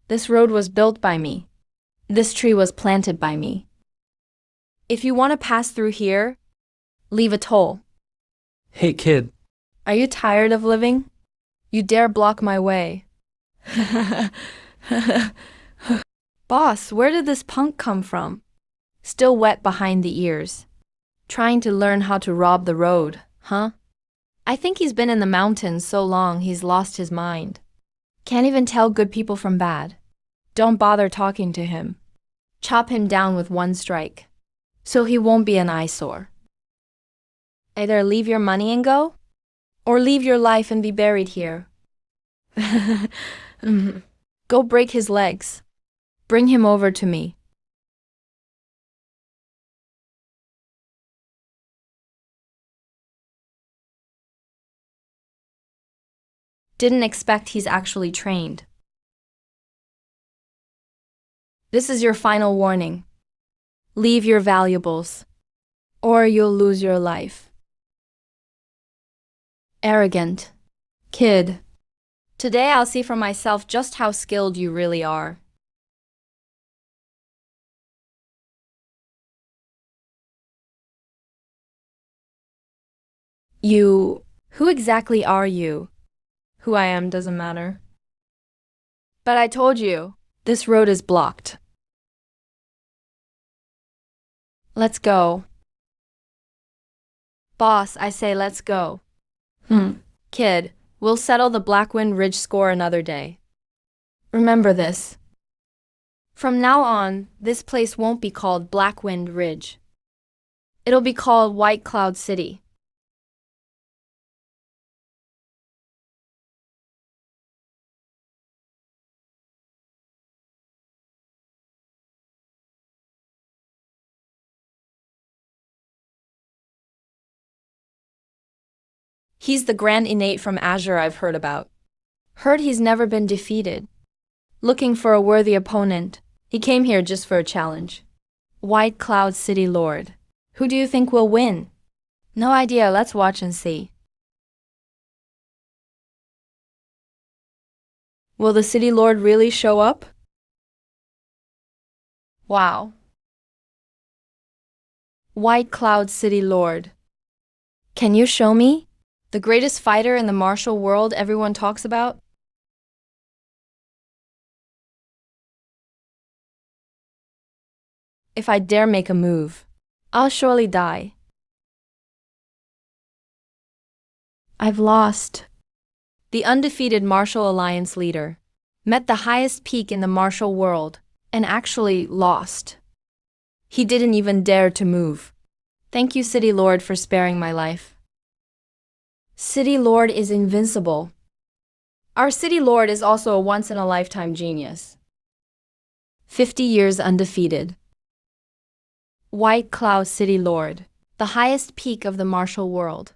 This road was built by me. This tree was planted by me. If you want to pass through here, leave a toll. Hey kid, Are you tired of living? You dare block my way. Boss, where did this punk come from? Still wet behind the ears. Trying to learn how to rob the road, huh? I think he's been in the mountains so long he's lost his mind. Can't even tell good people from bad. Don't bother talking to him. Chop him down with one strike, so he won't be an eyesore. Either leave your money and go, or leave your life and be buried here. Go break his legs. Bring him over to me. Didn't expect he's actually trained. This is your final warning. Leave your valuables, or you'll lose your life. Arrogant. Kid. Today I'll see for myself just how skilled you really are. Who exactly are you? Who I am doesn't matter. But I told you, this road is blocked. Let's go. Boss, I say let's go. Kid, we'll settle the Blackwind Ridge score another day. Remember this. From now on, this place won't be called Blackwind Ridge. It'll be called White Cloud City. He's the grand innate from Azure I've heard about. Heard he's never been defeated. Looking for a worthy opponent, he came here just for a challenge. White Cloud City Lord. Who do you think will win? No idea, let's watch and see. Will the City Lord really show up? Wow. White Cloud City Lord. Can you show me? The greatest fighter in the martial world everyone talks about? If I dare make a move, I'll surely die. I've lost. The undefeated Martial Alliance leader met the highest peak in the martial world and actually lost. He didn't even dare to move. Thank you, City Lord, for sparing my life. City Lord is invincible. Our City Lord is also a once-in-a-lifetime genius. 50 years undefeated. White Cloud City Lord, the highest peak of the martial world.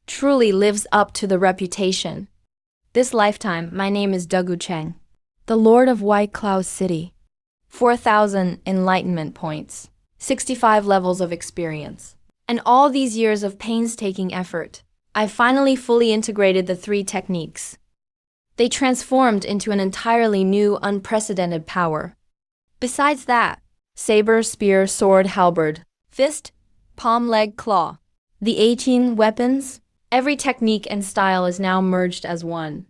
Truly lives up to the reputation. This lifetime, my name is Dagu Cheng, the Lord of White Cloud City. 4,000 enlightenment points, 65 levels of experience, and all these years of painstaking effort. I finally fully integrated the 3 techniques. They transformed into an entirely new, unprecedented power. Besides that, saber, spear, sword, halberd, fist, palm, leg, claw. The 18 weapons, every technique and style is now merged as one.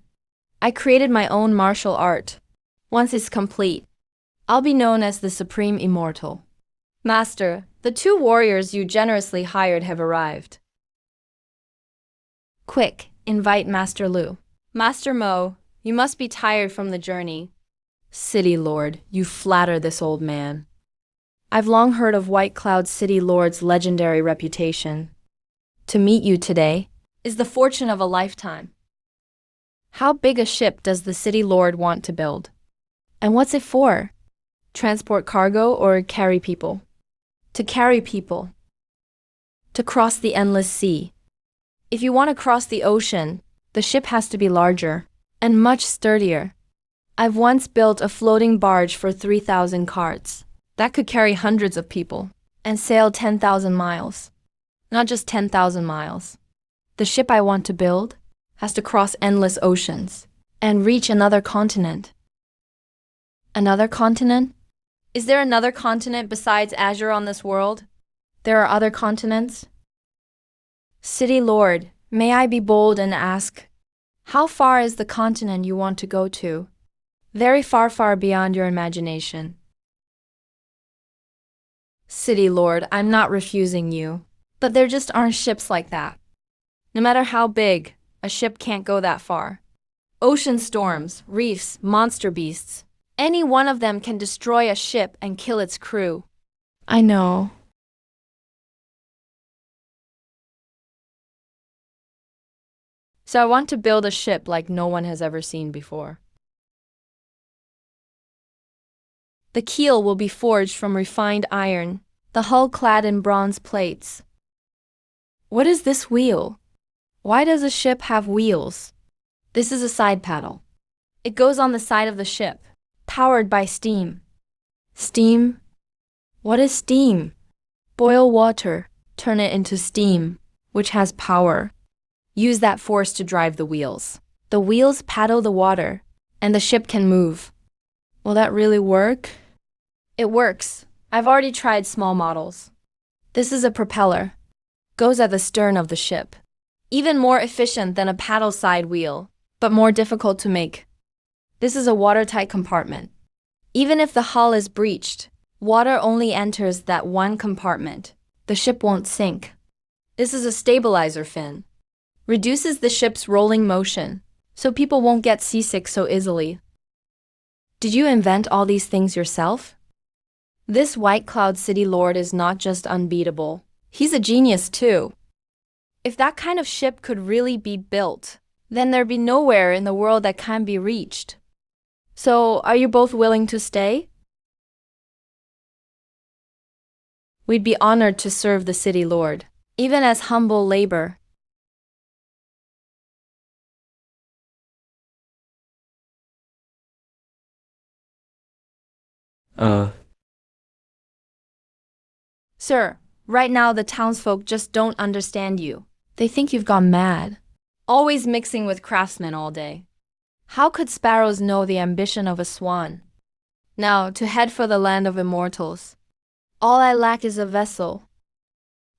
I created my own martial art. Once it's complete, I'll be known as the Supreme Immortal. Master, the 2 warriors you generously hired have arrived. Quick, invite Master Lu. Master Mo, you must be tired from the journey. City Lord, you flatter this old man. I've long heard of White Cloud City Lord's legendary reputation. To meet you today is the fortune of a lifetime. How big a ship does the City Lord want to build? And what's it for? Transport cargo or carry people? To carry people. To cross the endless sea. If you want to cross the ocean, the ship has to be larger and much sturdier. I've once built a floating barge for 3,000 carts that could carry hundreds of people and sail 10,000 miles. Not just 10,000 miles. The ship I want to build has to cross endless oceans and reach another continent. Another continent? Is there another continent besides Azure on this world? There are other continents? City Lord, may I be bold and ask, how far is the continent you want to go to? Very far, far beyond your imagination. City Lord, I'm not refusing you, but there just aren't ships like that. No matter how big, a ship can't go that far. Ocean storms, reefs, monster beasts. Any one of them can destroy a ship and kill its crew. I know. So I want to build a ship like no one has ever seen before. The keel will be forged from refined iron, the hull clad in bronze plates. What is this wheel? Why does a ship have wheels? This is a side paddle. It goes on the side of the ship, powered by steam. Steam? What is steam? Boil water, turn it into steam, which has power. Use that force to drive the wheels. The wheels paddle the water, and the ship can move. Will that really work? It works. I've already tried small models. This is a propeller. Goes at the stern of the ship. Even more efficient than a paddle side wheel, but more difficult to make. This is a watertight compartment. Even if the hull is breached, water only enters that one compartment. The ship won't sink. This is a stabilizer fin. Reduces the ship's rolling motion, so people won't get seasick so easily. Did you invent all these things yourself? This White Cloud City Lord is not just unbeatable. He's a genius too. If that kind of ship could really be built, then there'd be nowhere in the world that can be reached. So, are you both willing to stay? We'd be honored to serve the City Lord, even as humble labor. Sir, right now the townsfolk just don't understand you. They think you've gone mad. Always mixing with craftsmen all day. How could sparrows know the ambition of a swan? Now, to head for the land of immortals. All I lack is a vessel.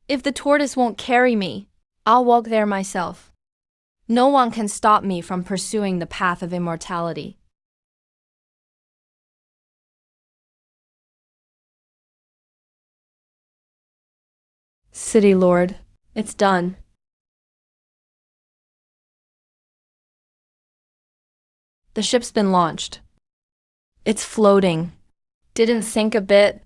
If the tortoise won't carry me, I'll walk there myself. No one can stop me from pursuing the path of immortality. City Lord, it's done. The ship's been launched. It's floating. Didn't sink a bit.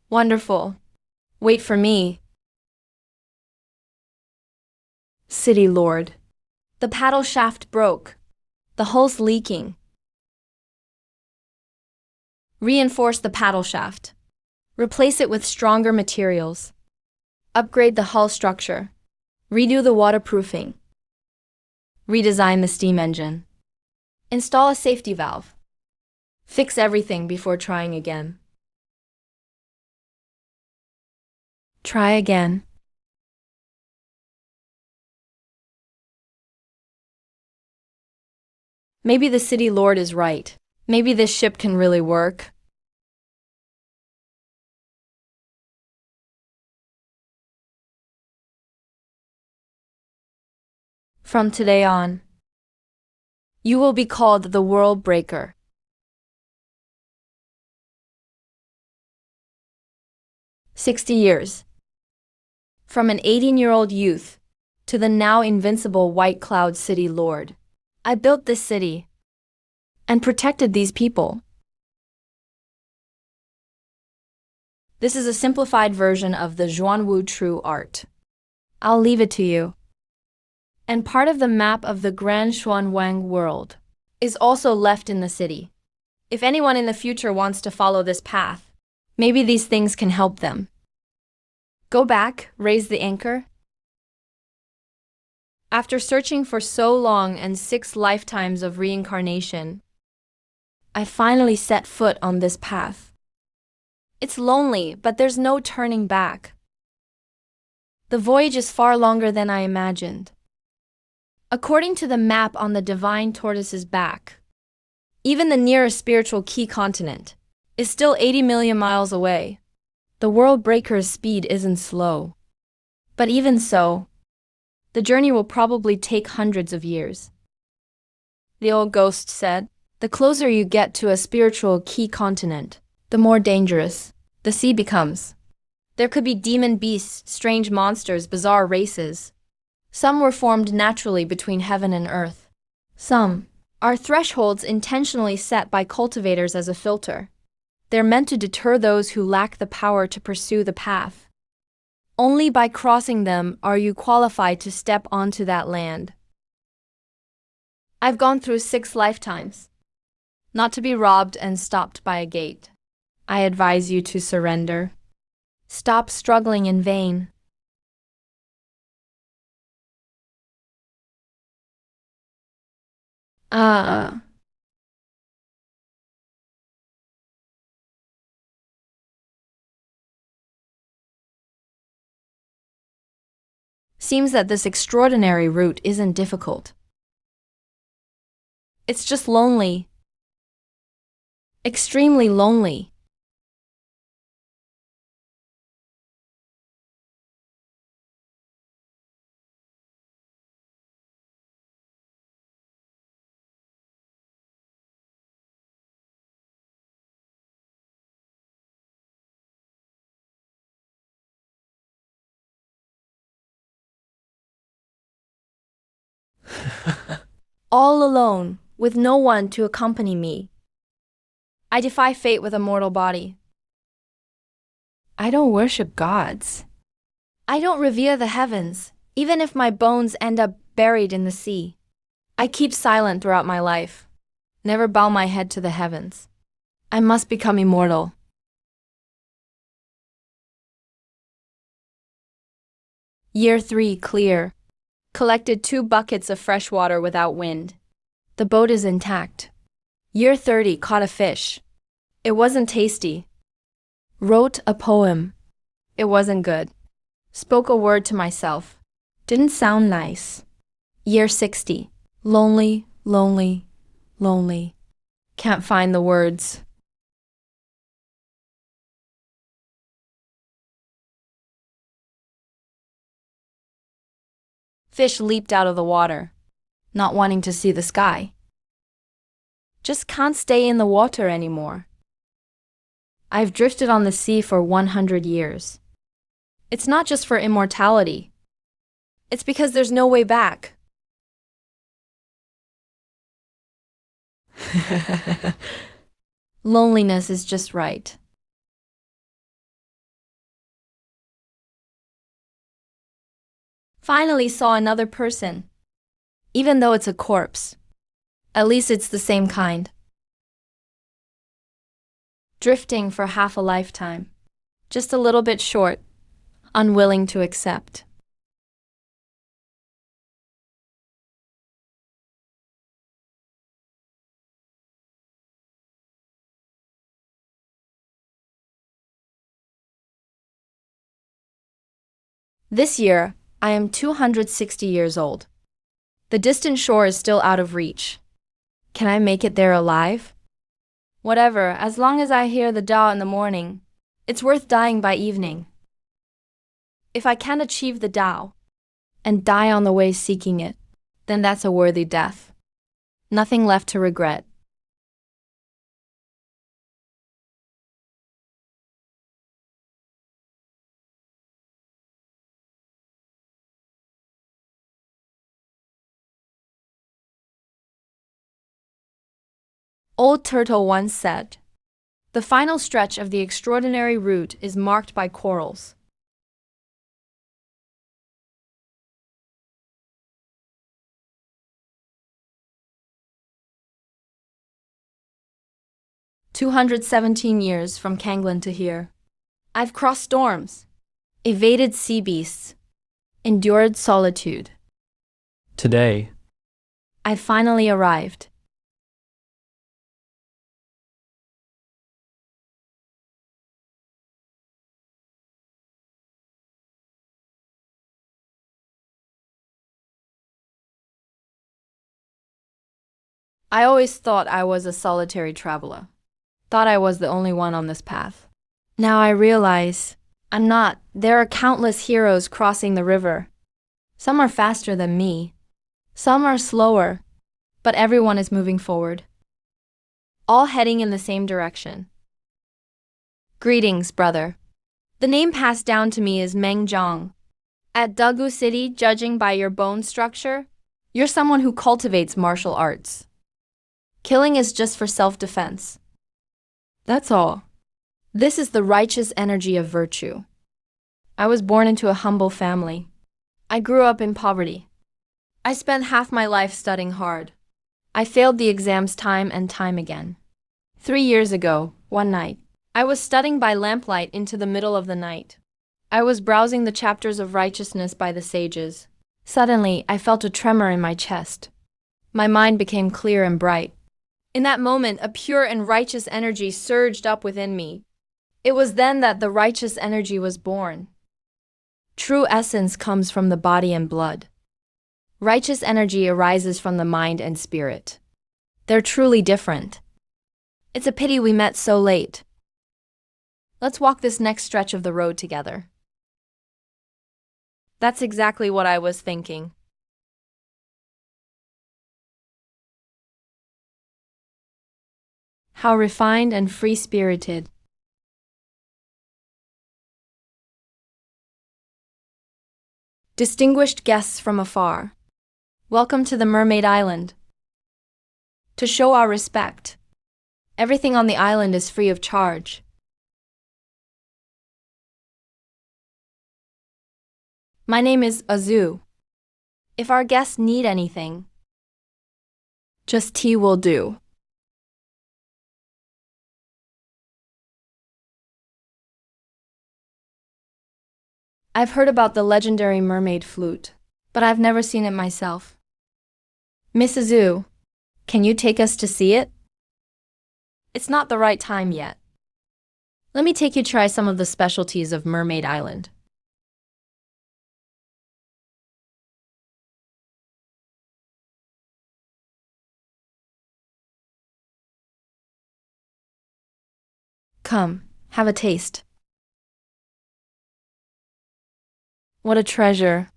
Wonderful. Wait for me. City Lord. The paddle shaft broke. The hull's leaking. Reinforce the paddle shaft. Replace it with stronger materials. Upgrade the hull structure. Redo the waterproofing. Redesign the steam engine. Install a safety valve. Fix everything before trying again. Try again. Maybe the City Lord is right. Maybe this ship can really work. From today on, you will be called the World Breaker. 60 years. From an 18-year-old youth to the now invincible White Cloud City Lord. I built this city and protected these people. This is a simplified version of the Zhuanwu True Art. I'll leave it to you. And part of the map of the Grand Xuanwang world is also left in the city. If anyone in the future wants to follow this path, maybe these things can help them. Go back, raise the anchor. After searching for so long and 6 lifetimes of reincarnation, I finally set foot on this path. It's lonely, but there's no turning back. The voyage is far longer than I imagined. According to the map on the divine tortoise's back, even the nearest spiritual key continent is still 80 million miles away. The world breaker's speed isn't slow. But even so, the journey will probably take hundreds of years. The old ghost said, the closer you get to a spiritual key continent, the more dangerous the sea becomes. There could be demon beasts, strange monsters, bizarre races. Some were formed naturally between heaven and earth. Some are thresholds intentionally set by cultivators as a filter. They're meant to deter those who lack the power to pursue the path. Only by crossing them are you qualified to step onto that land. I've gone through 6 lifetimes, not to be robbed and stopped by a gate. I advise you to surrender. Stop struggling in vain. Seems that this extraordinary route isn't difficult. It's just lonely. Extremely lonely. All alone, with no one to accompany me. I defy fate with a mortal body. I don't worship gods. I don't revere the heavens, even if my bones end up buried in the sea. I keep silent throughout my life. Never bow my head to the heavens. I must become immortal. Year 3, clear. Collected 2 buckets of fresh water without wind. The boat is intact. Year 30, caught a fish. It wasn't tasty. Wrote a poem. It wasn't good. Spoke a word to myself. Didn't sound nice. Year 60, lonely, lonely, lonely. Can't find the words. Fish leaped out of the water, not wanting to see the sky. Just can't stay in the water anymore. I've drifted on the sea for 100 years. It's not just for immortality. It's because there's no way back. Loneliness is just right. Finally saw another person. Even though it's a corpse. At least it's the same kind. Drifting for half a lifetime. Just a little bit short. Unwilling to accept. This year, I am 260 years old. The distant shore is still out of reach. Can I make it there alive? Whatever, as long as I hear the Tao in the morning, it's worth dying by evening. If I can't achieve the Tao, and die on the way seeking it, then that's a worthy death. Nothing left to regret. Old Turtle once said, "The final stretch of the extraordinary route is marked by corals." "217 years from Kanglen to here. I've crossed storms, evaded sea beasts, endured solitude. Today, I finally arrived. I always thought I was a solitary traveler. Thought I was the only one on this path. Now I realize I'm not. There are countless heroes crossing the river. Some are faster than me. Some are slower. But everyone is moving forward. All heading in the same direction. Greetings, brother. The name passed down to me is Meng Zhang. At Dagu City, judging by your bone structure, you're someone who cultivates martial arts. Killing is just for self-defense. That's all. This is the righteous energy of virtue. I was born into a humble family. I grew up in poverty. I spent half my life studying hard. I failed the exams time and time again. 3 years ago, one night, I was studying by lamplight into the middle of the night. I was browsing the chapters of righteousness by the sages. Suddenly, I felt a tremor in my chest. My mind became clear and bright. In that moment, a pure and righteous energy surged up within me. It was then that the righteous energy was born. True essence comes from the body and blood. Righteous energy arises from the mind and spirit. They're truly different. It's a pity we met so late. Let's walk this next stretch of the road together. That's exactly what I was thinking. How refined and free-spirited. Distinguished guests from afar, welcome to the Mermaid Island. To show our respect, everything on the island is free of charge. My name is Azu. If our guests need anything, just tea will do. I've heard about the legendary mermaid flute, but I've never seen it myself. Miss Azu, can you take us to see it? It's not the right time yet. Let me take you try some of the specialties of Mermaid Island. Come, have a taste. What a treasure.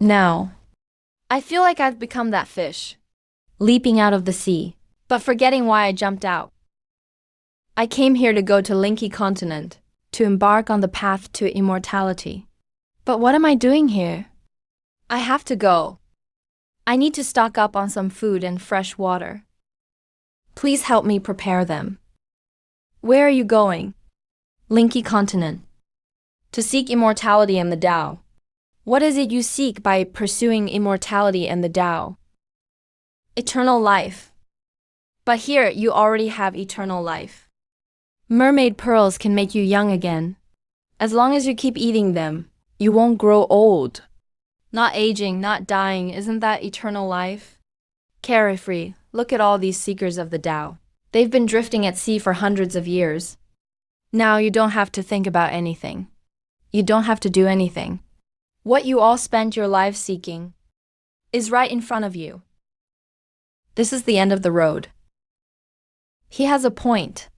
Now, I feel like I've become that fish, leaping out of the sea, but forgetting why I jumped out. I came here to go to Linky Continent, to embark on the path to immortality. But what am I doing here? I have to go. I need to stock up on some food and fresh water. Please help me prepare them. Where are you going? Linky Continent. To seek immortality and the Tao. What is it you seek by pursuing immortality and the Tao? Eternal life. But here you already have eternal life. Mermaid pearls can make you young again. As long as you keep eating them, you won't grow old. Not aging, not dying, isn't that eternal life? Carefree, look at all these seekers of the Tao. They've been drifting at sea for hundreds of years. Now you don't have to think about anything. You don't have to do anything. What you all spent your lives seeking is right in front of you. This is the end of the road. He has a point.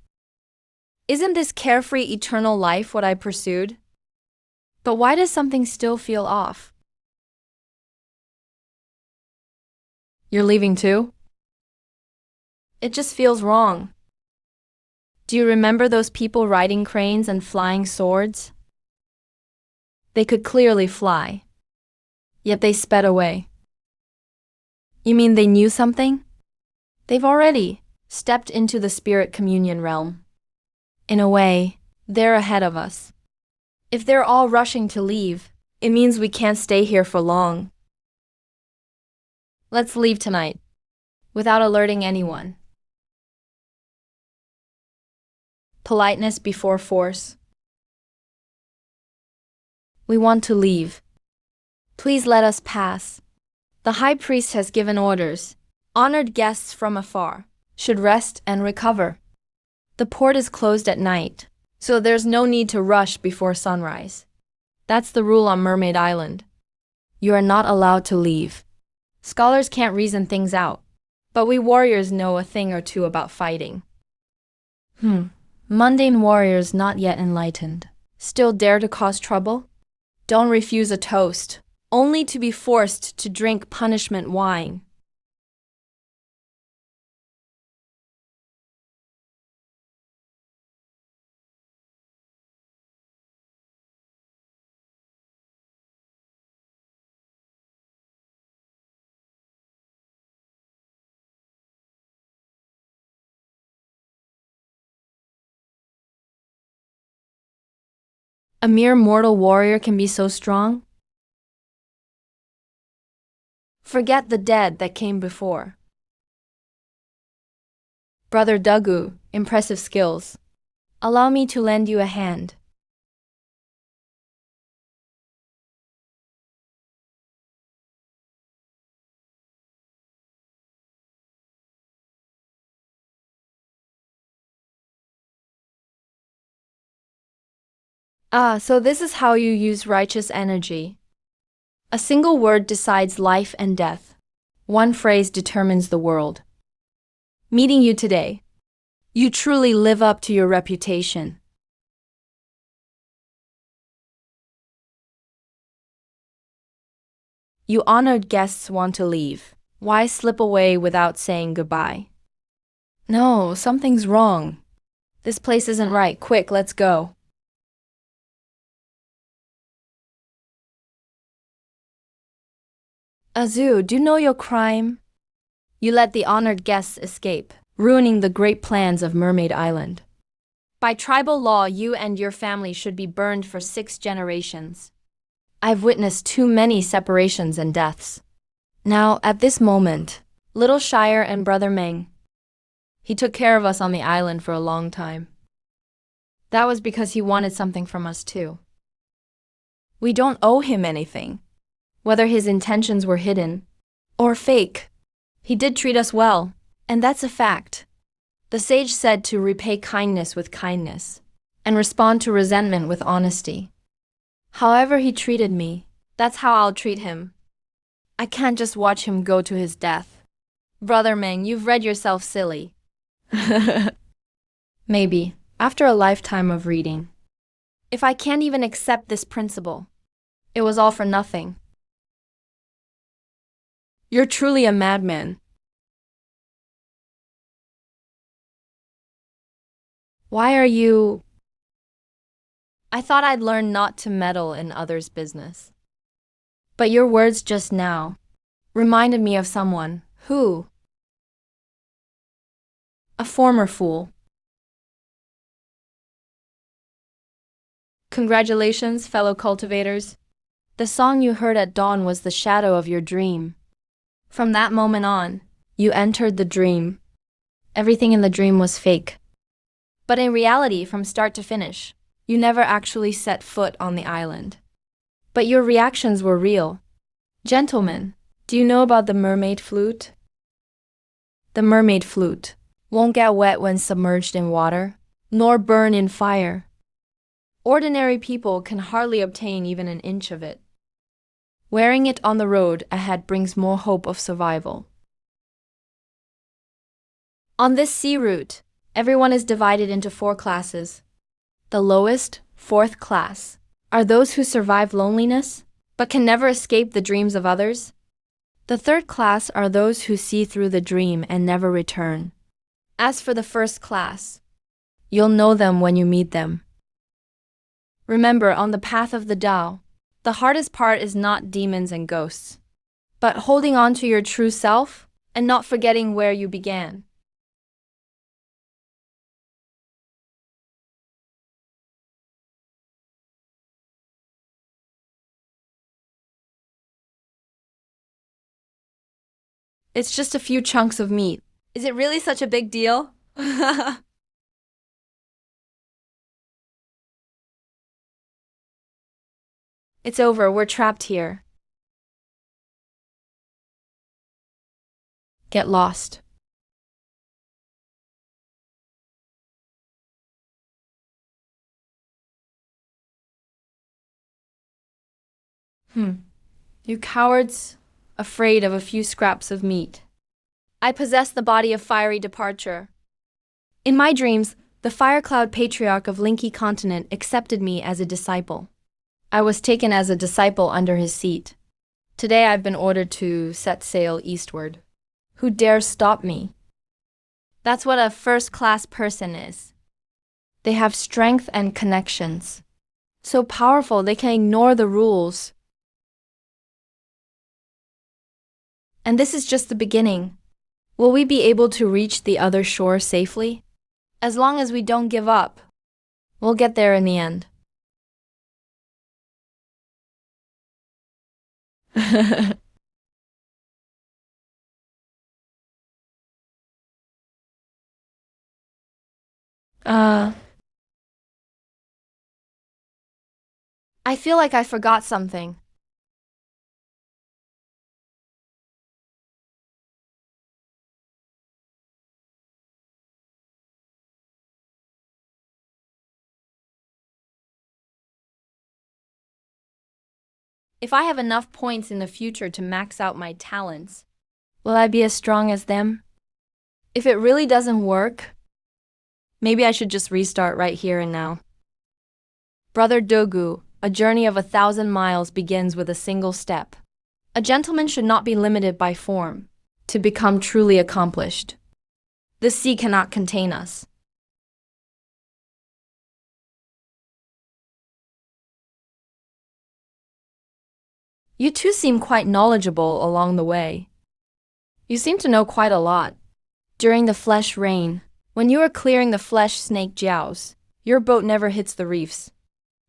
Isn't this carefree eternal life what I pursued? But why does something still feel off? You're leaving too? It just feels wrong. Do you remember those people riding cranes and flying swords? They could clearly fly, yet they sped away. You mean they knew something? They've already stepped into the spirit communion realm. In a way, they're ahead of us. If they're all rushing to leave, it means we can't stay here for long. Let's leave tonight, without alerting anyone. Politeness before force. We want to leave. Please let us pass. The high priest has given orders. Honored guests from afar, should rest and recover. The port is closed at night, so there's no need to rush before sunrise. That's the rule on Mermaid Island. You are not allowed to leave. Scholars can't reason things out, but we warriors know a thing or two about fighting. Mundane warriors not yet enlightened. Still dare to cause trouble? Don't refuse a toast, only to be forced to drink punishment wine. A mere mortal warrior can be so strong? Forget the dead that came before. Brother Dugu, impressive skills. Allow me to lend you a hand. So this is how you use righteous energy. A single word decides life and death. One phrase determines the world. Meeting you today. You truly live up to your reputation. You honored guests want to leave. Why slip away without saying goodbye? No, something's wrong. This place isn't right. Quick, let's go. Azu, do you know your crime? You let the honored guests escape, ruining the great plans of Mermaid Island. By tribal law, you and your family should be burned for 6 generations. I've witnessed too many separations and deaths. Now, at this moment, Little Shire and Brother Meng. He took care of us on the island for a long time. That was because he wanted something from us too. We don't owe him anything. Whether his intentions were hidden or fake, he did treat us well, and that's a fact. The sage said to repay kindness with kindness and respond to resentment with honesty. However he treated me, that's how I'll treat him. I can't just watch him go to his death. Brother Meng, you've read yourself silly. Maybe, after a lifetime of reading. If I can't even accept this principle, it was all for nothing. You're truly a madman. Why are you... I thought I'd learn not to meddle in others' business. But your words just now reminded me of someone who... a former fool. Congratulations, fellow cultivators. The song you heard at dawn was the shadow of your dream. From that moment on, you entered the dream. Everything in the dream was fake. But in reality, from start to finish, you never actually set foot on the island. But your reactions were real. Gentlemen, do you know about the mermaid flute? The mermaid flute won't get wet when submerged in water, nor burn in fire. Ordinary people can hardly obtain even an inch of it. Wearing it on the road ahead brings more hope of survival. On this sea route, everyone is divided into 4 classes. The lowest, 4th class, are those who survive loneliness, but can never escape the dreams of others. The 3rd class are those who see through the dream and never return. As for the 1st class, you'll know them when you meet them. Remember, on the path of the Tao, the hardest part is not demons and ghosts, but holding on to your true self and not forgetting where you began. It's just a few chunks of meat. Is it really such a big deal? It's over, we're trapped here. Get lost. You cowards, afraid of a few scraps of meat. I possess the body of fiery departure. In my dreams, the fire-cloud patriarch of Linky continent accepted me as a disciple. I was taken as a disciple under his seat. Today I've been ordered to set sail eastward. Who dares stop me? That's what a first-class person is. They have strength and connections. So powerful they can ignore the rules. And this is just the beginning. Will we be able to reach the other shore safely? As long as we don't give up, we'll get there in the end. I feel like I forgot something. If I have enough points in the future to max out my talents, will I be as strong as them? If it really doesn't work, maybe I should just restart right here and now. Brother Dogu, a journey of 1,000 miles begins with a single step. A gentleman should not be limited by form to become truly accomplished. This sea cannot contain us. You two seem quite knowledgeable along the way. You seem to know quite a lot. During the flesh rain, when you are clearing the flesh snake jiaos, your boat never hits the reefs.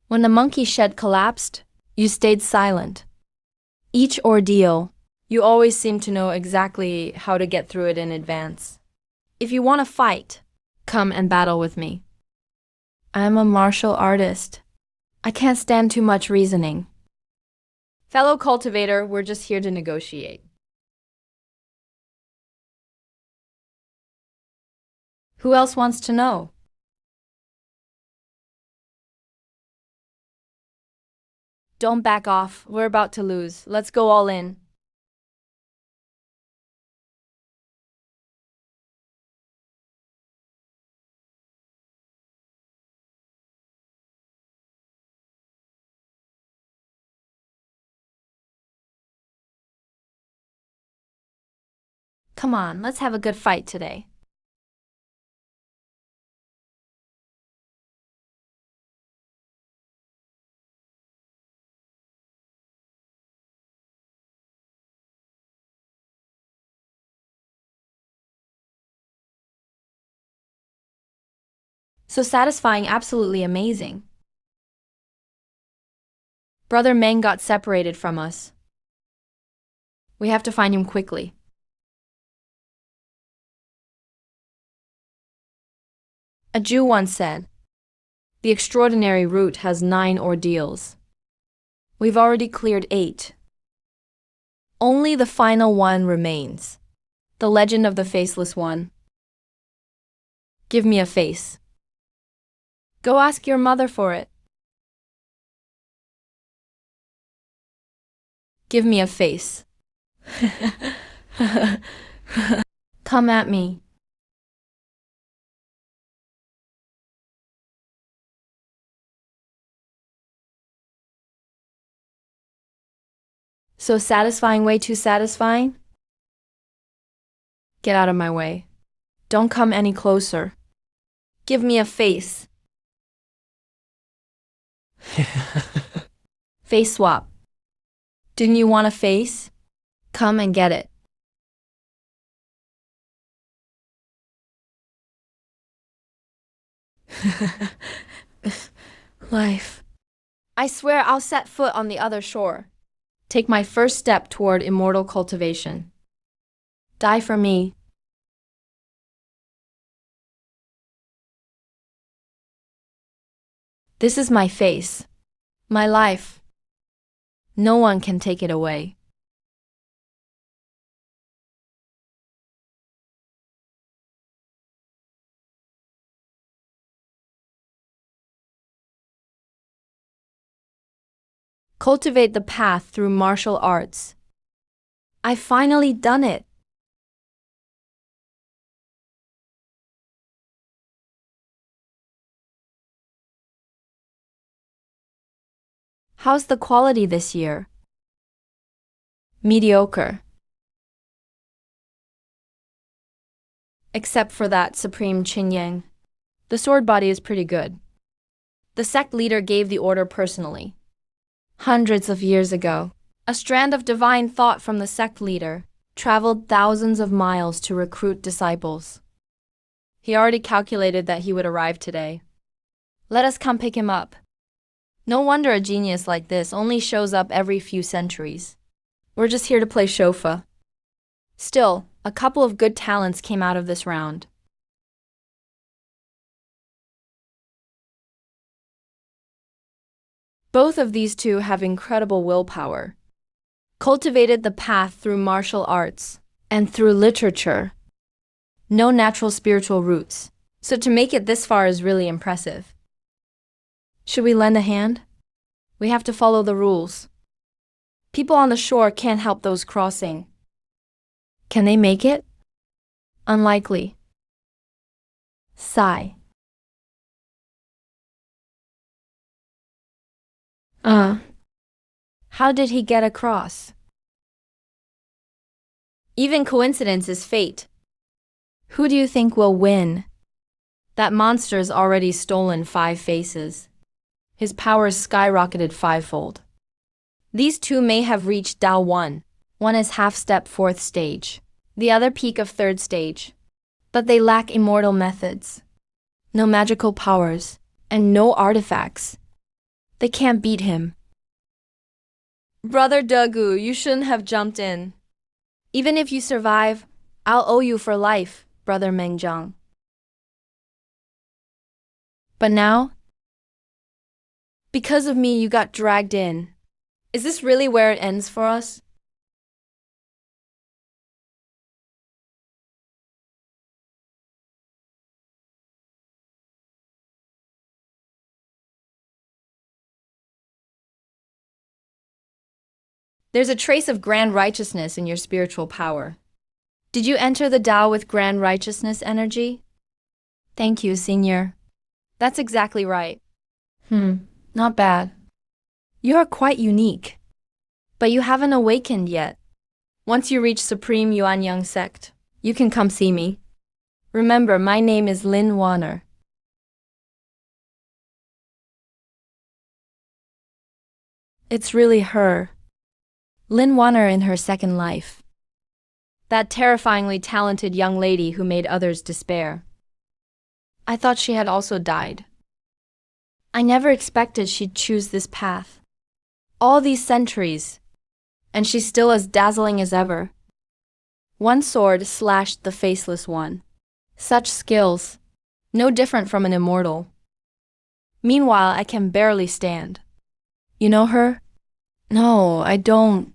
When the monkey shed collapsed, you stayed silent. Each ordeal, you always seem to know exactly how to get through it in advance. If you want to fight, come and battle with me. I'm a martial artist. I can't stand too much reasoning. Fellow cultivator, we're just here to negotiate. Who else wants to know? Don't back off. We're about to lose. Let's go all in. Come on, let's have a good fight today. So satisfying, absolutely amazing. Brother Meng got separated from us. We have to find him quickly. A Jew once said, "The extraordinary route has 9 ordeals. We've already cleared 8. Only the final one remains. The legend of the faceless one. Give me a face. Go ask your mother for it. Give me a face. Come at me. So satisfying, way too satisfying? Get out of my way. Don't come any closer. Give me a face. Face swap. Didn't you want a face? Come and get it. Life. I swear I'll set foot on the other shore. Take my first step toward immortal cultivation. Die for me. This is my face. My life. No one can take it away. Cultivate the path through martial arts. I've finally done it. How's the quality this year? Mediocre. Except for that supreme Qingyang. The sword body is pretty good. The sect leader gave the order personally. Hundreds of years ago, a strand of divine thought from the sect leader traveled thousands of miles to recruit disciples. He already calculated that he would arrive today. Let us come pick him up. No wonder a genius like this only shows up every few centuries. We're just here to play shofa. Still, a couple of good talents came out of this round. Both of these two have incredible willpower. Cultivated the path through martial arts and through literature. No natural spiritual roots, so to make it this far is really impressive. Should we lend a hand? We have to follow the rules. People on the shore can't help those crossing. Can they make it? Unlikely. Sigh. How did he get across? Even coincidence is fate. Who do you think will win? That monster's already stolen 5 faces. His powers skyrocketed 5-fold. These two may have reached Dao 1. One is half-step 4th stage, the other peak of 3rd stage. But they lack immortal methods. No magical powers, and no artifacts. They can't beat him. Brother Dagu, you shouldn't have jumped in. Even if you survive, I'll owe you for life, Brother Mengjiang. But now, because of me, you got dragged in. Is this really where it ends for us? There's a trace of grand righteousness in your spiritual power. Did you enter the Tao with grand righteousness energy? Thank you, Senior. That's exactly right. Not bad. You are quite unique. But you haven't awakened yet. Once you reach Supreme Yuanyang sect, you can come see me. Remember, my name is Lin Wanner. It's really her. Lin Wanner in her second life. That terrifyingly talented young lady who made others despair. I thought she had also died. I never expected she'd choose this path. All these centuries, and she's still as dazzling as ever. One sword slashed the faceless one. Such skills, no different from an immortal. Meanwhile, I can barely stand. You know her? No, I don't.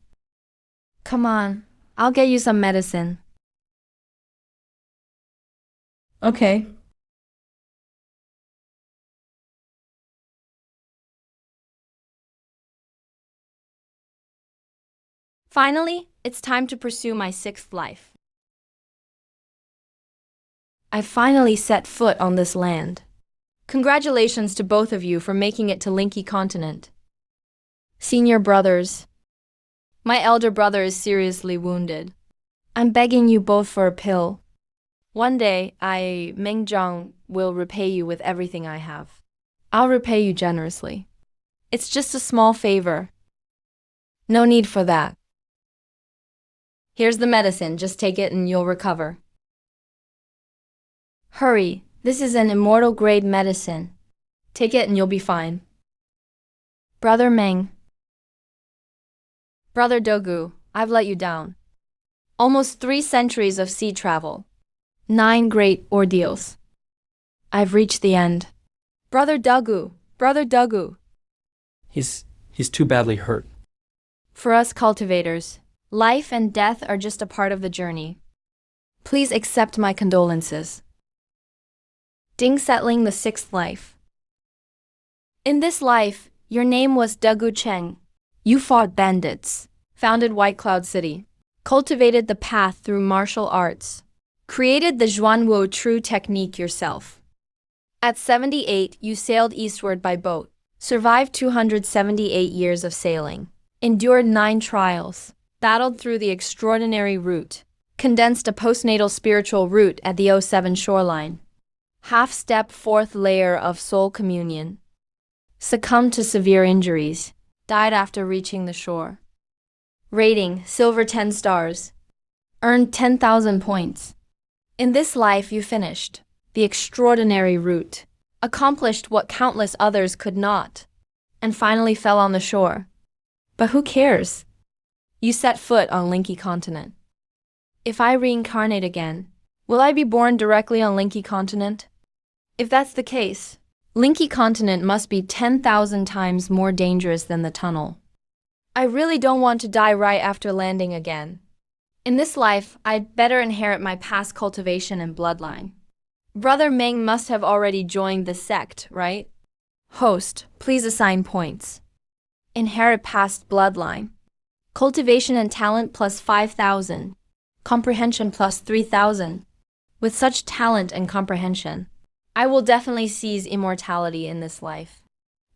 Come on, I'll get you some medicine. Okay. Finally, it's time to pursue my 6th life. I finally set foot on this land. Congratulations to both of you for making it to Linky Continent. Senior brothers, my elder brother is seriously wounded. I'm begging you both for a pill. One day, Mengjiang, will repay you with everything I have. I'll repay you generously. It's just a small favor. No need for that. Here's the medicine, just take it and you'll recover. Hurry, this is an immortal grade medicine. Take it and you'll be fine. Brother Meng. Brother Dogu, I've let you down. Almost 3 centuries of sea travel. 9 great ordeals. I've reached the end. Brother Dogu, Brother Dogu. He's too badly hurt. For us cultivators, life and death are just a part of the journey. Please accept my condolences. Ding settling the 6th life. In this life, your name was Dagu Cheng. You fought bandits, founded White Cloud City, cultivated the path through martial arts, created the Zhuanwo true technique yourself. At 78, you sailed eastward by boat, survived 278 years of sailing, endured 9 trials, battled through the extraordinary route, condensed a postnatal spiritual route at the '07 shoreline, half-step 4th layer of soul communion, succumbed to severe injuries, died after reaching the shore. Rating, silver 10 stars. Earned 10,000 points. In this life you finished the extraordinary route, accomplished what countless others could not, and finally fell on the shore. But who cares? You set foot on Linky Continent. If I reincarnate again, will I be born directly on Linky Continent? If that's the case, Linky Continent must be 10,000 times more dangerous than the tunnel. I really don't want to die right after landing again. In this life, I'd better inherit my past cultivation and bloodline. Brother Meng must have already joined the sect, right? Host, please assign points. Inherit past bloodline. Cultivation and talent plus 5,000. Comprehension plus 3,000. With such talent and comprehension, I will definitely seize immortality in this life.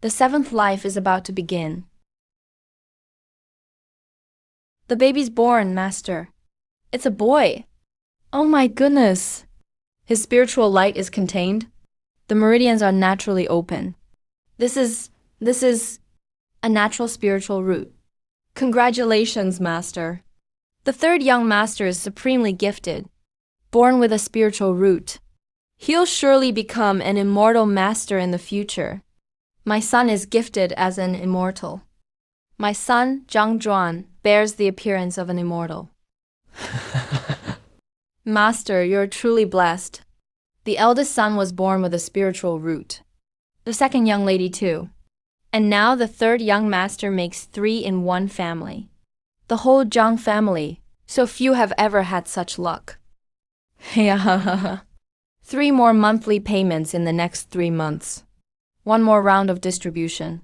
The 7th life is about to begin. The baby's born, Master. It's a boy. Oh my goodness. His spiritual light is contained. The meridians are naturally open. This is a natural spiritual route. Congratulations, Master. The 3rd young master is supremely gifted, born with a spiritual root. He'll surely become an immortal master in the future. My son is gifted as an immortal. My son, Zhang Zhuan, bears the appearance of an immortal. Master, you're truly blessed. The eldest son was born with a spiritual root. The 2nd young lady too. And now the 3rd young master makes 3 in one family. The whole Zhang family, so few have ever had such luck. 3 more monthly payments in the next 3 months. 1 more round of distribution.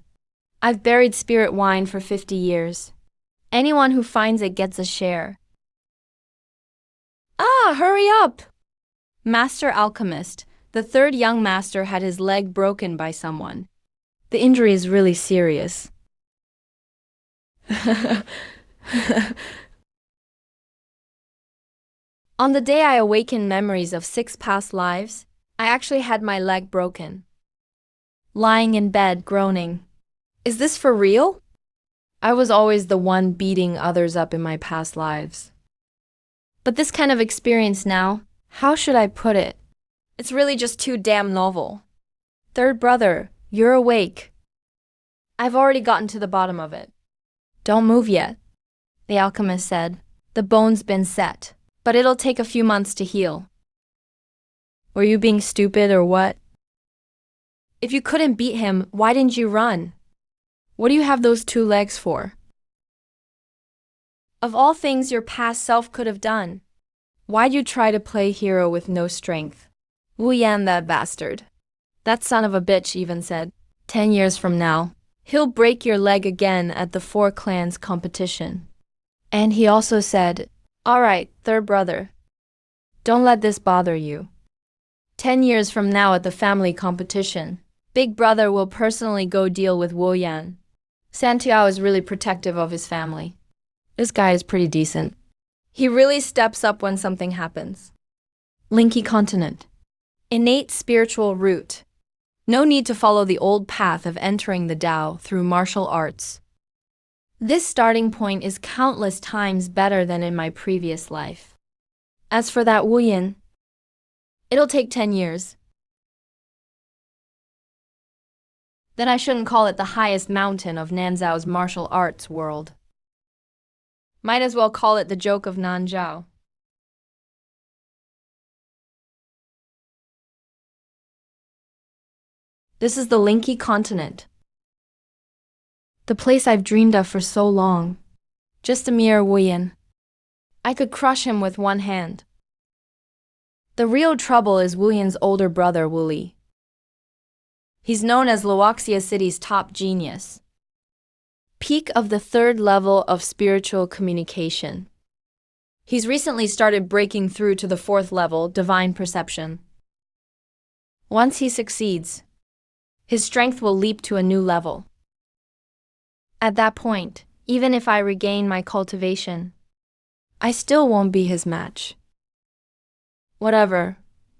I've buried spirit wine for 50 years. Anyone who finds it gets a share. Ah, hurry up! Master Alchemist, the 3rd young master had his leg broken by someone. The injury is really serious. On the day I awakened memories of 6 past lives, I actually had my leg broken. Lying in bed, groaning. Is this for real? I was always the one beating others up in my past lives. But this kind of experience now, how should I put it? It's really just too damn novel. 3rd brother, you're awake. I've already gotten to the bottom of it. Don't move yet, the alchemist said. The bone's been set, but it'll take a few months to heal. Were you being stupid or what? If you couldn't beat him, why didn't you run? What do you have those 2 legs for? Of all things your past self could have done, why'd you try to play hero with no strength? Wu Yan, that bastard. That son of a bitch even said, 10 years from now, he'll break your leg again at the 4 clans competition. And he also said, all right, 3rd brother, don't let this bother you. 10 years from now at the family competition, big brother will personally go deal with Wu Yan. Santiao is really protective of his family. This guy is pretty decent. He really steps up when something happens. Linky Continent. Innate spiritual root. No need to follow the old path of entering the Tao through martial arts. This starting point is countless times better than in my previous life. As for that Wu Yan, it'll take 10 years. Then I shouldn't call it the highest mountain of Nanzhao's martial arts world. Might as well call it the joke of Nanzhao. This is the Linky Continent. The place I've dreamed of for so long. Just a mere Wu Yan. I could crush him with one hand. The real trouble is Wu Yan's older brother, Wu Li. He's known as Luoxia City's top genius. Peak of the third level of spiritual communication. He's recently started breaking through to the fourth level, divine perception. Once he succeeds, his strength will leap to a new level. At that point, even if I regain my cultivation, I still won't be his match. Whatever,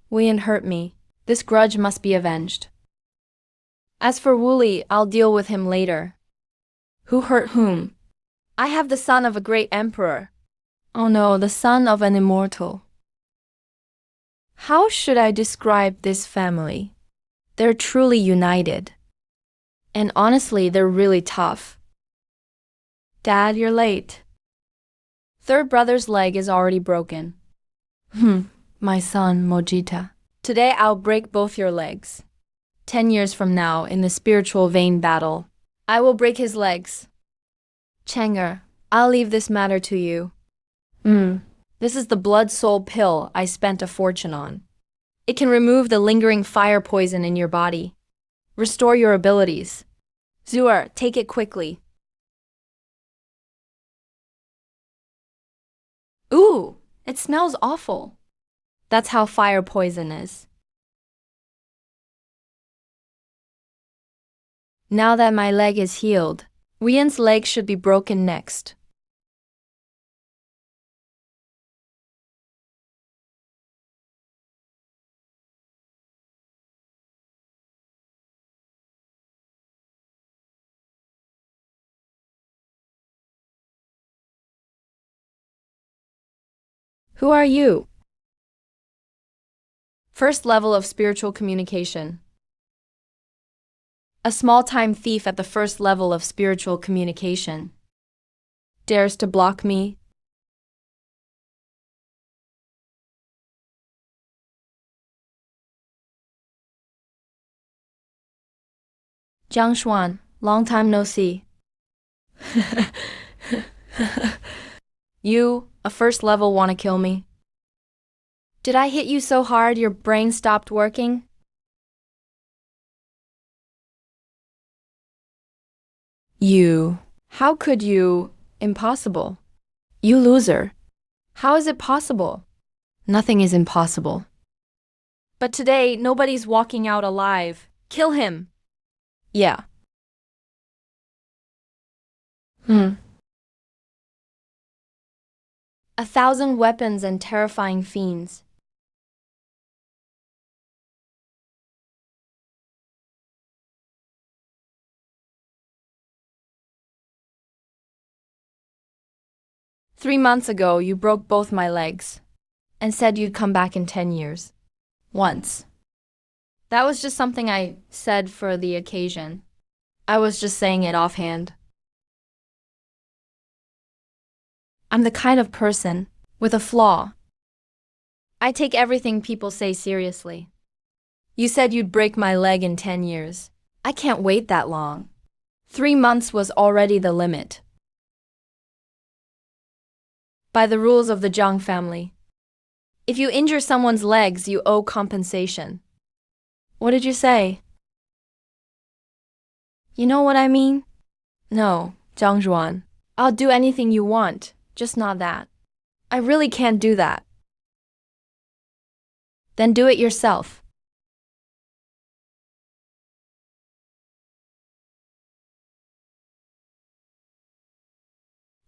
Wei hurt me, this grudge must be avenged. As for Wooly, I'll deal with him later. Who hurt whom? I have the son of a great emperor. Oh no, the son of an immortal. How should I describe this family? They're truly united. And honestly, they're really tough. Dad, you're late. Third brother's leg is already broken. My son, Mojita. Today I'll break both your legs. 10 years from now, in the spiritual vein battle, I will break his legs. Changer, I'll leave this matter to you. This is the blood soul pill I spent a fortune on. It can remove the lingering fire poison in your body. Restore your abilities. Zuer, take it quickly. Ooh, it smells awful. That's how fire poison is. Now that my leg is healed, Rian's leg should be broken next. Who are you? First level of spiritual communication. A small-time thief at the first level of spiritual communication. Dares to block me? Jiang Xuan, long time no see. You, a first level, wanna kill me? Did I hit you so hard your brain stopped working? You. How could you? Impossible. You loser. How is it possible? Nothing is impossible. But today, nobody's walking out alive. Kill him. Yeah. 1,000 weapons and terrifying fiends. Three months ago, you broke both my legs and said you'd come back in 10 years. Once. That was just something I said for the occasion. I was just saying it offhand. I'm the kind of person with a flaw. I take everything people say seriously. You said you'd break my leg in 10 years. I can't wait that long. 3 months was already the limit. By the rules of the Zhang family, if you injure someone's legs, you owe compensation. What did you say? You know what I mean? No, Zhang Zhuan. I'll do anything you want, just not that. I really can't do that. Then do it yourself.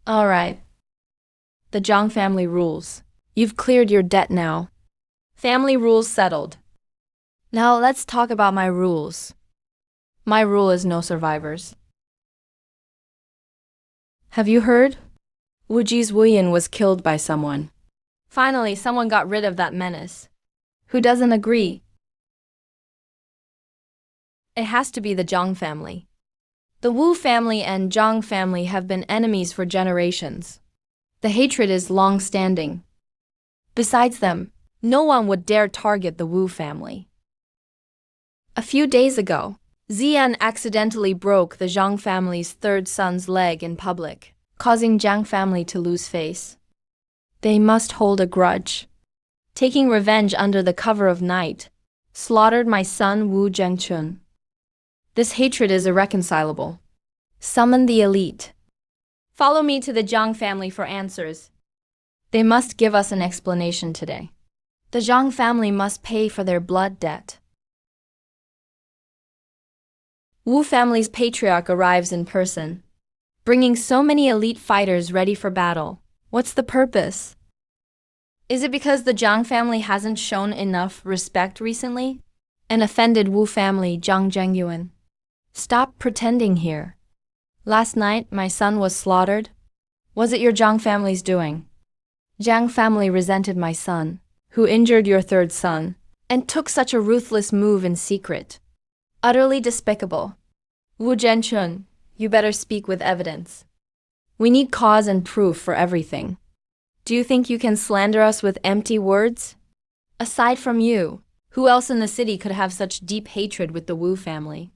All right. The Zhang family rules. You've cleared your debt now. Family rules settled. Now let's talk about my rules. My rule is no survivors. Have you heard? Wuji's Wuyan was killed by someone. Finally, someone got rid of that menace. Who doesn't agree? It has to be the Zhang family. The Wu family and Zhang family have been enemies for generations. The hatred is long-standing. Besides them, no one would dare target the Wu family. A few days ago, Zian accidentally broke the Zhang family's third son's leg in public, causing Zhang family to lose face. They must hold a grudge. Taking revenge under the cover of night, slaughtered my son Wu Zhengchun. This hatred is irreconcilable. Summon the elite. Follow me to the Zhang family for answers. They must give us an explanation today. The Zhang family must pay for their blood debt. Wu family's patriarch arrives in person, bringing so many elite fighters ready for battle. What's the purpose? Is it because the Zhang family hasn't shown enough respect recently? An offended Wu family, Zhang Zhengyuan. Stop pretending here. Last night, my son was slaughtered. Was it your Zhang family's doing? Zhang family resented my son, who injured your third son, and took such a ruthless move in secret. Utterly despicable. Wu Zhenchun, you better speak with evidence. We need cause and proof for everything. Do you think you can slander us with empty words? Aside from you, who else in the city could have such deep hatred with the Wu family?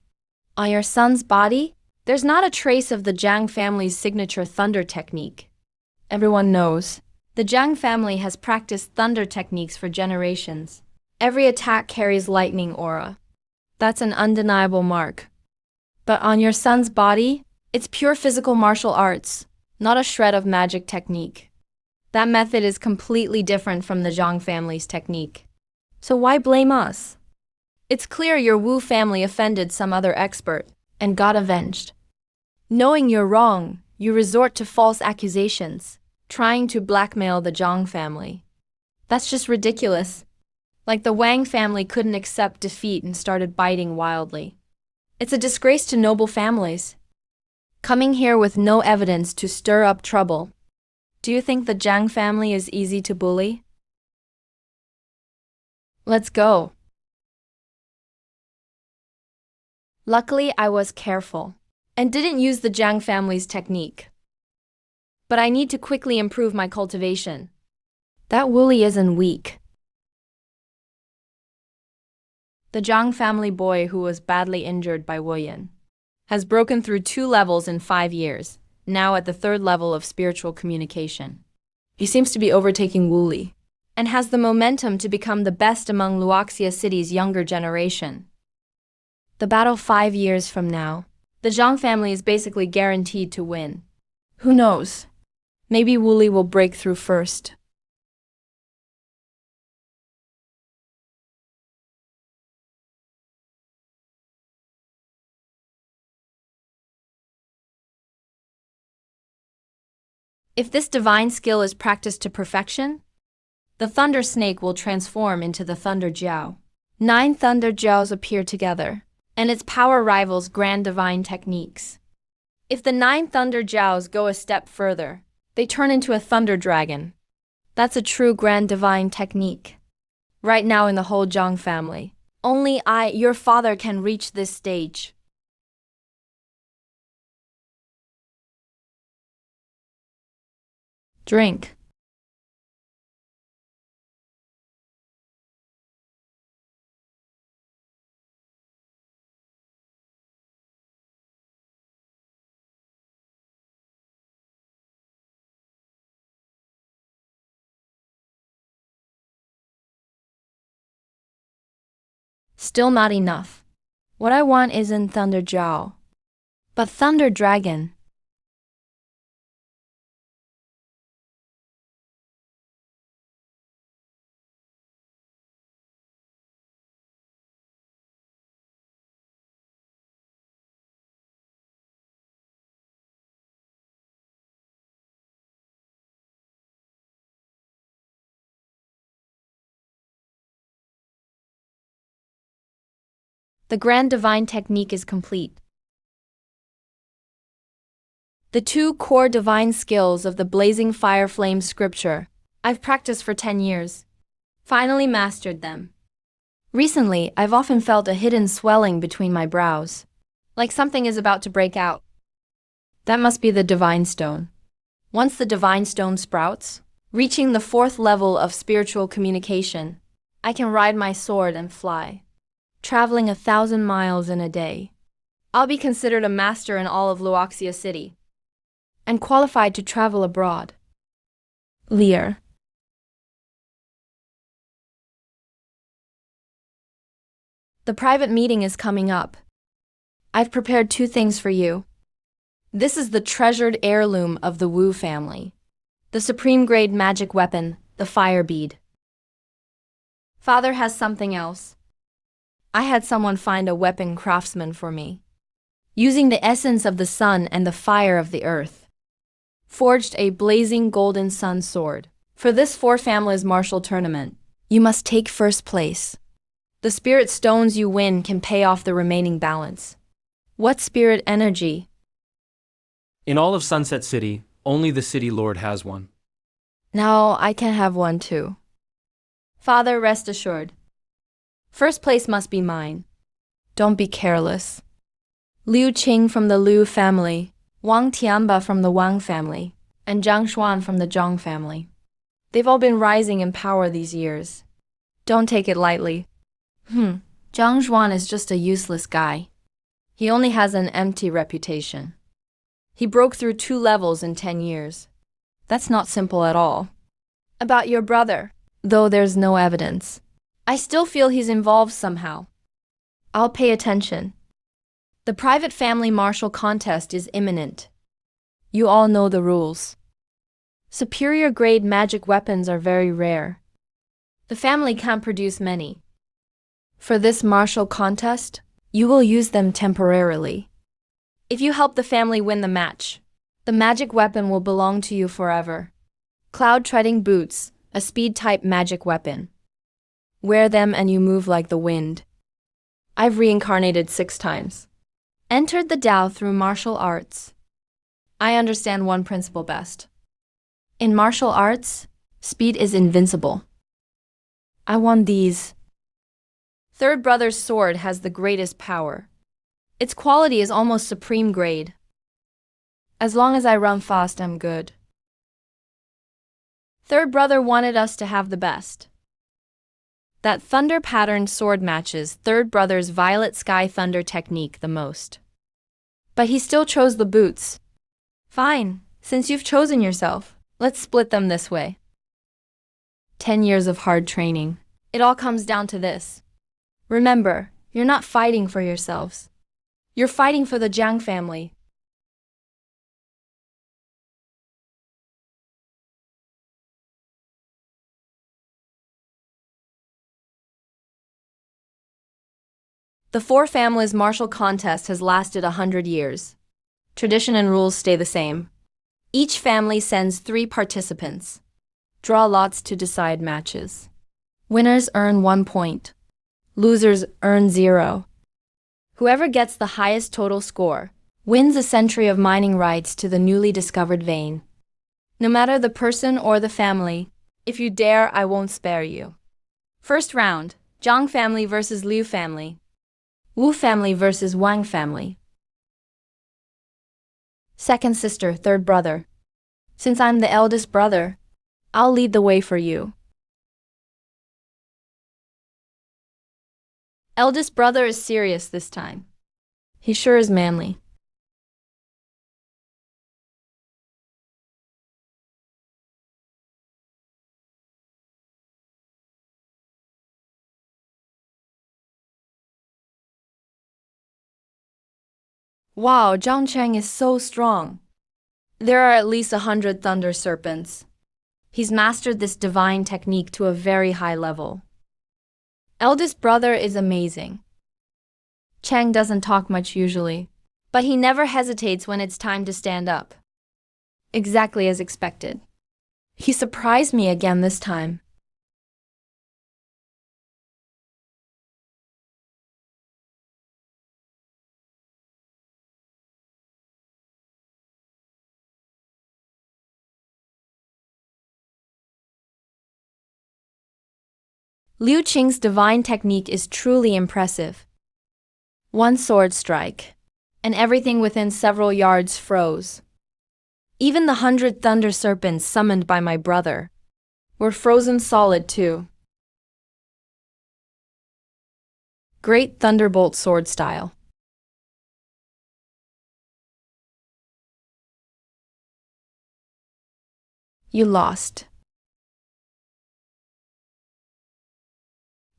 On your son's body, there's not a trace of the Zhang family's signature thunder technique. Everyone knows. The Zhang family has practiced thunder techniques for generations. Every attack carries lightning aura. That's an undeniable mark. But on your son's body, it's pure physical martial arts, not a shred of magic technique. That method is completely different from the Zhang family's technique. So why blame us? It's clear your Wu family offended some other expert and got avenged. Knowing you're wrong, you resort to false accusations, trying to blackmail the Zhang family. That's just ridiculous. Like the Wang family couldn't accept defeat and started biting wildly. It's a disgrace to noble families. Coming here with no evidence to stir up trouble. Do you think the Zhang family is easy to bully? Let's go. Luckily, I was careful and didn't use the Zhang family's technique. But I need to quickly improve my cultivation. That Wooly isn't weak. The Zhang family boy who was badly injured by Wu Yan has broken through 2 levels in 5 years, now at the 3rd level of spiritual communication. He seems to be overtaking Wu Li and has the momentum to become the best among Luoxia City's younger generation. The battle 5 years from now, the Zhang family is basically guaranteed to win. Who knows? Maybe Wu Li will break through first. If this divine skill is practiced to perfection, the Thunder Snake will transform into the Thunder Jiao. 9 Thunder Jiaos appear together, and its power rivals Grand Divine techniques. If the 9 Thunder Jiaos go a step further, they turn into a Thunder Dragon. That's a true Grand Divine technique. Right now in the whole Zhang family, only I, your father, can reach this stage. Drink. Still not enough. What I want isn't Thunder Jiao, but Thunder Dragon. The Grand Divine technique is complete. The 2 core divine skills of the Blazing Fire Flame scripture, I've practiced for 10 years. Finally mastered them. Recently, I've often felt a hidden swelling between my brows, like something is about to break out. That must be the Divine Stone. Once the Divine Stone sprouts, reaching the 4th level of spiritual communication, I can ride my sword and fly, traveling 1,000 miles in a day. I'll be considered a master in all of Luoxia City, and qualified to travel abroad. Lear. The private meeting is coming up. I've prepared 2 things for you. This is the treasured heirloom of the Wu family. The supreme grade magic weapon, the fire bead. Father has something else. I had someone find a weapon craftsman for me. Using the essence of the sun and the fire of the earth. Forged a blazing golden sun sword. For this four families martial tournament, you must take first place. The spirit stones you win can pay off the remaining balance. What spirit energy? In all of Sunset City, only the city lord has one. Now I can have one too. Father, rest assured. First place must be mine. Don't be careless. Liu Qing from the Liu family, Wang Tianba from the Wang family, and Zhang Xuan from the Zhang family. They've all been rising in power these years. Don't take it lightly. Zhang Xuan is just a useless guy. He only has an empty reputation. He broke through 2 levels in 10 years. That's not simple at all. About your brother, though there's no evidence, I still feel he's involved somehow. I'll pay attention. The private family martial contest is imminent. You all know the rules. Superior grade magic weapons are very rare. The family can't produce many. For this martial contest, you will use them temporarily. If you help the family win the match, the magic weapon will belong to you forever. Cloud treading boots, a speed-type magic weapon. Wear them and you move like the wind. I've reincarnated 6 times. Entered the Tao through martial arts. I understand one principle best. In martial arts, speed is invincible. I want these. Third brother's sword has the greatest power. Its quality is almost supreme grade. As long as I run fast, I'm good. Third brother wanted us to have the best. That thunder-patterned sword matches third brother's violet sky thunder technique the most. But he still chose the boots. Fine, since you've chosen yourself, let's split them this way. 10 years of hard training. It all comes down to this. Remember, you're not fighting for yourselves. You're fighting for the Jiang family. The 4 families martial contest has lasted 100 years. Tradition and rules stay the same. Each family sends 3 participants. Draw lots to decide matches. Winners earn 1 point. Losers earn 0. Whoever gets the highest total score wins a century of mining rights to the newly discovered vein. No matter the person or the family, if you dare, I won't spare you. First round, Zhang family versus Liu family. Wu family versus Wang family. Second sister, third brother. Since I'm the eldest brother, I'll lead the way for you. Eldest brother is serious this time. He sure is manly. Wow, Zhang Cheng is so strong. There are at least 100 thunder serpents. He's mastered this divine technique to a very high level. Eldest brother is amazing. Cheng doesn't talk much usually, but he never hesitates when it's time to stand up. Exactly as expected. He surprised me again this time. Liu Qing's divine technique is truly impressive. 1 sword strike, and everything within several yards froze. Even the 100 thunder serpents summoned by my brother were frozen solid too. Great thunderbolt sword style. You lost.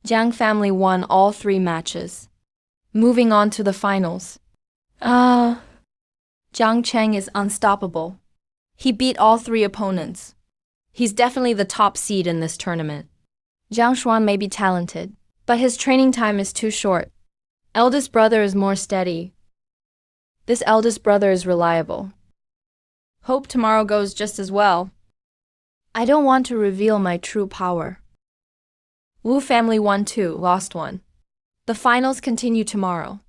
Jiang family won all 3 matches. Moving on to the finals. Jiang Cheng is unstoppable. He beat all three opponents. He's definitely the top seed in this tournament. Jiang Xuan may be talented, but his training time is too short. Eldest brother is more steady. This eldest brother is reliable. Hope tomorrow goes just as well. I don't want to reveal my true power. Wu family won 2, lost 1. The finals continue tomorrow.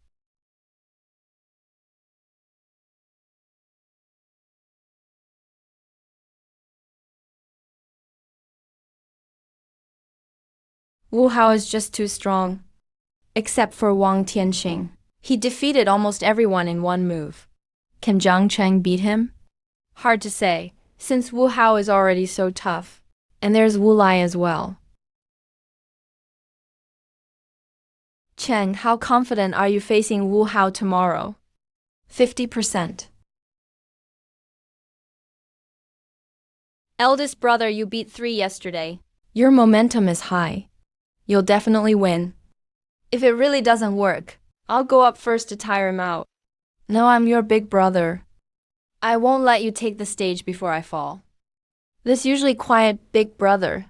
Wu Hao is just too strong. Except for Wang Tianqing. He defeated almost everyone in one move. Can Jiang Cheng beat him? Hard to say, since Wu Hao is already so tough. And there's Wu Lai as well. Cheng, how confident are you facing Wu Hao tomorrow? 50%. Eldest brother, you beat 3 yesterday. Your momentum is high. You'll definitely win. If it really doesn't work, I'll go up first to tire him out. No, I'm your big brother. I won't let you take the stage before I fall. This usually quiet big brother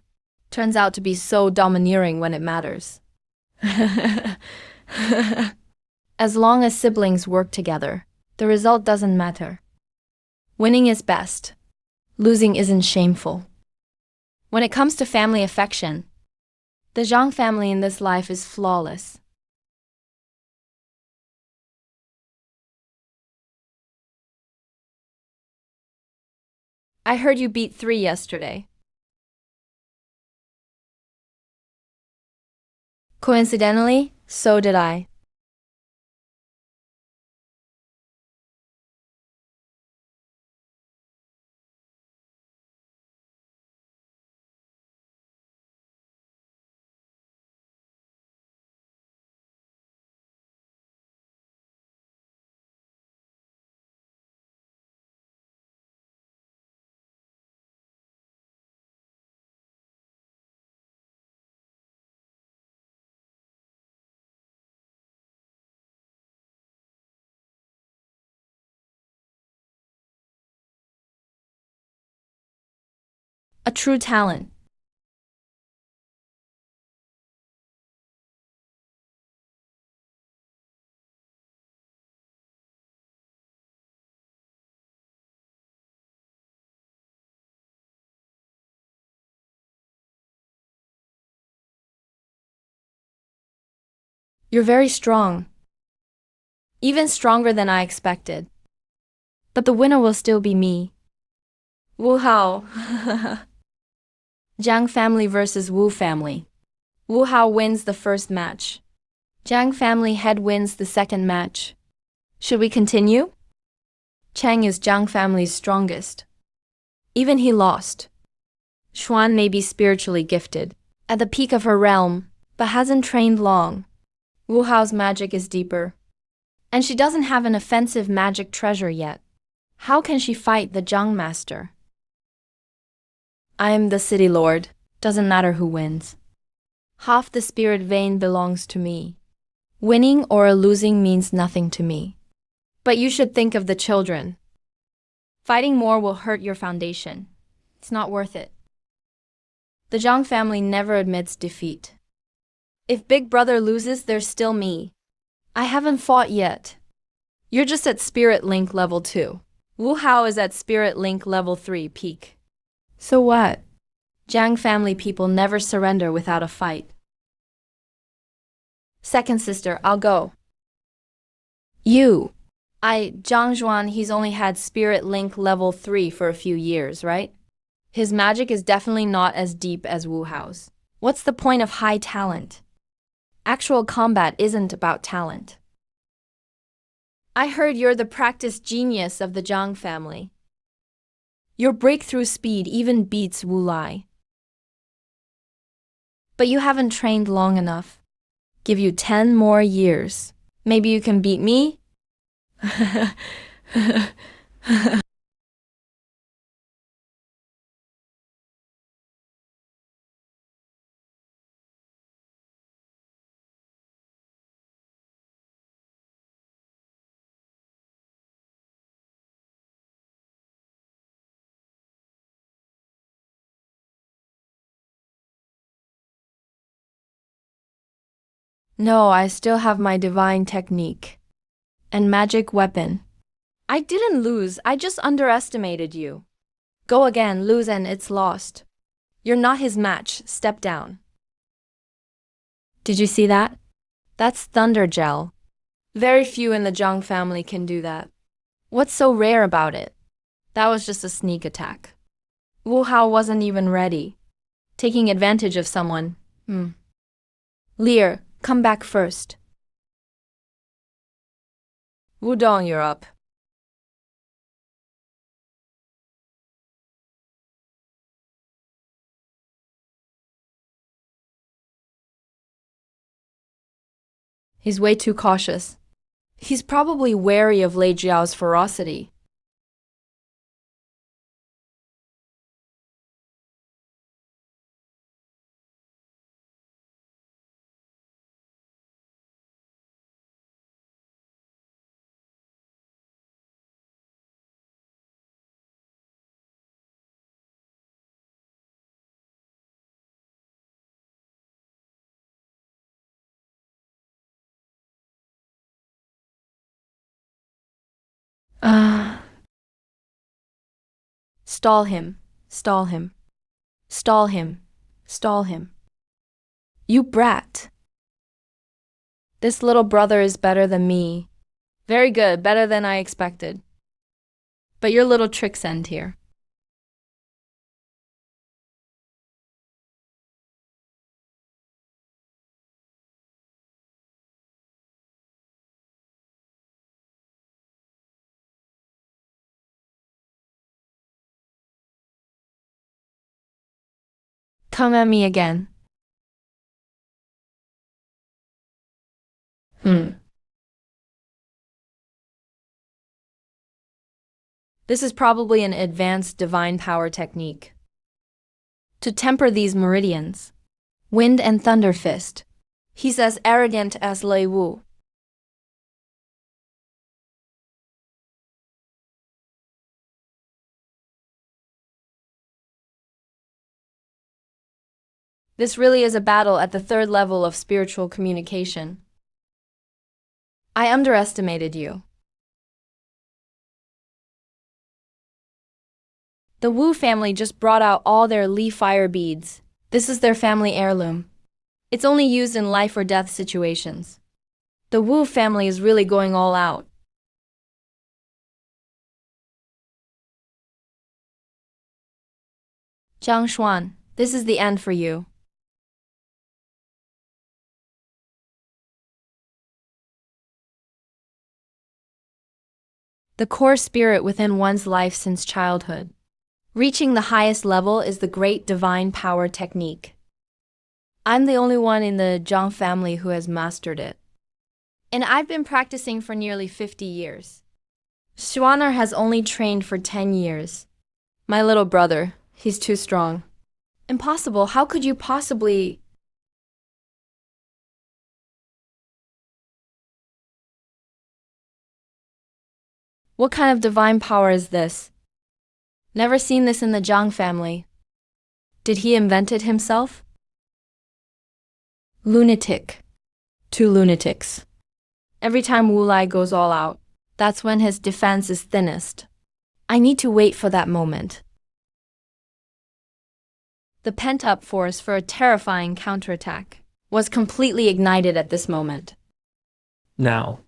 turns out to be so domineering when it matters. As long as siblings work together, the result doesn't matter. Winning is best. Losing isn't shameful. When it comes to family affection, the Zhang family in this life is flawless. I heard you beat 3 yesterday. Coincidentally, so did I. A true talent. You're very strong. Even stronger than I expected. But the winner will still be me. Wu Hao. Jiang family versus Wu family. Wu Hao wins the first match. Jiang family head wins the second match. Should we continue? Cheng is Jiang family's strongest. Even he lost. Xuan may be spiritually gifted, at the peak of her realm, but hasn't trained long. Wu Hao's magic is deeper. And she doesn't have an offensive magic treasure yet. How can she fight the Jiang master? I am the city lord. Doesn't matter who wins. Half the spirit vein belongs to me. Winning or losing means nothing to me. But you should think of the children. Fighting more will hurt your foundation. It's not worth it. The Zhang family never admits defeat. If Big Brother loses, there's still me. I haven't fought yet. You're just at Spirit Link level 2. Wu Hao is at Spirit Link level 3 peak. So what? Jiang family people never surrender without a fight. Second sister, I'll go. You. Zhang Zhuan, he's only had Spirit Link level 3 for a few years, right? His magic is definitely not as deep as Wu Hao's. What's the point of high talent? Actual combat isn't about talent. I heard you're the practice genius of the Zhang family. Your breakthrough speed even beats Wu Lai. But you haven't trained long enough. Give you 10 more years. Maybe you can beat me? No, I still have my divine technique and magic weapon. I didn't lose, I just underestimated you. Go again, lose and it's lost. You're not his match, step down. Did you see that? That's thunder gel. Very few in the Zhang family can do that. What's so rare about it? That was just a sneak attack. Wu Hao wasn't even ready. Taking advantage of someone. Lear, come back first. Wu Dong, you're up. He's way too cautious. He's probably wary of Lei Jiao's ferocity. Ah. Stall him, stall him, stall him, stall him. You brat. This little brother is better than me. Very good, better than I expected. But your little tricks end here. Come at me again. This is probably an advanced divine power technique. To temper these meridians. Wind and thunder fist. He's as arrogant as Lei Wu. This really is a battle at the third level of spiritual communication. I underestimated you. The Wu family just brought out all their Li fire beads. This is their family heirloom. It's only used in life or death situations. The Wu family is really going all out. Jiang Xuan, this is the end for you. The core spirit within one's life since childhood. Reaching the highest level is the great divine power technique. I'm the only one in the Zhang family who has mastered it. And I've been practicing for nearly 50 years. Xuaner has only trained for 10 years. My little brother, he's too strong. Impossible, how could you possibly… What kind of divine power is this? Never seen this in the Zhang family. Did he invent it himself? Lunatic. Two lunatics. Every time Wu Lai goes all out, that's when his defense is thinnest. I need to wait for that moment. The pent-up force for a terrifying counterattack was completely ignited at this moment. Now.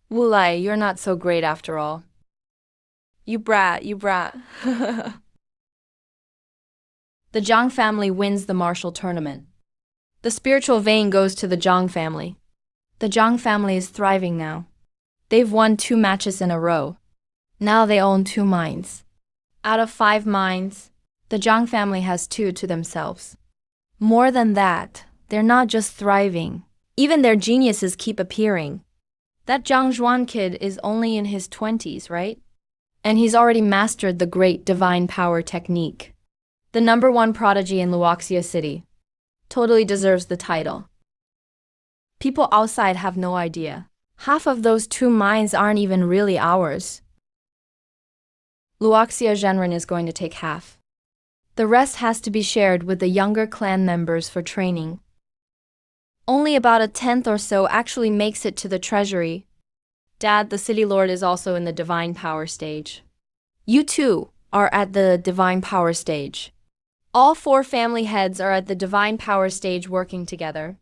Wu Lai, you're not so great after all. You brat, you brat. The Zhang family wins the martial tournament. The spiritual vein goes to the Zhang family. The Zhang family is thriving now. They've won 2 matches in a row. Now they own 2 mines. Out of 5 mines, the Zhang family has 2 to themselves. More than that, they're not just thriving. Even their geniuses keep appearing. That Zhang Zhuan kid is only in his 20s, right? And he's already mastered the great divine power technique. The #1 prodigy in Luoxia City. Totally deserves the title. People outside have no idea. Half of those 2 mines aren't even really ours. Luoxia Zhenren is going to take half. The rest has to be shared with the younger clan members for training. Only about a tenth or so actually makes it to the treasury. Dad, the city lord, is also in the divine power stage. You too are at the divine power stage. All 4 family heads are at the divine power stage working together.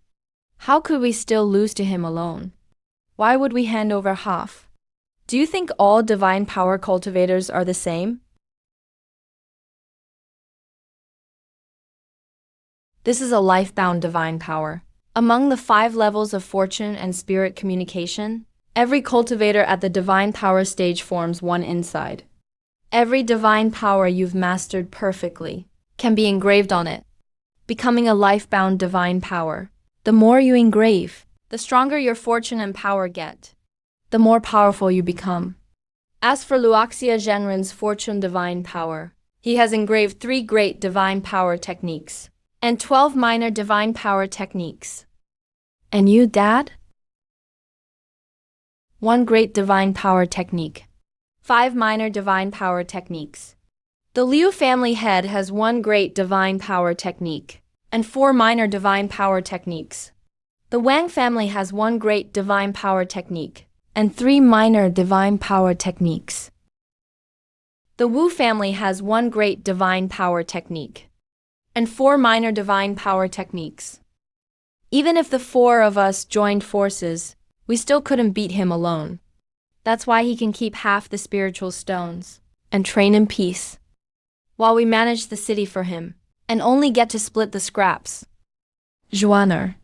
How could we still lose to him alone? Why would we hand over half? Do you think all divine power cultivators are the same? This is a life-bound divine power. Among the 5 levels of fortune and spirit communication, every cultivator at the divine power stage forms one inside. Every divine power you've mastered perfectly can be engraved on it, becoming a life-bound divine power. The more you engrave, the stronger your fortune and power get, the more powerful you become. As for Luoxia Zhenren's fortune divine power, he has engraved 3 great divine power techniques and 12 minor divine power techniques. And you, Dad? 1 great divine power technique, 5 minor divine power techniques. The Liu family head has 1 great divine power technique and 4 minor divine power techniques. The Wang family has 1 great divine power technique and 3 minor divine power techniques. The Wu family has 1 great divine power technique and 4 minor divine power techniques. Even if the 4 of us joined forces, we still couldn't beat him alone. That's why he can keep half the spiritual stones and train in peace, while we manage the city for him and only get to split the scraps. Zhuaner,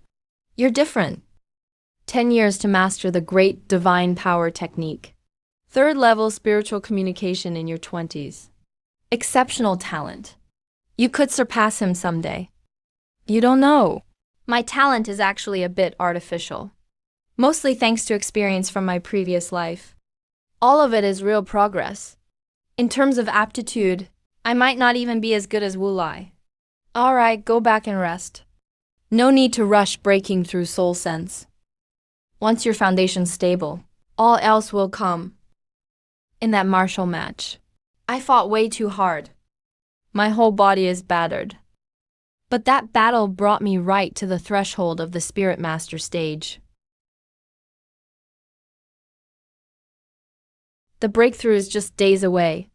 you're different. 10 years to master the great divine power technique. 3rd level spiritual communication in your 20s. Exceptional talent. You could surpass him someday. You don't know. My talent is actually a bit artificial. Mostly thanks to experience from my previous life. All of it is real progress. In terms of aptitude, I might not even be as good as Wu Lai. Alright, go back and rest. No need to rush breaking through soul sense. Once your foundation's stable, all else will come. In that martial match, I fought way too hard. My whole body is battered. But that battle brought me right to the threshold of the Spirit Master stage. The breakthrough is just days away.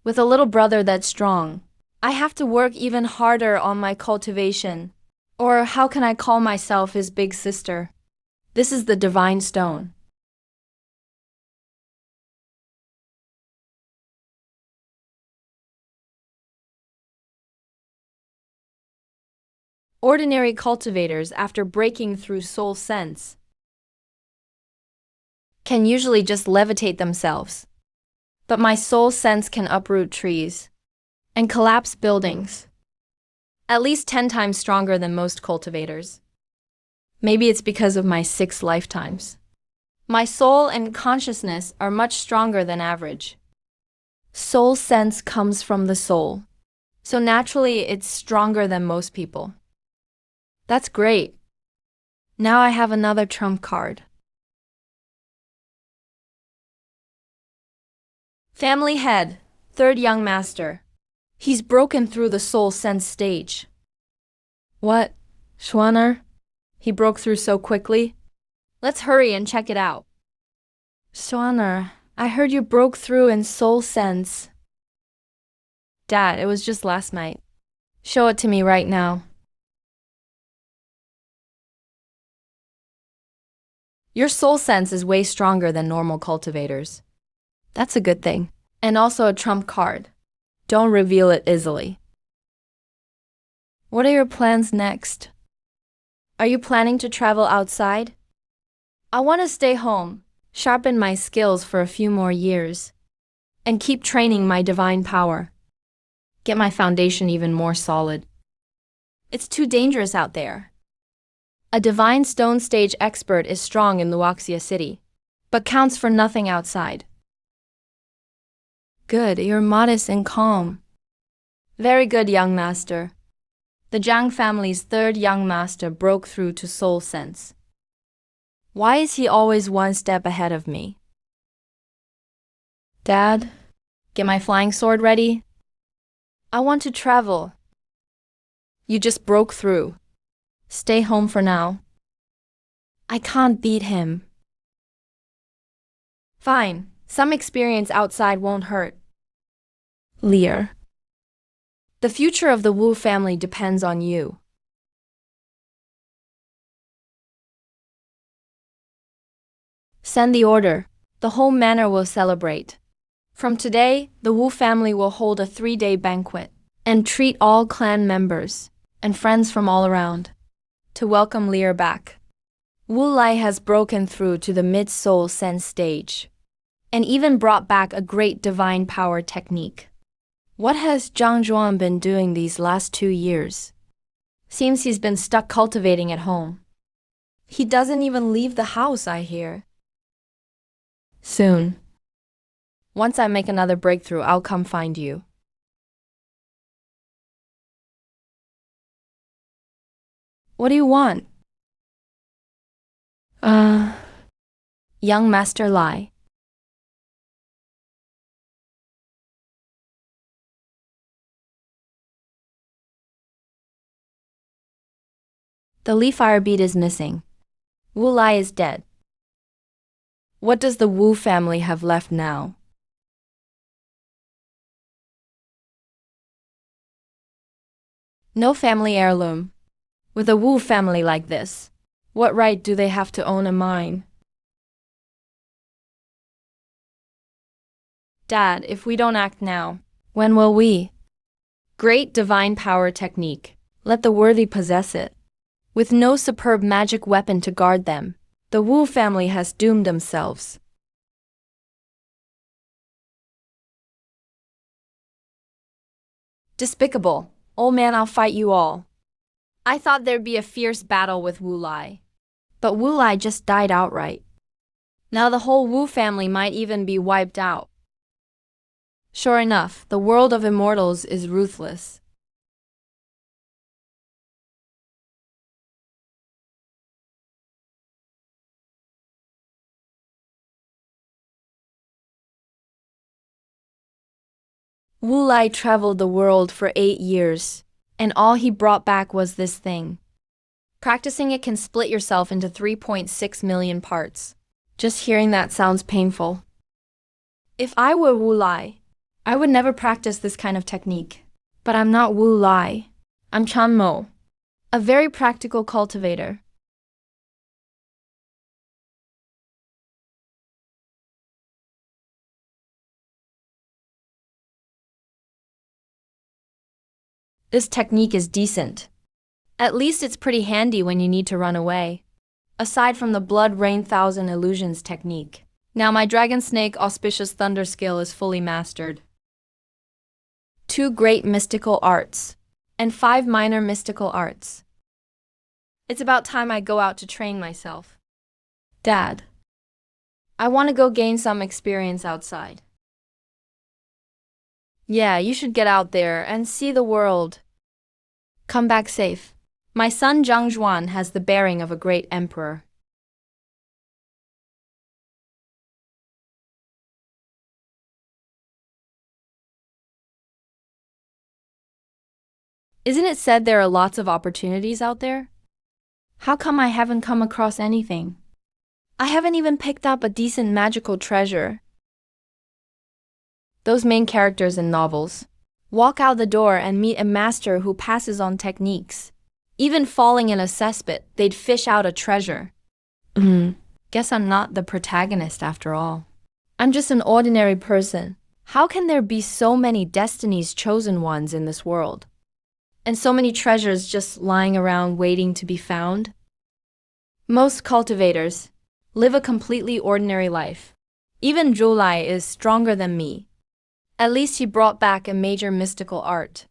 With a little brother that's strong, I have to work even harder on my cultivation. Or how can I call myself his big sister? This is the divine stone. Ordinary cultivators, after breaking through soul sense, can usually just levitate themselves. But my soul sense can uproot trees and collapse buildings. At least 10 times stronger than most cultivators. Maybe it's because of my 6 lifetimes. My soul and consciousness are much stronger than average. Soul sense comes from the soul, so naturally it's stronger than most people. That's great. Now I have another trump card. Family head, 3rd young master. He's broken through the soul sense stage. What? Zhuaner? He broke through so quickly? Let's hurry and check it out. Zhuaner, I heard you broke through in soul sense. Dad, it was just last night. Show it to me right now. Your soul sense is way stronger than normal cultivators. That's a good thing. And also a trump card. Don't reveal it easily. What are your plans next? Are you planning to travel outside? I want to stay home, sharpen my skills for a few more years, and keep training my divine power. Get my foundation even more solid. It's too dangerous out there. A divine stone stage expert is strong in Luoxia City, but counts for nothing outside. Good, you're modest and calm. Very good, young master. The Zhang family's third young master broke through to soul sense. Why is he always one step ahead of me? Dad, get my flying sword ready. I want to travel. You just broke through. Stay home for now. I can't beat him. Fine, some experience outside won't hurt. Lear. The future of the Wu family depends on you. Send the order. The whole manor will celebrate. From today, the Wu family will hold a 3-day banquet and treat all clan members and friends from all around to welcome Lear back. Wu Lai has broken through to the mid-soul sense stage and even brought back a great divine power technique. What has Zhang Zhuan been doing these last 2 years? Seems he's been stuck cultivating at home. He doesn't even leave the house, I hear. Soon. Once I make another breakthrough, I'll come find you. What do you want? Young Master Lai. The leaf fire bead is missing. Wu Lai is dead. What does the Wu family have left now? No family heirloom. With a Wu family like this, what right do they have to own a mine? Dad, if we don't act now, when will we? Great divine power technique. Let the worthy possess it. With no superb magic weapon to guard them, the Wu family has doomed themselves. Despicable. Old man, I'll fight you all. I thought there'd be a fierce battle with Wu Lai. But Wu Lai just died outright. Now the whole Wu family might even be wiped out. Sure enough, the world of immortals is ruthless. Wu Lai traveled the world for 8 years, and all he brought back was this thing. Practicing it can split yourself into 3.6 million parts. Just hearing that sounds painful. If I were Wu Lai, I would never practice this kind of technique. But I'm not Wu Lai. I'm Chan Mo, a very practical cultivator. This technique is decent. At least it's pretty handy when you need to run away. Aside from the blood rain thousand illusions technique. Now my dragon snake auspicious thunder skill is fully mastered. 2 great mystical arts and 5 minor mystical arts. It's about time I go out to train myself. Dad, I want to go gain some experience outside. Yeah, you should get out there and see the world. Come back safe. My son Zhang Zhuan has the bearing of a great emperor. Isn't it said there are lots of opportunities out there? How come I haven't come across anything? I haven't even picked up a decent magical treasure. Those main characters in novels walk out the door and meet a master who passes on techniques. Even falling in a cesspit, they'd fish out a treasure. Guess I'm not the protagonist after all. I'm just an ordinary person. How can there be so many destiny's chosen ones in this world? And so many treasures just lying around waiting to be found? Most cultivators live a completely ordinary life. Even Zhulai is stronger than me. At least he brought back a major mystical art.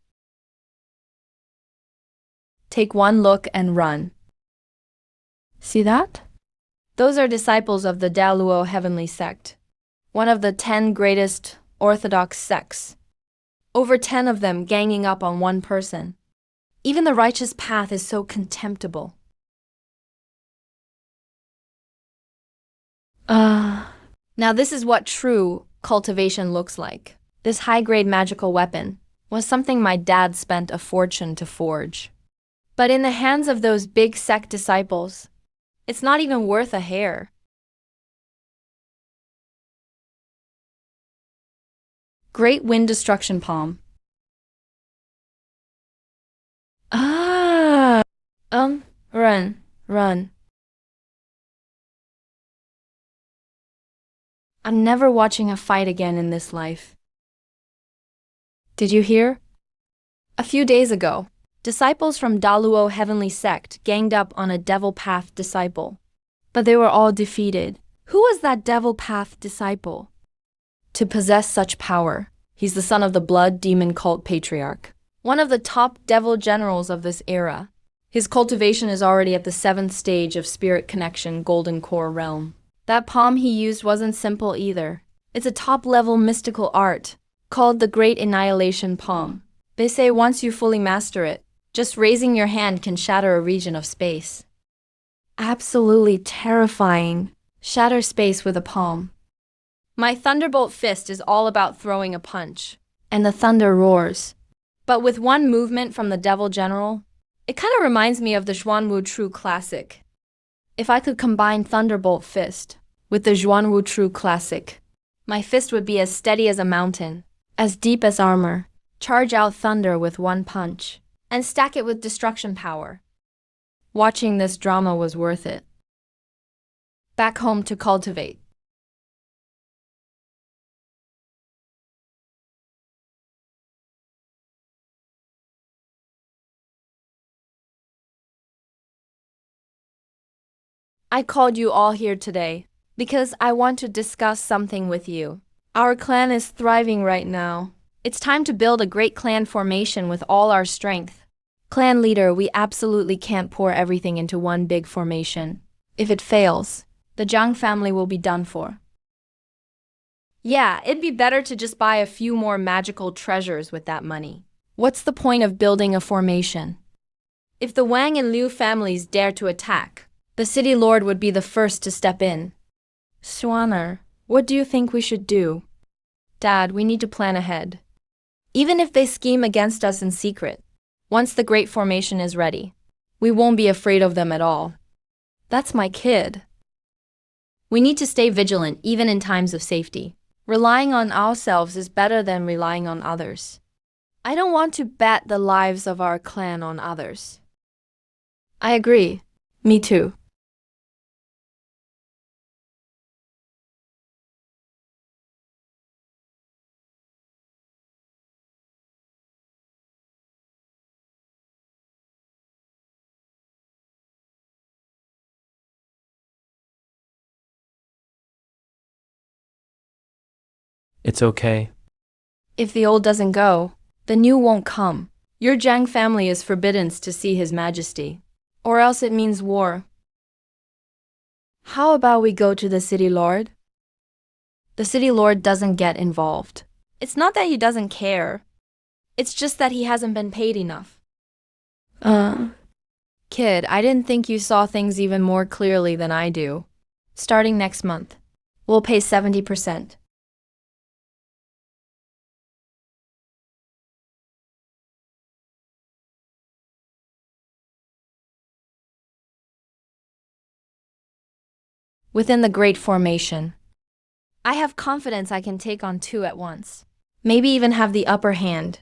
Take one look and run. See that? Those are disciples of the Daluo heavenly sect, one of the 10 greatest orthodox sects. Over 10 of them ganging up on one person. Even the righteous path is so contemptible. Now this is what true cultivation looks like. This high-grade magical weapon was something my dad spent a fortune to forge. But in the hands of those big sect disciples, it's not even worth a hair. Great wind destruction palm. Run. I'm never watching a fight again in this life. Did you hear? A few days ago, disciples from Daluo Heavenly Sect ganged up on a Devil Path disciple. But they were all defeated. Who was that Devil Path disciple? To possess such power, he's the son of the blood demon cult patriarch, one of the top devil generals of this era. His cultivation is already at the 7th stage of spirit connection golden core realm. That palm he used wasn't simple either. It's a top-level mystical art called the Great Annihilation Palm. They say once you fully master it, just raising your hand can shatter a region of space. Absolutely terrifying. Shatter space with a palm. My thunderbolt fist is all about throwing a punch, and the thunder roars. But with one movement from the Devil General, it kind of reminds me of the Xuanwu True Classic. If I could combine Thunderbolt Fist with the Xuanwu True Classic, my fist would be as steady as a mountain, as deep as armor, charge out thunder with one punch, and stack it with destruction power. Watching this drama was worth it. Back home to cultivate. I called you all here today because I want to discuss something with you. Our clan is thriving right now. It's time to build a great clan formation with all our strength. Clan leader, we absolutely can't pour everything into one big formation. If it fails, the Zhang family will be done for. Yeah, it'd be better to just buy a few more magical treasures with that money. What's the point of building a formation? If the Wang and Liu families dare to attack, the city lord would be the first to step in. Swanner, what do you think we should do? Dad, we need to plan ahead. Even if they scheme against us in secret, once the great formation is ready, we won't be afraid of them at all. That's my kid. We need to stay vigilant even in times of safety. Relying on ourselves is better than relying on others. I don't want to bet the lives of our clan on others. I agree. Me too. It's okay. If the old doesn't go, the new won't come. Your Zhang family is forbidden to see His Majesty, or else it means war. How about we go to the city lord? The city lord doesn't get involved. It's not that he doesn't care. It's just that he hasn't been paid enough. Kid, I didn't think you saw things even more clearly than I do. Starting next month, we'll pay 70%. Within the Great Formation, I have confidence I can take on 2 at once. Maybe even have the upper hand.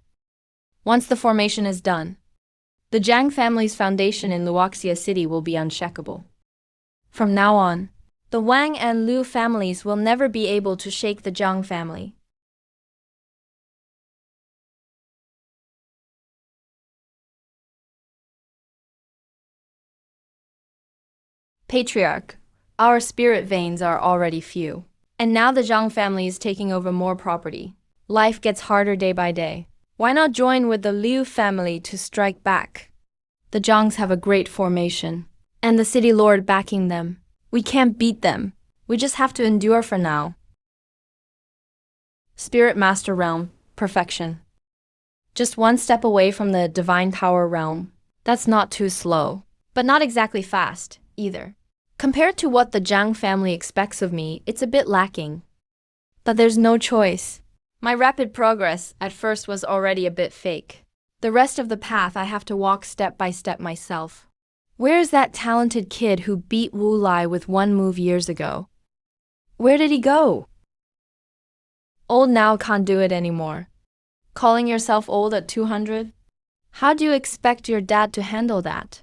Once the formation is done, the Zhang family's foundation in Luoxia City will be unshakable. From now on, the Wang and Liu families will never be able to shake the Zhang family. Patriarch, our spirit veins are already few. And now the Zhang family is taking over more property. Life gets harder day by day. Why not join with the Liu family to strike back? The Zhangs have a great formation, and the city lord backing them. We can't beat them. We just have to endure for now. Spirit Master Realm, perfection. Just one step away from the divine power realm. That's not too slow, but not exactly fast, either. Compared to what the Zhang family expects of me, it's a bit lacking. But there's no choice. My rapid progress at first was already a bit fake. The rest of the path I have to walk step by step myself. Where's that talented kid who beat Wu Lai with one move years ago? Where did he go? Old now can't do it anymore. Calling yourself old at 200? How do you expect your dad to handle that?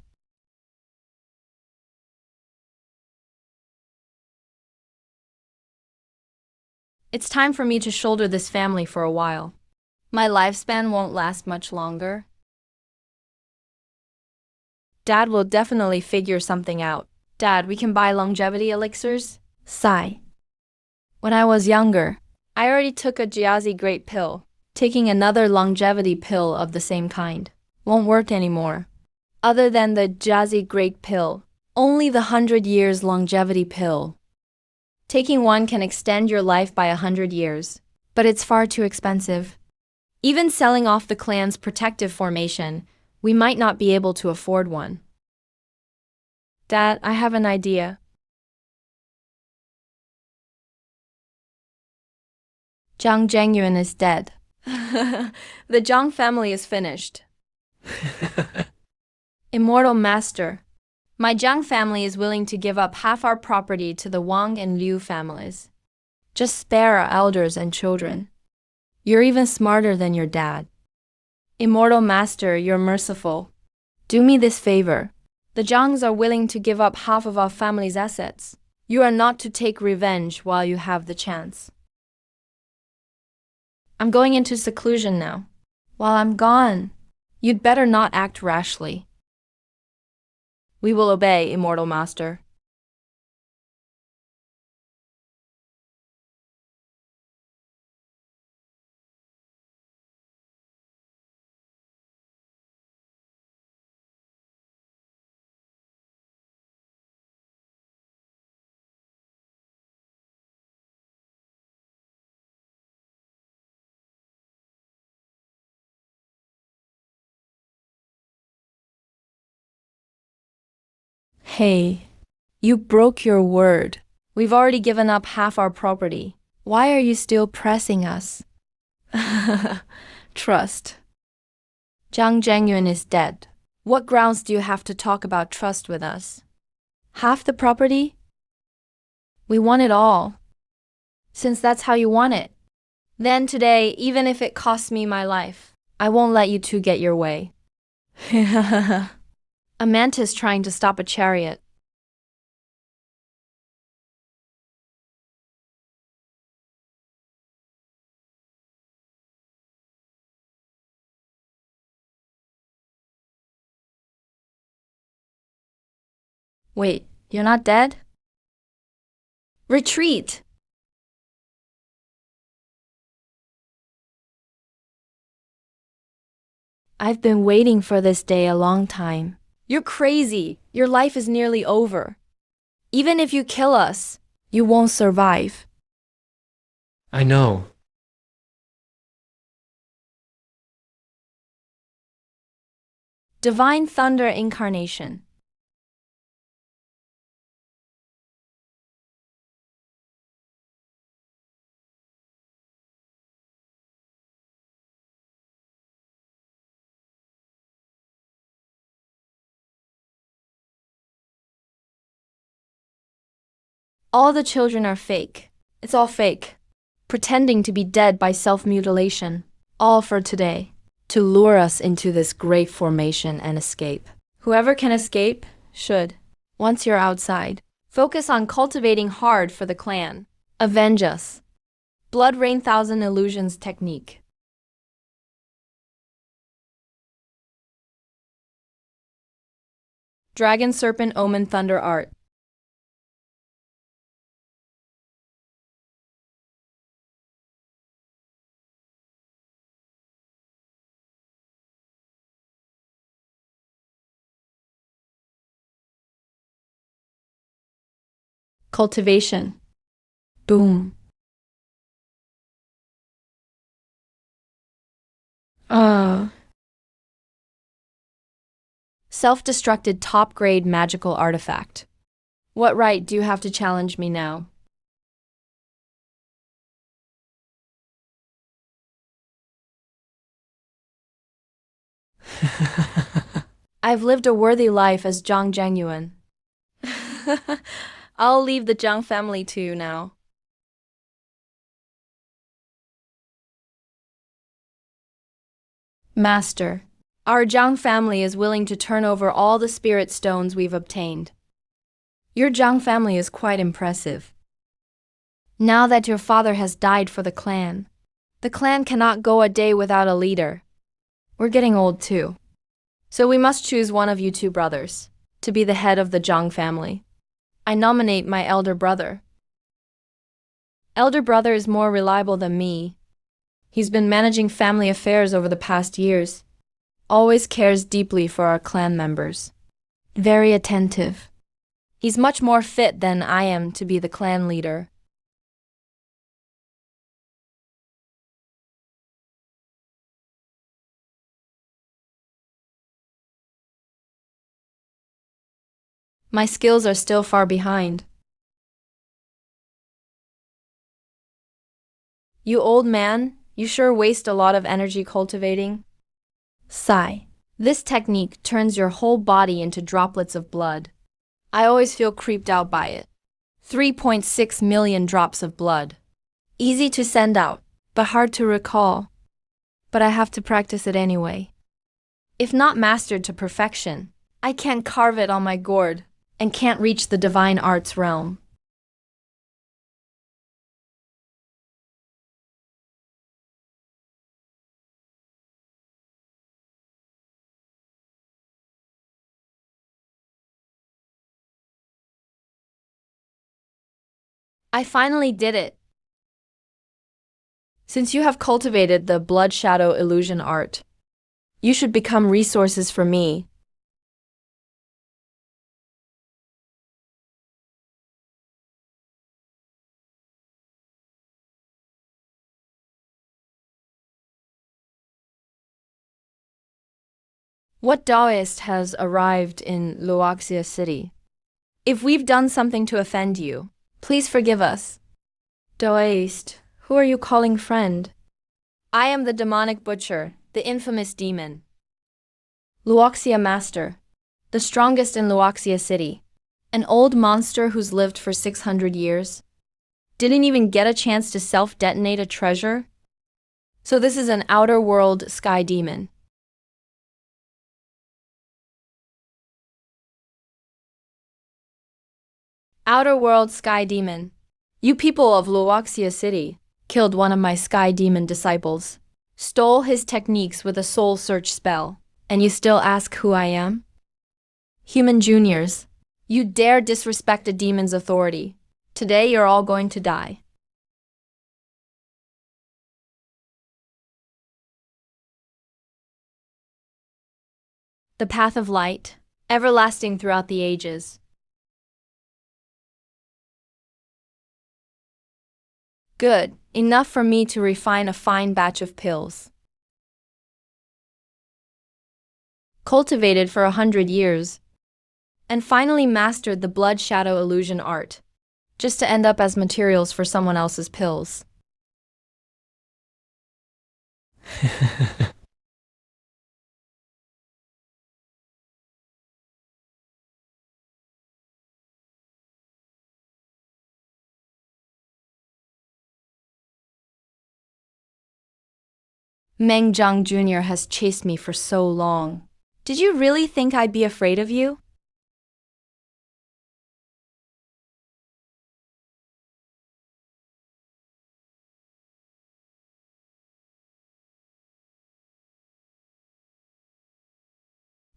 It's time for me to shoulder this family for a while. My lifespan won't last much longer. Dad will definitely figure something out. Dad, we can buy longevity elixirs? Sigh. When I was younger, I already took a Jiazi Great pill. Taking another longevity pill of the same kind won't work anymore. Other than the Jiazi Great pill, only the 100 years longevity pill. Taking one can extend your life by 100 years, but it's far too expensive. Even selling off the clan's protective formation, we might not be able to afford one. Dad, I have an idea. Zhang Zhengyuan is dead. The Zhang family is finished. Immortal Master. My Zhang family is willing to give up half our property to the Wang and Liu families. Just spare our elders and children. You're even smarter than your dad. Immortal Master, you're merciful. Do me this favor. The Zhangs are willing to give up half of our family's assets. You are not to take revenge while you have the chance. I'm going into seclusion now. While I'm gone, you'd better not act rashly. We will obey, Immortal Master. Hey, you broke your word. We've already given up half our property. Why are you still pressing us? Trust. Zhang Zhengyuan is dead. What grounds do you have to talk about trust with us? Half the property? We want it all. Since that's how you want it. Then today, even if it costs me my life, I won't let you two get your way. A mantis trying to stop a chariot. Wait, you're not dead? Retreat! I've been waiting for this day a long time. You're crazy. Your life is nearly over. Even if you kill us, you won't survive. I know. Divine Thunder Incarnation. All the children are fake. It's all fake. Pretending to be dead by self-mutilation. All for today. To lure us into this great formation and escape. Whoever can escape, should. Once you're outside, focus on cultivating hard for the clan. Avenge us. Blood Rain Thousand Illusions Technique. Dragon Serpent Omen Thunder Art. Cultivation. Boom. Uh. Self-destructed top-grade magical artifact. What right do you have to challenge me now? I've lived a worthy life as Zhang Zhengyuan. I'll leave the Zhang family to you now. Master, our Zhang family is willing to turn over all the spirit stones we've obtained. Your Zhang family is quite impressive. Now that your father has died for the clan cannot go a day without a leader. We're getting old too. So we must choose one of you two brothers to be the head of the Zhang family. I nominate my elder brother. Elder brother is more reliable than me. He's been managing family affairs over the past years. Always cares deeply for our clan members. Very attentive. He's much more fit than I am to be the clan leader. My skills are still far behind. You old man, you sure waste a lot of energy cultivating. Sigh. This technique turns your whole body into droplets of blood. I always feel creeped out by it. 3.6 million drops of blood. Easy to send out, but hard to recall. But I have to practice it anyway. If not mastered to perfection, I can't carve it on my gourd and can't reach the divine arts realm. I finally did it. Since you have cultivated the blood shadow illusion art, you should become resources for me. What Taoist has arrived in Luoxia City? If we've done something to offend you, please forgive us. Taoist, who are you calling friend? I am the demonic butcher, the infamous demon. Luoxia Master, the strongest in Luoxia City. An old monster who's lived for 600 years. Didn't even get a chance to self-detonate a treasure? So this is an outer world sky demon. Outer world sky demon. You people of Luoxia City killed one of my sky demon disciples, stole his techniques with a soul search spell, and you still ask who I am? Human juniors, you dare disrespect a demon's authority. Today you're all going to die. The path of light, everlasting throughout the ages. Good, enough for me to refine a fine batch of pills. Cultivated for 100 years, and finally mastered the blood shadow illusion art, just to end up as materials for someone else's pills. Meng Zhang Jr. has chased me for so long. Did you really think I'd be afraid of you?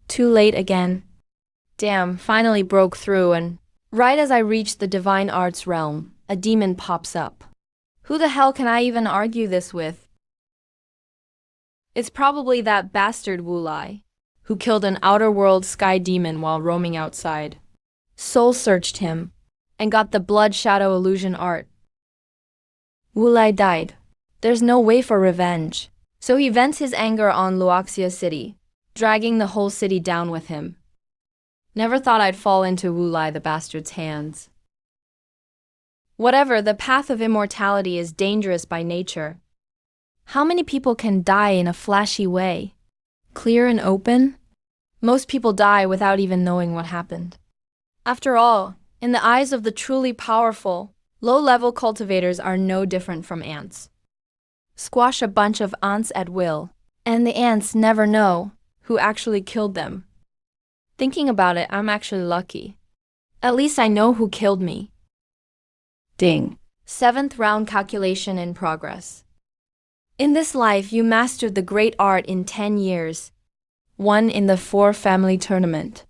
Too late again. Damn, finally broke through, and right as I reached the divine arts realm, a demon pops up. Who the hell can I even argue this with? It's probably that bastard Wu Lai, who killed an outer world sky demon while roaming outside. Soul searched him, and got the blood shadow illusion art. Wu Lai died. There's no way for revenge, So he vents his anger on Luoxia City, dragging the whole city down with him. Never thought I'd fall into Wu Lai the bastard's hands. Whatever, the path of immortality is dangerous by nature. How many people can die in a flashy way? Clear and open? Most people die without even knowing what happened. After all, in the eyes of the truly powerful, low-level cultivators are no different from ants. Squash a bunch of ants at will, and the ants never know who actually killed them. Thinking about it, I'm actually lucky. At least I know who killed me. Ding. 7th round calculation in progress. In this life, you mastered the great art in 10 years. Won in the 4-family tournament.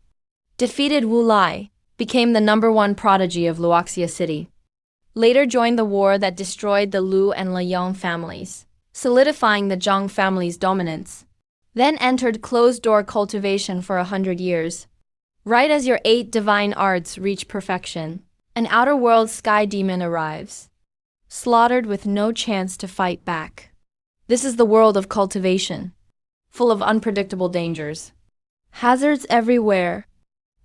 Defeated Wu Lai, became the #1 prodigy of Luoxia City. Later joined the war that destroyed the Lu and Liang families, solidifying the Zhang family's dominance. Then entered closed-door cultivation for 100 years. Right as your 8 divine arts reach perfection, an outer-world sky demon arrives, slaughtered with no chance to fight back. This is the world of cultivation, full of unpredictable dangers. Hazards everywhere.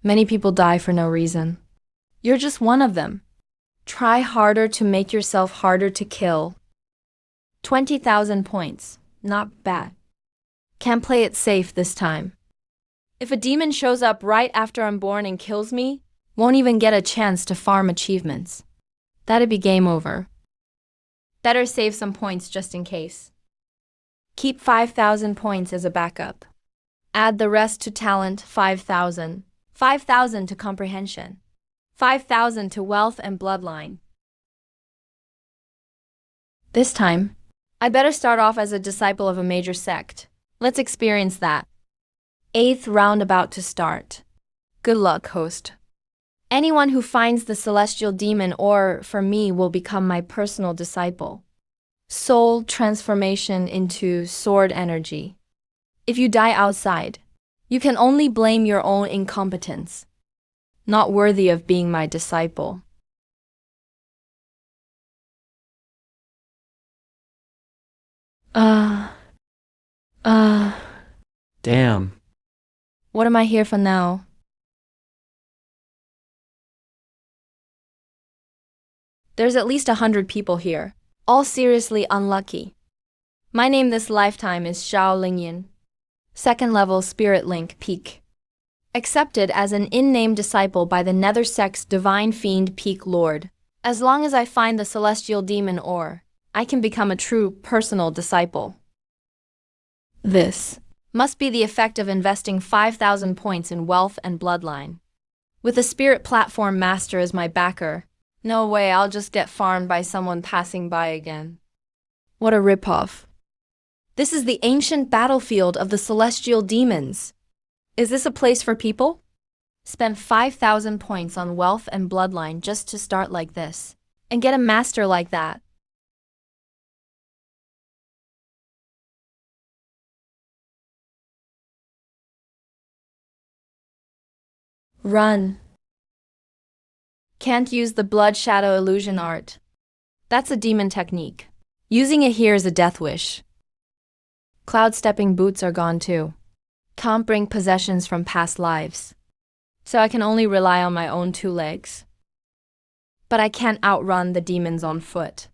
Many people die for no reason. You're just one of them. Try harder to make yourself harder to kill. 20,000 points. Not bad. Can't play it safe this time. If a demon shows up right after I'm born and kills me, won't even get a chance to farm achievements. That'd be game over. Better save some points just in case. Keep 5,000 points as a backup. Add the rest to talent, 5,000. 5,000 to comprehension. 5,000 to wealth and bloodline. This time, I better start off as a disciple of a major sect. Let's experience that. 8th round about to start. Good luck, host. Anyone who finds the celestial demon or, for me, will become my personal disciple. Soul transformation into sword energy. If you die outside, you can only blame your own incompetence. Not worthy of being my disciple. Damn. What am I here for now? There's at least 100 people here, all seriously unlucky. My name this lifetime is Xiao Lingyan. 2nd level Spirit Link Peak. Accepted as an in-name disciple by the Nether Sect's Divine Fiend Peak Lord. As long as I find the celestial demon ore, I can become a true personal disciple. This must be the effect of investing 5,000 points in wealth and bloodline. With a spirit platform master as my backer, no way I'll just get farmed by someone passing by again. What a ripoff. This is the ancient battlefield of the celestial demons. Is this a place for people? Spend 5,000 points on wealth and bloodline just to start like this, and get a master like that. Run. Can't use the blood shadow illusion art. That's a demon technique. Using it here is a death wish. Cloud stepping boots are gone too. Can't bring possessions from past lives. So I can only rely on my own 2 legs. But I can't outrun the demons on foot.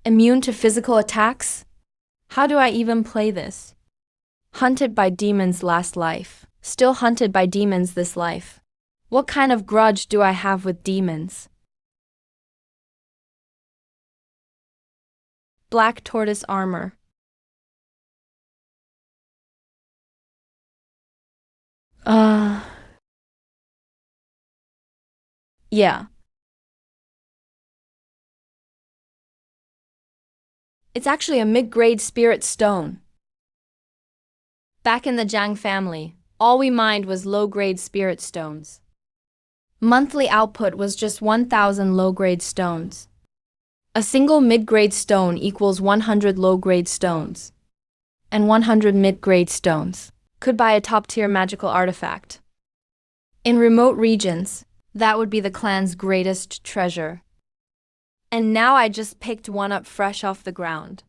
Immune to physical attacks? How do I even play this? Hunted by demons last life. Still hunted by demons this life. What kind of grudge do I have with demons? Black tortoise armor. Yeah. It's actually a mid-grade spirit stone. Back in the Zhang family, all we mined was low-grade spirit stones. Monthly output was just 1,000 low-grade stones. A single mid-grade stone equals 100 low-grade stones. And 100 mid-grade stones could buy a top-tier magical artifact. In remote regions, that would be the clan's greatest treasure. And now I just picked one up fresh off the ground.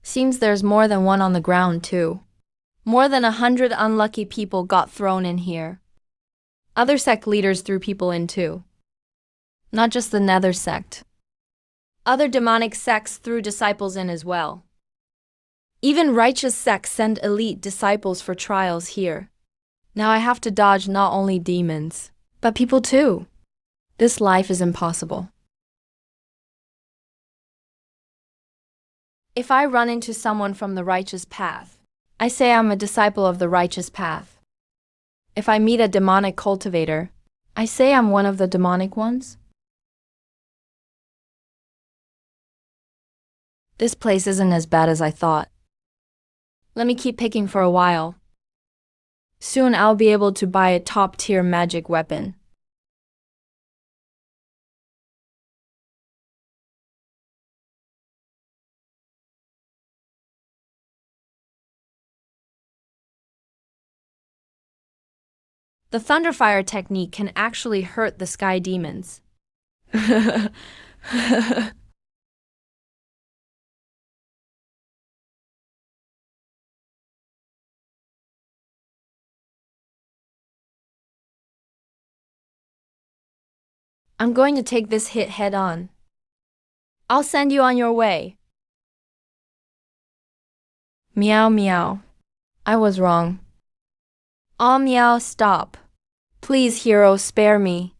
Seems there's more than one on the ground, too. More than 100 unlucky people got thrown in here. Other sect leaders threw people in too. Not just the Nether sect. Other demonic sects threw disciples in as well. Even righteous sects send elite disciples for trials here. Now I have to dodge not only demons, but people too. This life is impossible. If I run into someone from the righteous path, I say I'm a disciple of the righteous path. If I meet a demonic cultivator, I say I'm one of the demonic ones. This place isn't as bad as I thought. Let me keep picking for a while. Soon I'll be able to buy a top-tier magic weapon. The Thunderfire technique can actually hurt the sky demons. I'm going to take this hit head on. I'll send you on your way. Meow meow. I was wrong. Aw meow, stop. Please, hero, spare me.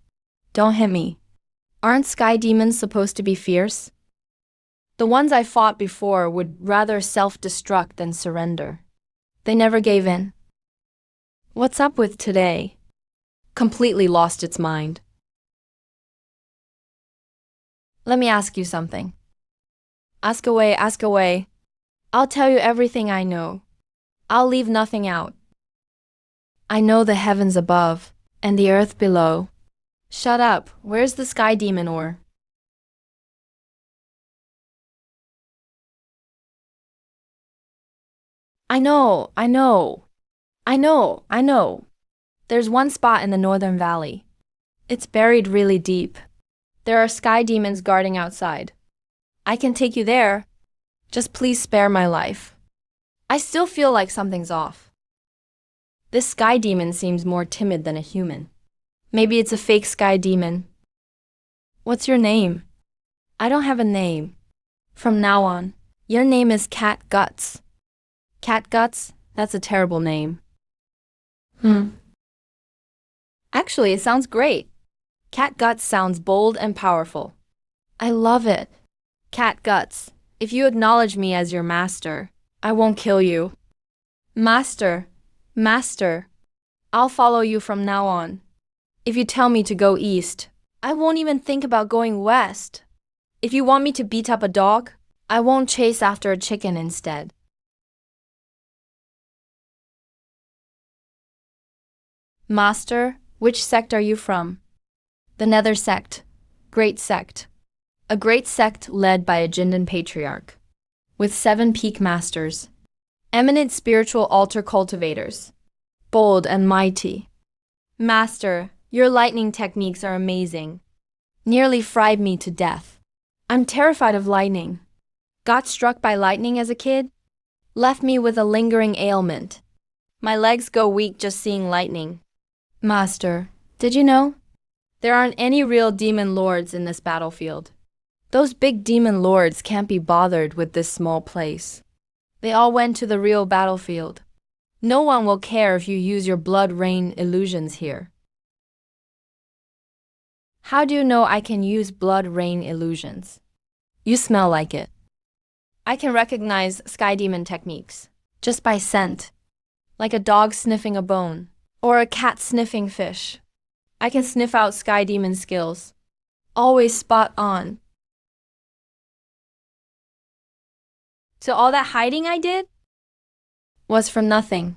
Don't hit me. Aren't sky demons supposed to be fierce? The ones I fought before would rather self-destruct than surrender. They never gave in. What's up with today? Completely lost its mind. Let me ask you something. Ask away, ask away. I'll tell you everything I know. I'll leave nothing out. I know the heavens above, and the earth below. Shut up, where's the sky demon ore? I know. There's one spot in the northern valley. It's buried really deep. There are sky demons guarding outside. I can take you there. Just please spare my life. I still feel like something's off. This sky demon seems more timid than a human. Maybe it's a fake sky demon. What's your name? I don't have a name. From now on, your name is Cat Guts. Cat Guts? That's a terrible name. Actually, it sounds great. Cat Guts sounds bold and powerful. I love it. Cat Guts, if you acknowledge me as your master, I won't kill you. Master, I'll follow you from now on. If you tell me to go east, I won't even think about going west. If you want me to beat up a dog, I won't chase after a chicken instead. Master, which sect are you from? The Nether sect. Great sect. A great sect led by a Jindan patriarch, with 7 peak masters. Eminent spiritual altar cultivators. Bold and mighty. Master, your lightning techniques are amazing. Nearly fried me to death. I'm terrified of lightning. Got struck by lightning as a kid? Left me with a lingering ailment. My legs go weak just seeing lightning. Master, did you know? There aren't any real demon lords in this battlefield. Those big demon lords can't be bothered with this small place. They all went to the real battlefield. No one will care if you use your blood rain illusions here. How do you know I can use blood rain illusions? You smell like it. I can recognize sky demon techniques just by scent, like a dog sniffing a bone or a cat sniffing fish. I can sniff out sky demon skills. Always spot on. So all that hiding I did was for nothing.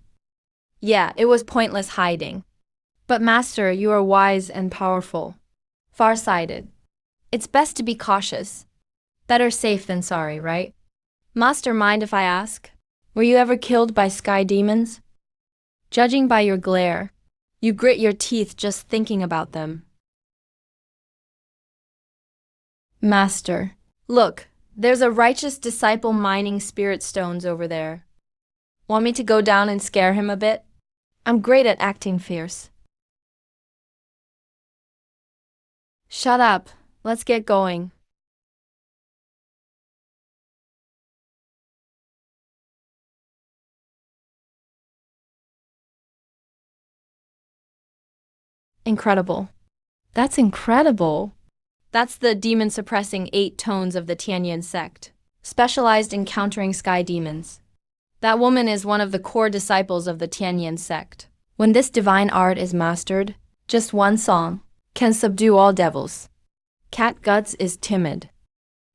Yeah, it was pointless hiding. But Master, you are wise and powerful. Far-sighted. It's best to be cautious. Better safe than sorry, right? Master, mind if I ask? Were you ever killed by sky demons? Judging by your glare, you grit your teeth just thinking about them. Master. Look, there's a righteous disciple mining spirit stones over there. Want me to go down and scare him a bit? I'm great at acting fierce. Shut up. Let's get going. Incredible. That's incredible. That's the demon-suppressing 8 tones of the Tianyin sect, specialized in countering sky demons. That woman is one of the core disciples of the Tianyin sect. When this divine art is mastered, just one song can subdue all devils. Cat Guts is timid,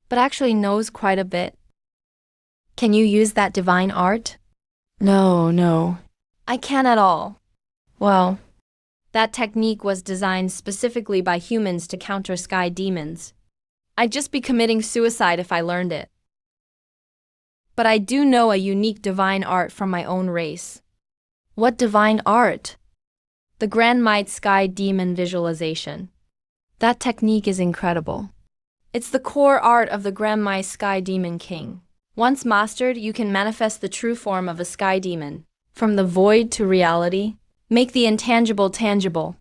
but actually knows quite a bit. Can you use that divine art? No. I can't at all. Well, that technique was designed specifically by humans to counter sky demons. I'd just be committing suicide if I learned it. But I do know a unique divine art from my own race. What divine art? The Grand Might Sky Demon Visualization. That technique is incredible. It's the core art of the Grand Might Sky Demon King. Once mastered, you can manifest the true form of a sky demon. From the void to reality, make the intangible tangible.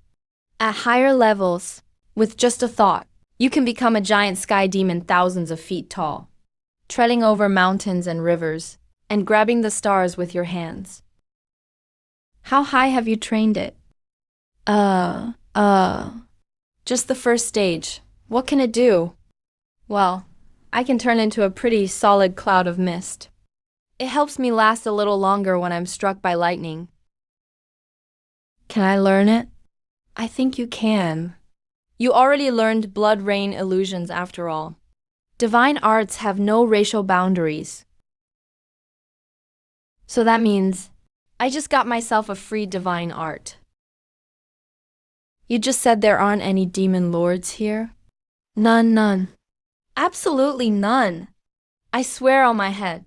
At higher levels, with just a thought, you can become a giant sky demon thousands of feet tall, treading over mountains and rivers, and grabbing the stars with your hands. How high have you trained it? Just the first stage. What can it do? Well, I can turn into a pretty solid cloud of mist. It helps me last a little longer when I'm struck by lightning. Can I learn it? I think you can. You already learned blood rain illusions after all. Divine arts have no racial boundaries. So that means I just got myself a free divine art. You just said there aren't any demon lords here? None. Absolutely none. I swear on my head.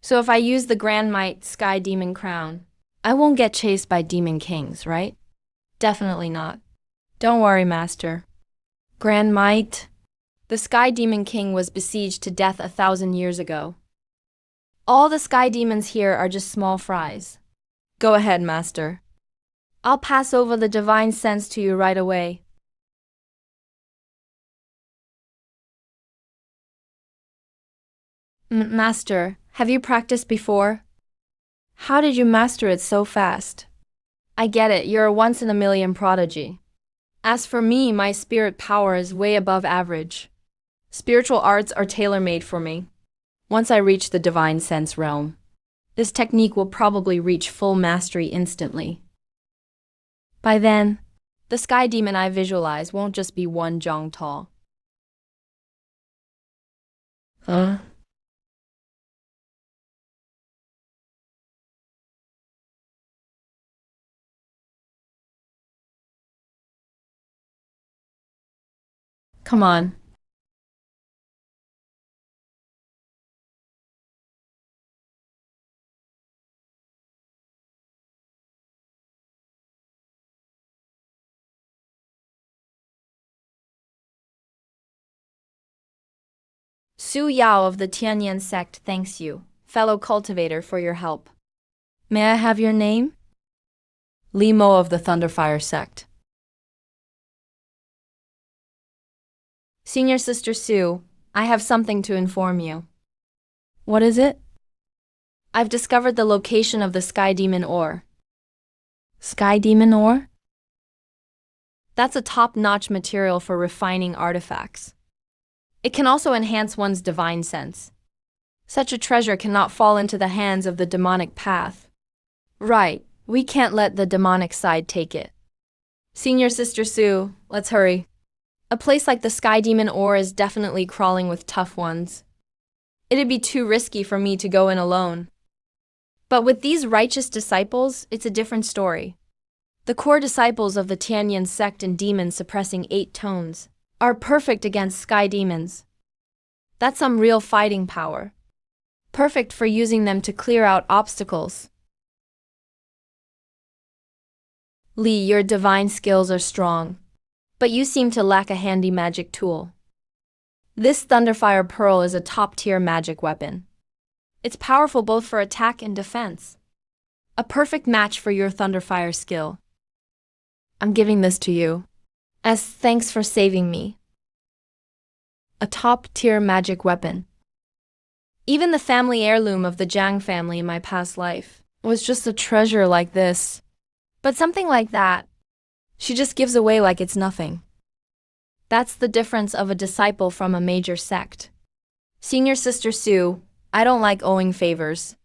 So if I use the Grand Might Sky Demon Crown, I won't get chased by demon kings, right? Definitely not. Don't worry, Master. Grand Might. The Sky Demon King was besieged to death 1,000 years ago. All the sky demons here are just small fries. Go ahead, Master. I'll pass over the divine sense to you right away. Master, have you practiced before? How did you master it so fast? I get it, you're a once-in-a-million prodigy. As for me, my spirit power is way above average. Spiritual arts are tailor-made for me. Once I reach the divine sense realm, this technique will probably reach full mastery instantly. By then, the sky demon I visualize won't just be 1 zhang tall. Huh? Come on. Su Yao of the Tianyin sect thanks you, fellow cultivator, for your help. May I have your name? Li Mo of the Thunderfire sect. Senior Sister Su, I have something to inform you. What is it? I've discovered the location of the Sky Demon ore. Sky Demon ore? That's a top-notch material for refining artifacts. It can also enhance one's divine sense. Such a treasure cannot fall into the hands of the demonic path. Right, we can't let the demonic side take it. Senior Sister Su, let's hurry. A place like the Sky Demon ore is definitely crawling with tough ones. It'd be too risky for me to go in alone. But with these righteous disciples, it's a different story. The core disciples of the Tianyin sect and demon suppressing 8 tones are perfect against sky demons. That's some real fighting power. Perfect for using them to clear out obstacles. Li, your divine skills are strong, but you seem to lack a handy magic tool. This Thunderfire Pearl is a top-tier magic weapon. It's powerful both for attack and defense. A perfect match for your Thunderfire skill. I'm giving this to you, as thanks for saving me. A top-tier magic weapon. Even the family heirloom of the Jiang family in my past life was just a treasure like this. But something like that, she just gives away like it's nothing. That's the difference of a disciple from a major sect. Senior Sister Sue, I don't like owing favors.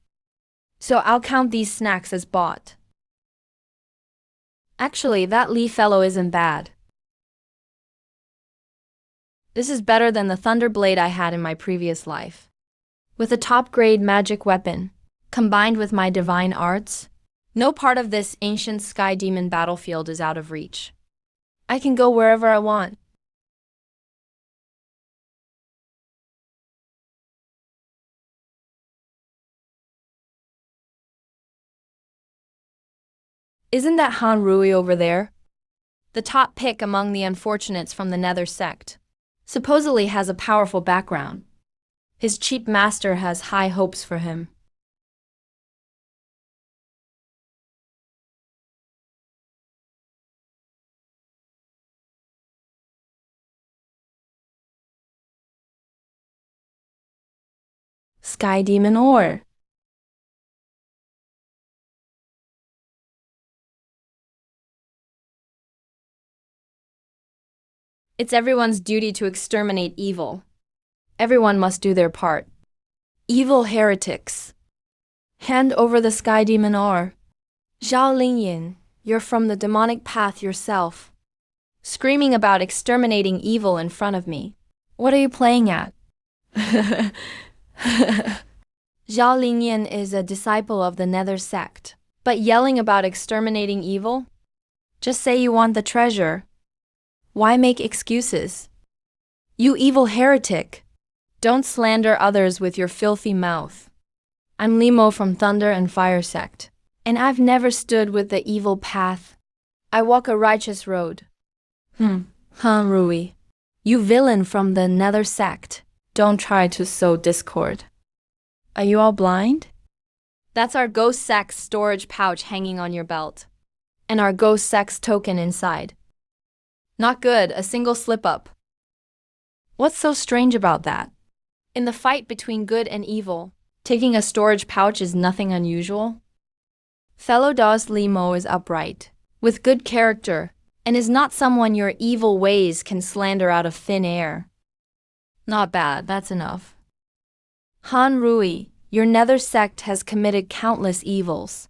So I'll count these snacks as bought. Actually, that Li fellow isn't bad. This is better than the Thunder Blade I had in my previous life. With a top-grade magic weapon, combined with my divine arts, no part of this ancient sky demon battlefield is out of reach. I can go wherever I want. Isn't that Han Rui over there? The top pick among the unfortunates from the Nether sect. Supposedly has a powerful background. His cheap master has high hopes for him. Sky Demon Ore. It's everyone's duty to exterminate evil. Everyone must do their part. Evil heretics. Hand over the Sky Demon Ore. Zhao Lingyin, you're from the demonic path yourself. Screaming about exterminating evil in front of me. What are you playing at? Zhao Lingyan is a disciple of the Nether sect, but yelling about exterminating evil? Just say you want the treasure. Why make excuses? You evil heretic! Don't slander others with your filthy mouth. I'm Limo from Thunder and Fire sect, and I've never stood with the evil path. I walk a righteous road. Han Rui, you villain from the Nether sect. Don't try to sow discord. Are you all blind? That's our ghost sex storage pouch hanging on your belt. And our ghost sex token inside. Not good, a single slip-up. What's so strange about that? In the fight between good and evil, taking a storage pouch is nothing unusual. Fellow Das Limo is upright, with good character, and is not someone your evil ways can slander out of thin air. Not bad, that's enough. Han Rui, your Nether sect has committed countless evils.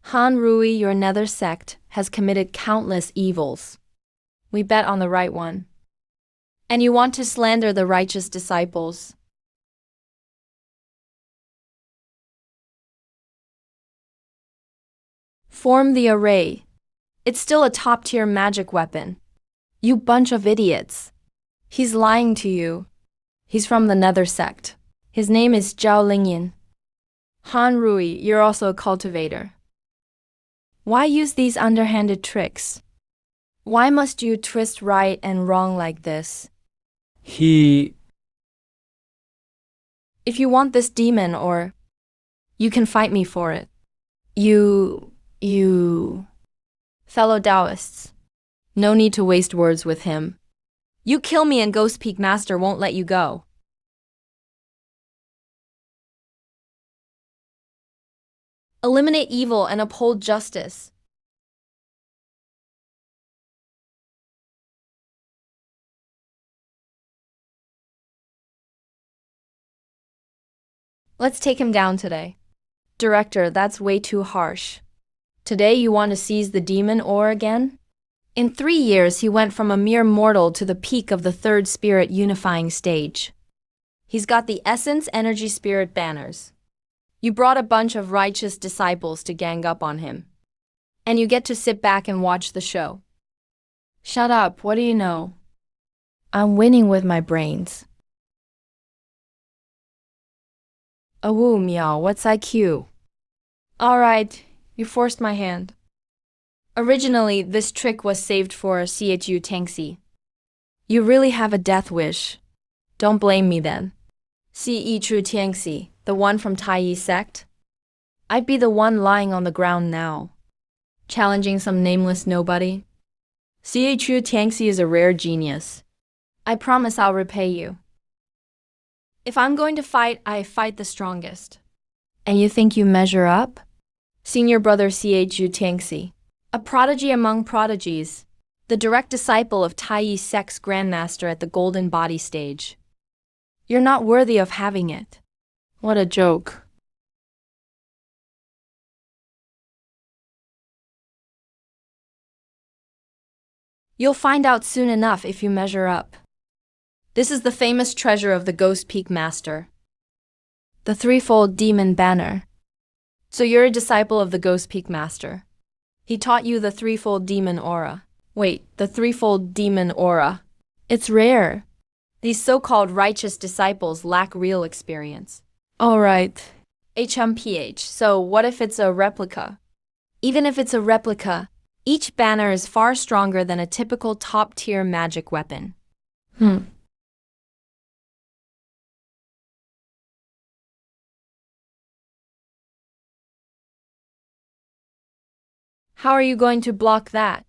Han Rui, your Nether sect has committed countless evils. We bet on the right one. And you want to slander the righteous disciples. Form the array. It's still a top-tier magic weapon. You bunch of idiots. He's lying to you. He's from the Nether sect. His name is Zhao Lingyan. Han Rui, you're also a cultivator. Why use these underhanded tricks? Why must you twist right and wrong like this? If you want this demon or you can fight me for it. You... Fellow Taoists, no need to waste words with him. You kill me and Ghost Peak Master won't let you go. Eliminate evil and uphold justice. Let's take him down today. Director, that's way too harsh. Today you want to seize the demon ore again? In 3 years he went from a mere mortal to the peak of the third spirit unifying stage. He's got the essence energy spirit banners. You brought a bunch of righteous disciples to gang up on him. and you get to sit back and watch the show. Shut up, what do you know? I'm winning with my brains. Awoo meow, what's IQ? Alright, you forced my hand. Originally, this trick was saved for Chu Tangxi. You really have a death wish. Don't blame me then. Chu Tangxi, the one from Tai Yi sect? I'd be the one lying on the ground now, challenging some nameless nobody. Chu Tangxi is a rare genius. I promise I'll repay you. If I'm going to fight, I fight the strongest. And you think you measure up? Senior brother Chu Tangxi, a prodigy among prodigies, the direct disciple of Tai Yi sect's grandmaster at the golden body stage. You're not worthy of having it. What a joke. You'll find out soon enough if you measure up. This is the famous treasure of the Ghost Peak Master, the threefold demon banner. So you're a disciple of the Ghost Peak Master. He taught you the threefold demon aura. Wait, the threefold demon aura. It's rare. These so-called righteous disciples lack real experience. Alright. HMPH, so what if it's a replica? Even if it's a replica, each banner is far stronger than a typical top-tier magic weapon. How are you going to block that?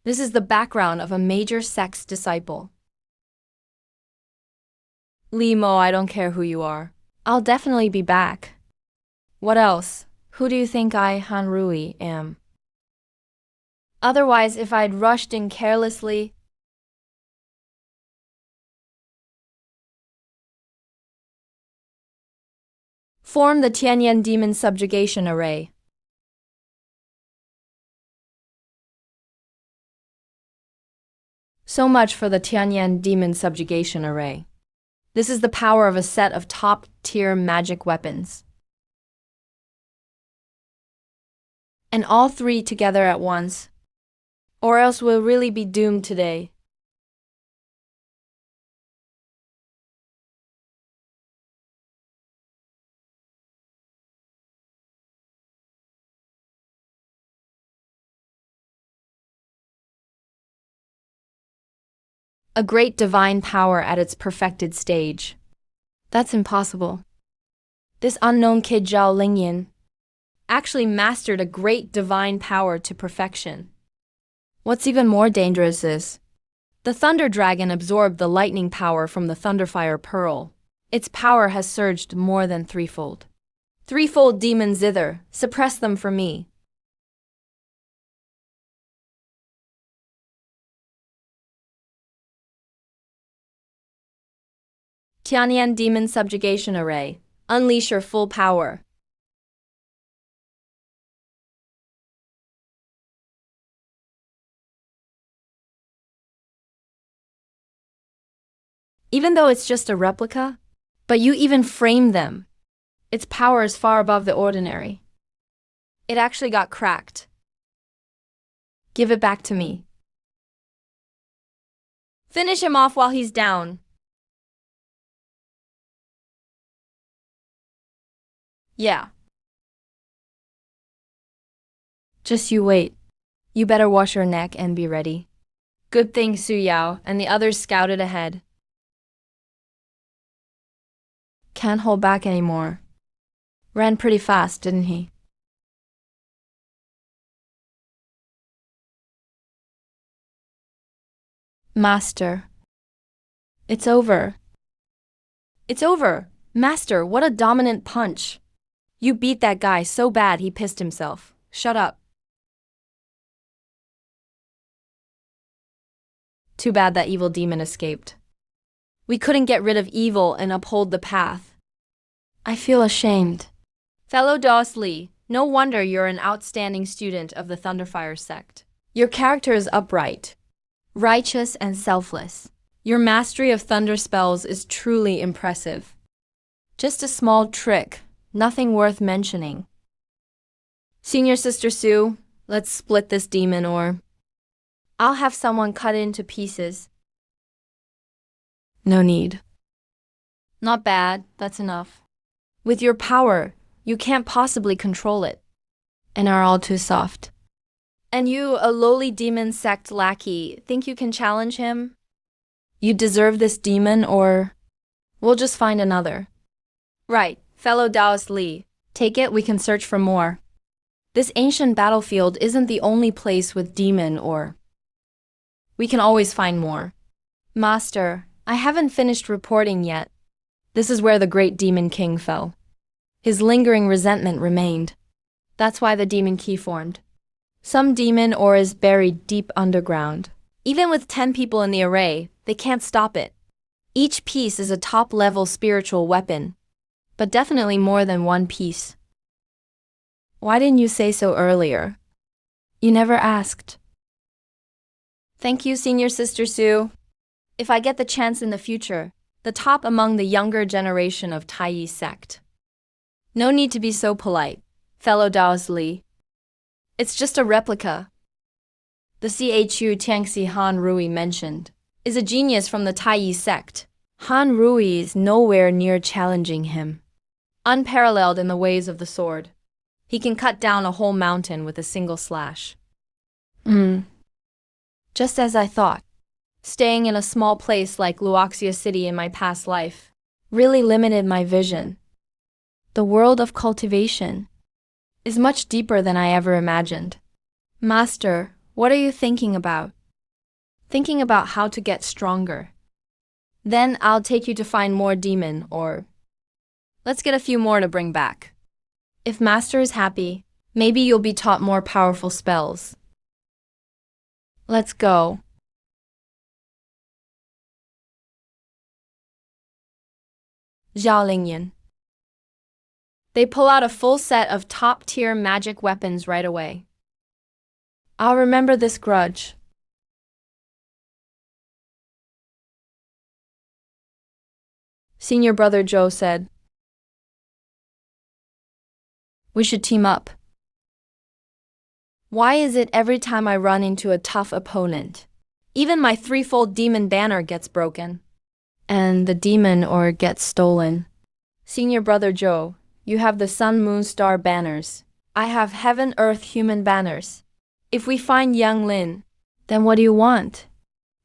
This is the background of a major sect's disciple. Limo, I don't care who you are. I'll definitely be back. What else? Who do you think I, Han Rui, am? Otherwise, if I'd rushed in carelessly, form the Tianyan demon subjugation array. So much for the Tianyan demon subjugation array. This is the power of a set of top-tier magic weapons. And all three together at once. Or else we'll really be doomed today. A great divine power at its perfected stage. That's impossible. This unknown kid Zhao Lingyan actually mastered a great divine power to perfection. What's even more dangerous is, the Thunder Dragon absorbed the lightning power from the Thunderfire Pearl. Its power has surged more than threefold. Threefold demon zither, suppress them for me. Tianyan Demon Subjugation Array. Unleash your full power. Even though it's just a replica, but you even framed them. Its power is far above the ordinary. It actually got cracked. Give it back to me. Finish him off while he's down. Yeah. Just you wait. You better wash your neck and be ready. Good thing Su Yao and the others scouted ahead. Can't hold back anymore. Ran pretty fast, didn't he? Master. It's over. It's over. Master, what a dominant punch. You beat that guy so bad he pissed himself. Shut up. Too bad that evil demon escaped. We couldn't get rid of evil and uphold the path. I feel ashamed. Fellow Dos Li, no wonder you're an outstanding student of the Thunderfire sect. Your character is upright, righteous, and selfless. Your mastery of thunder spells is truly impressive. Just a small trick, nothing worth mentioning. Senior Sister Sue, Let's split this demon or I'll have someone cut it into pieces. No need. Not bad, that's enough. With your power, you can't possibly control it, and are all too soft. And you, a lowly demon sect lackey, think you can challenge him? You deserve this demon, or we'll just find another. Right, fellow Taoist Li. Take it, we can search for more. This ancient battlefield isn't the only place with demon or we can always find more. Master, I haven't finished reporting yet. This is where the great demon king fell. His lingering resentment remained. That's why the demon key formed. Some demon ore is buried deep underground. Even with 10 people in the array, they can't stop it. Each piece is a top-level spiritual weapon, but definitely more than one piece. Why didn't you say so earlier? You never asked. Thank you, Senior Sister Sue. If I get the chance in the future, the top among the younger generation of Taiyi sect. No need to be so polite, fellow Taoist Li. It's just a replica. The Chu Tiangxi Han Rui mentioned is a genius from the Taiyi sect. Han Rui is nowhere near challenging him. Unparalleled in the ways of the sword. He can cut down a whole mountain with a single slash. Just as I thought. Staying in a small place like Luoxia City in my past life really limited my vision. The world of cultivation is much deeper than I ever imagined. Master, what are you thinking about? Thinking about how to get stronger. Then I'll take you to find more demon or let's get a few more to bring back. If Master is happy, maybe you'll be taught more powerful spells. Let's go. Zhao Lingyan. They pull out a full set of top-tier magic weapons right away. I'll remember this grudge. Senior brother Joe said, we should team up. Why is it every time I run into a tough opponent, even my threefold demon banner gets broken? And the demon or gets stolen. Senior brother Joe, you have the sun, moon, star banners. I have heaven, earth, human banners. If we find Yang Lin, then what do you want?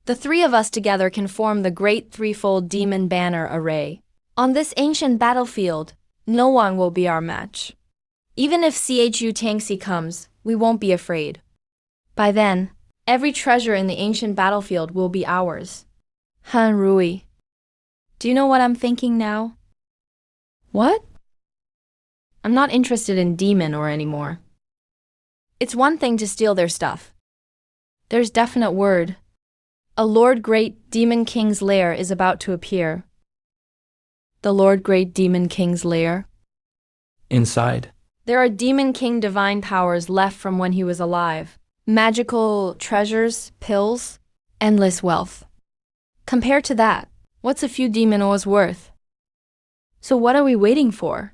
The three of us together can form the great threefold demon banner array. On this ancient battlefield, no one will be our match. Even if Chu Tangxi comes, we won't be afraid. By then, every treasure in the ancient battlefield will be ours. Han Rui. Do you know what I'm thinking now? What? I'm not interested in demon or anymore. It's one thing to steal their stuff. There's definite word. A Lord Great Demon King's lair is about to appear. The Lord Great Demon King's lair? Inside. There are Demon King divine powers left from when he was alive. Magical treasures, pills, endless wealth. Compared to that, what's a few demon ores worth? So what are we waiting for?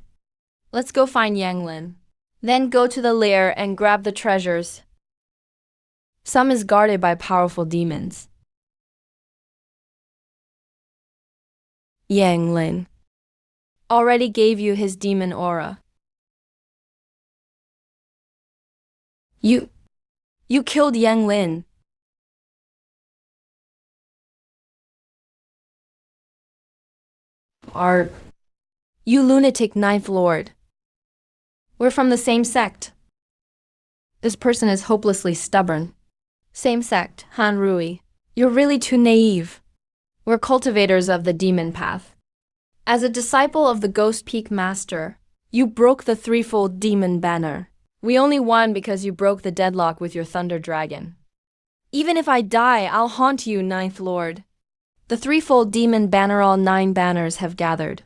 Let's go find Yang Lin. Then go to the lair and grab the treasures. Some is guarded by powerful demons. Yang Lin already gave you his demon aura. You killed Yang Lin. Are you lunatic Ninth Lord? We're from the same sect. This person is hopelessly stubborn. Same sect, Han Rui. You're really too naive. We're cultivators of the demon path. As a disciple of the Ghost Peak Master, you broke the threefold demon banner. We only won because you broke the deadlock with your Thunder Dragon. Even if I die, I'll haunt you, Ninth Lord. The threefold demon banner, all 9 banners have gathered.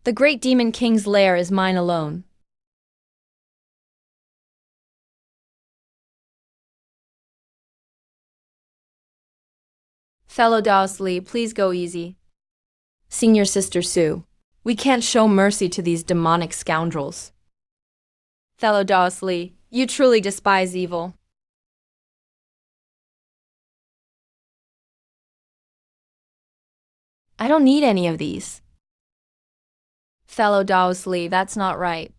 The great demon king's lair is mine alone. Fellow Taoist Li, please go easy. Senior Sister Sue. We can't show mercy to these demonic scoundrels. Thelodosli, you truly despise evil. I don't need any of these. Thelodosli, that's not right.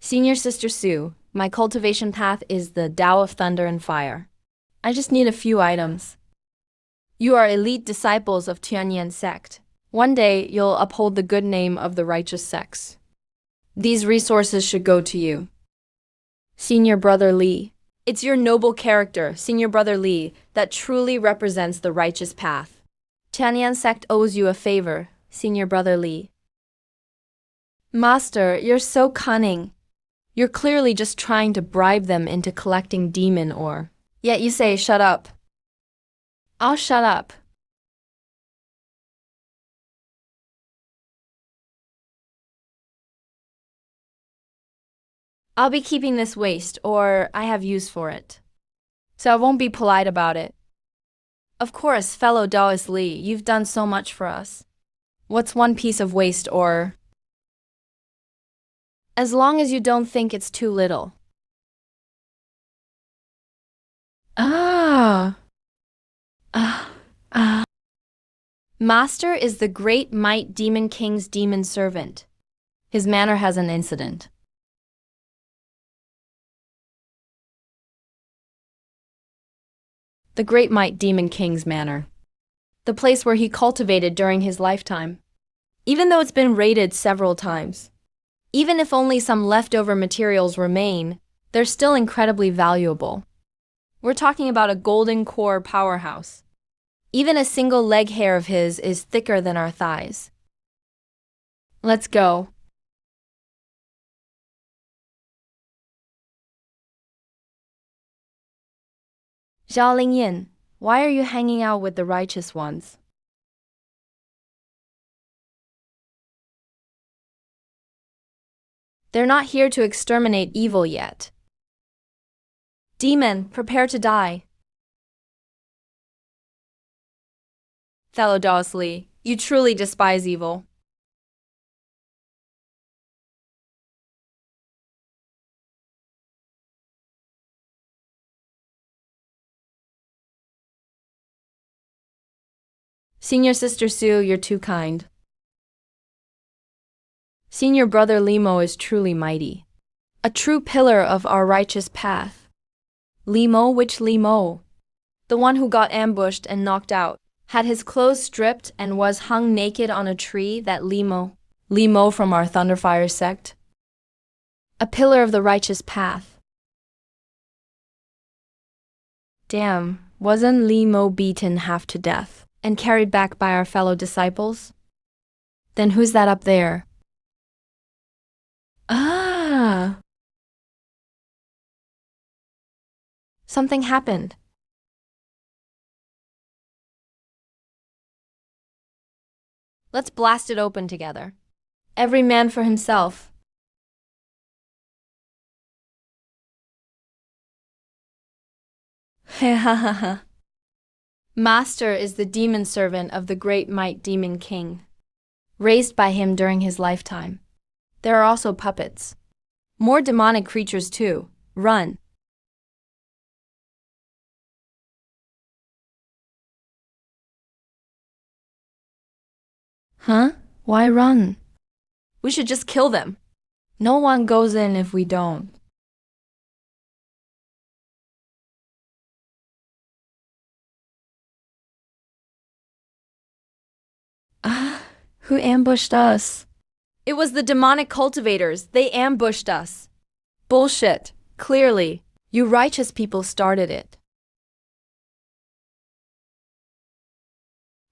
Senior Sister Sue, my cultivation path is the Tao of Thunder and Fire. I just need a few items. You are elite disciples of Tianyan sect. One day, you'll uphold the good name of the righteous sects. These resources should go to you. Senior Brother Li. It's your noble character, Senior Brother Li, that truly represents the righteous path. Tianyan sect owes you a favor, Senior Brother Li. Master, you're so cunning. You're clearly just trying to bribe them into collecting demon ore. Yet you say, shut up. I'll shut up. I'll be keeping this waste, or I have use for it. So I won't be polite about it. Of course, fellow Daoist Li, you've done so much for us. What's one piece of waste or... As long as you don't think it's too little. Master is the great might demon king's demon servant. His manor has an incident. The great might demon king's manor. The place where he cultivated during his lifetime. Even though it's been raided several times. Even if only some leftover materials remain, they're still incredibly valuable. We're talking about a golden core powerhouse. Even a single leg hair of his is thicker than our thighs. Let's go. Zhao Lingyin, why are you hanging out with the righteous ones? They're not here to exterminate evil yet. Demon, prepare to die. Thelodosli, you truly despise evil. Senior Sister Sue, you're too kind. Senior Brother Limo is truly mighty. A true pillar of our righteous path. Limo, which Limo? The one who got ambushed and knocked out, had his clothes stripped and was hung naked on a tree, that Limo. Limo from our Thunderfire sect. A pillar of the righteous path. Damn, wasn't Limo beaten half to death and carried back by our fellow disciples? Then who's that up there? Something happened. Let's blast it open together. Every man for himself. Master is the demon servant of the great might demon king, raised by him during his lifetime. There are also puppets. More demonic creatures too. Run. Huh? Why run? We should just kill them. No one goes in if we don't. Who ambushed us? It was the demonic cultivators. They ambushed us. Bullshit. Clearly, you righteous people started it.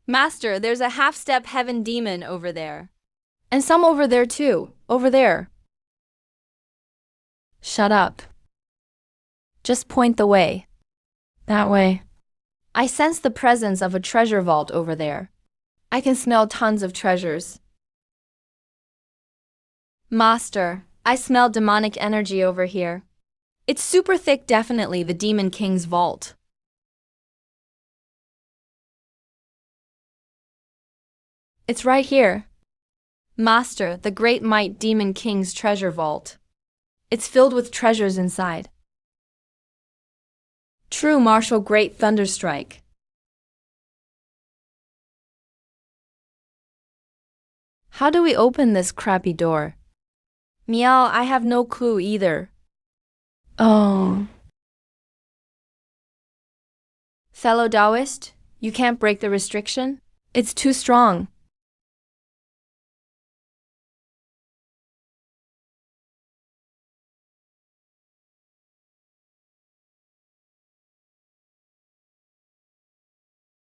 Master, there's a half-step heaven demon over there. And some over there too. Over there. Shut up. Just point the way. That way. I sense the presence of a treasure vault over there. I can smell tons of treasures. Master, I smell demonic energy over here. It's super thick, definitely the Demon King's vault. It's right here. Master, the great might demon king's treasure vault. It's filled with treasures inside. True, martial great thunderstrike. How do we open this crappy door? Meow, I have no clue either. Oh. Fellow Taoist, you can't break the restriction? It's too strong.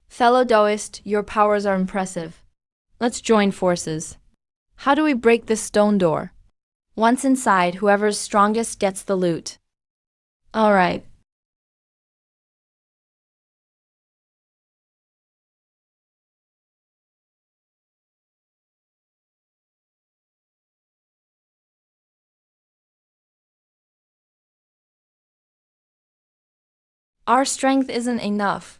Fellow Taoist, your powers are impressive. Let's join forces. How do we break this stone door? Once inside, whoever's strongest gets the loot. All right. Our strength isn't enough.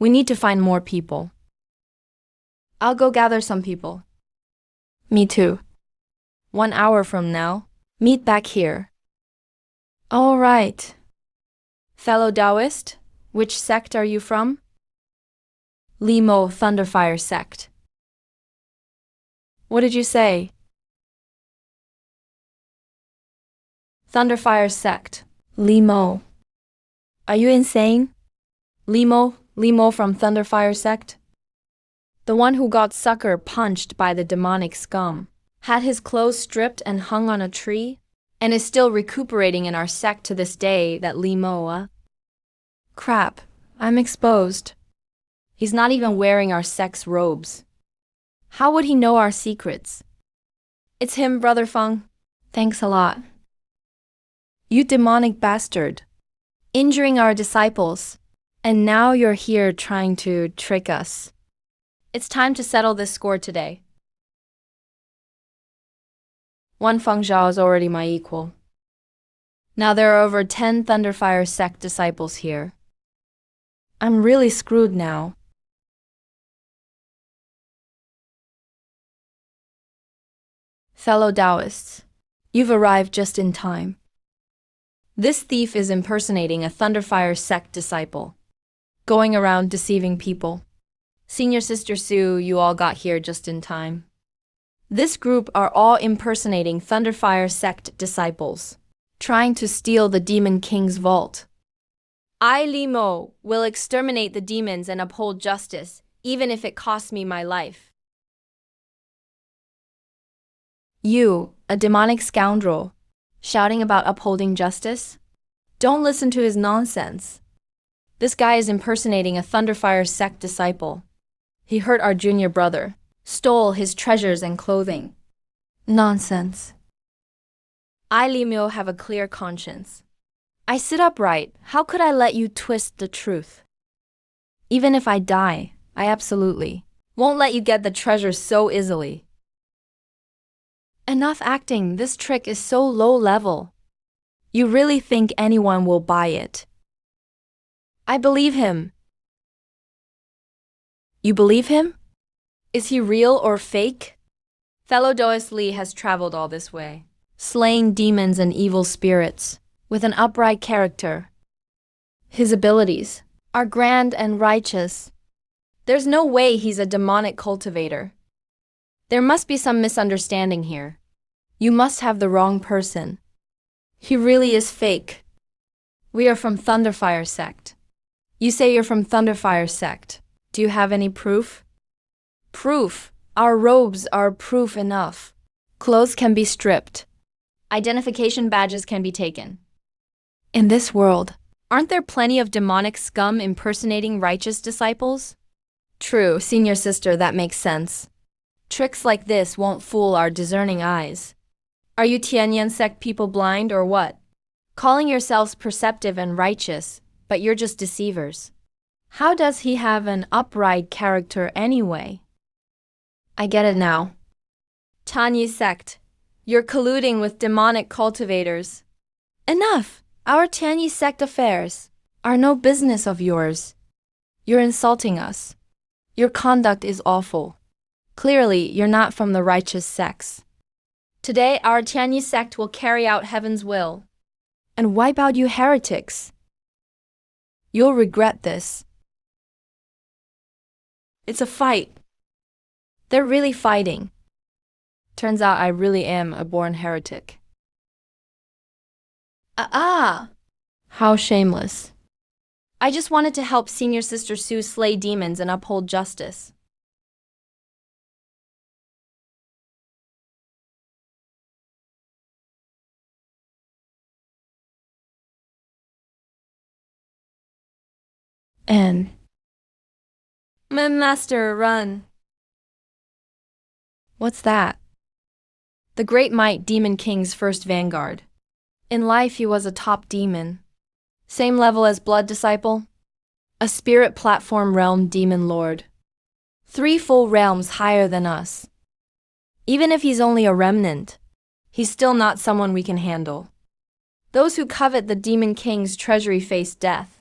We need to find more people. I'll go gather some people. Me too. 1 hour from now, meet back here. All right. Fellow Taoist, which sect are you from? Limo Thunderfire sect. What did you say? Thunderfire sect. Limo. Are you insane? Limo from Thunderfire sect? The one who got sucker punched by the demonic scum, had his clothes stripped and hung on a tree, and is still recuperating in our sect to this day, that Limo. Crap, I'm exposed. He's not even wearing our sect's robes. How would he know our secrets? It's him, Brother Feng. Thanks a lot. You demonic bastard. Injuring our disciples, and now you're here trying to trick us. It's time to settle this score today. One Feng Zhao is already my equal. Now there are over 10 Thunderfire sect disciples here. I'm really screwed now. Fellow Taoists, you've arrived just in time. This thief is impersonating a Thunderfire sect disciple, going around deceiving people. Senior Sister Sue, you all got here just in time. This group are all impersonating Thunderfire sect disciples, trying to steal the Demon King's vault. I, Limo, will exterminate the demons and uphold justice, even if it costs me my life. You, a demonic scoundrel, shouting about upholding justice? Don't listen to his nonsense. This guy is impersonating a Thunderfire sect disciple. He hurt our junior brother, stole his treasures and clothing. Nonsense. I, Limio, have a clear conscience. I sit upright. How could I let you twist the truth? Even if I die, I absolutely won't let you get the treasures so easily. Enough acting. This trick is so low level. You really think anyone will buy it? I believe him. You believe him? Is he real or fake? Fellow Taoist Li has traveled all this way, slaying demons and evil spirits, with an upright character. His abilities are grand and righteous. There's no way he's a demonic cultivator. There must be some misunderstanding here. You must have the wrong person. He really is fake. We are from Thunderfire sect. You say you're from Thunderfire sect. Do you have any proof? Proof. Our robes are proof enough. Clothes can be stripped. Identification badges can be taken. In this world, aren't there plenty of demonic scum impersonating righteous disciples? True, senior sister, that makes sense. Tricks like this won't fool our discerning eyes. Are you Tianyan sect people blind or what? Calling yourselves perceptive and righteous, but you're just deceivers. How does he have an upright character anyway? I get it now. Tanyi sect, you're colluding with demonic cultivators. Enough! Our Tianyi sect affairs are no business of yours. You're insulting us. Your conduct is awful. Clearly, you're not from the righteous sects. Today, our Tianyi sect will carry out heaven's will and wipe out you heretics. You'll regret this. It's a fight. They're really fighting. Turns out I really am a born heretic. How shameless. I just wanted to help Senior Sister Sue slay demons and uphold justice. And my master, run. What's that? The Great Might Demon King's first vanguard. In life, he was a top demon. Same level as Blood Disciple. A spirit platform realm demon lord. 3 full realms higher than us. Even if he's only a remnant, he's still not someone we can handle. Those who covet the Demon King's treasury face death.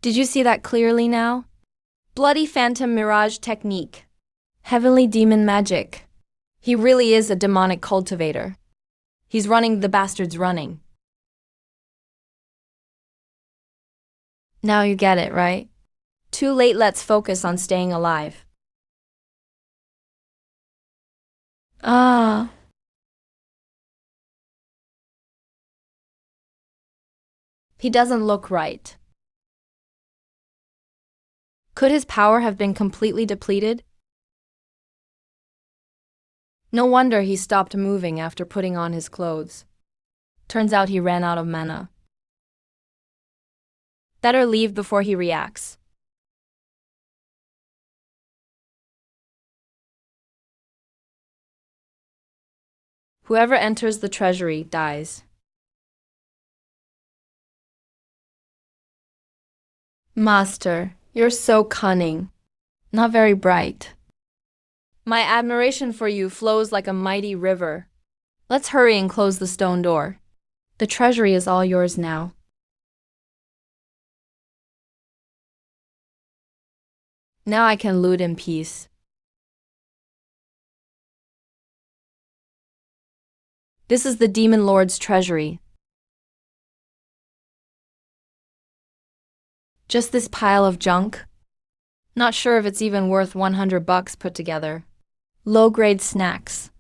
Did you see that clearly now? Bloody Phantom Mirage technique. Heavenly demon magic. He really is a demonic cultivator. He's running the bastard's running. Now you get it, right? Too late, let's focus on staying alive. He doesn't look right. Could his power have been completely depleted? No wonder he stopped moving after putting on his clothes. Turns out he ran out of mana. Better leave before he reacts. Whoever enters the treasury dies. Master, you're so cunning. Not very bright. My admiration for you flows like a mighty river. Let's hurry and close the stone door. The treasury is all yours now. Now I can loot in peace. This is the Demon Lord's treasury. Just this pile of junk? Not sure if it's even worth $100 put together. Low-grade snacks.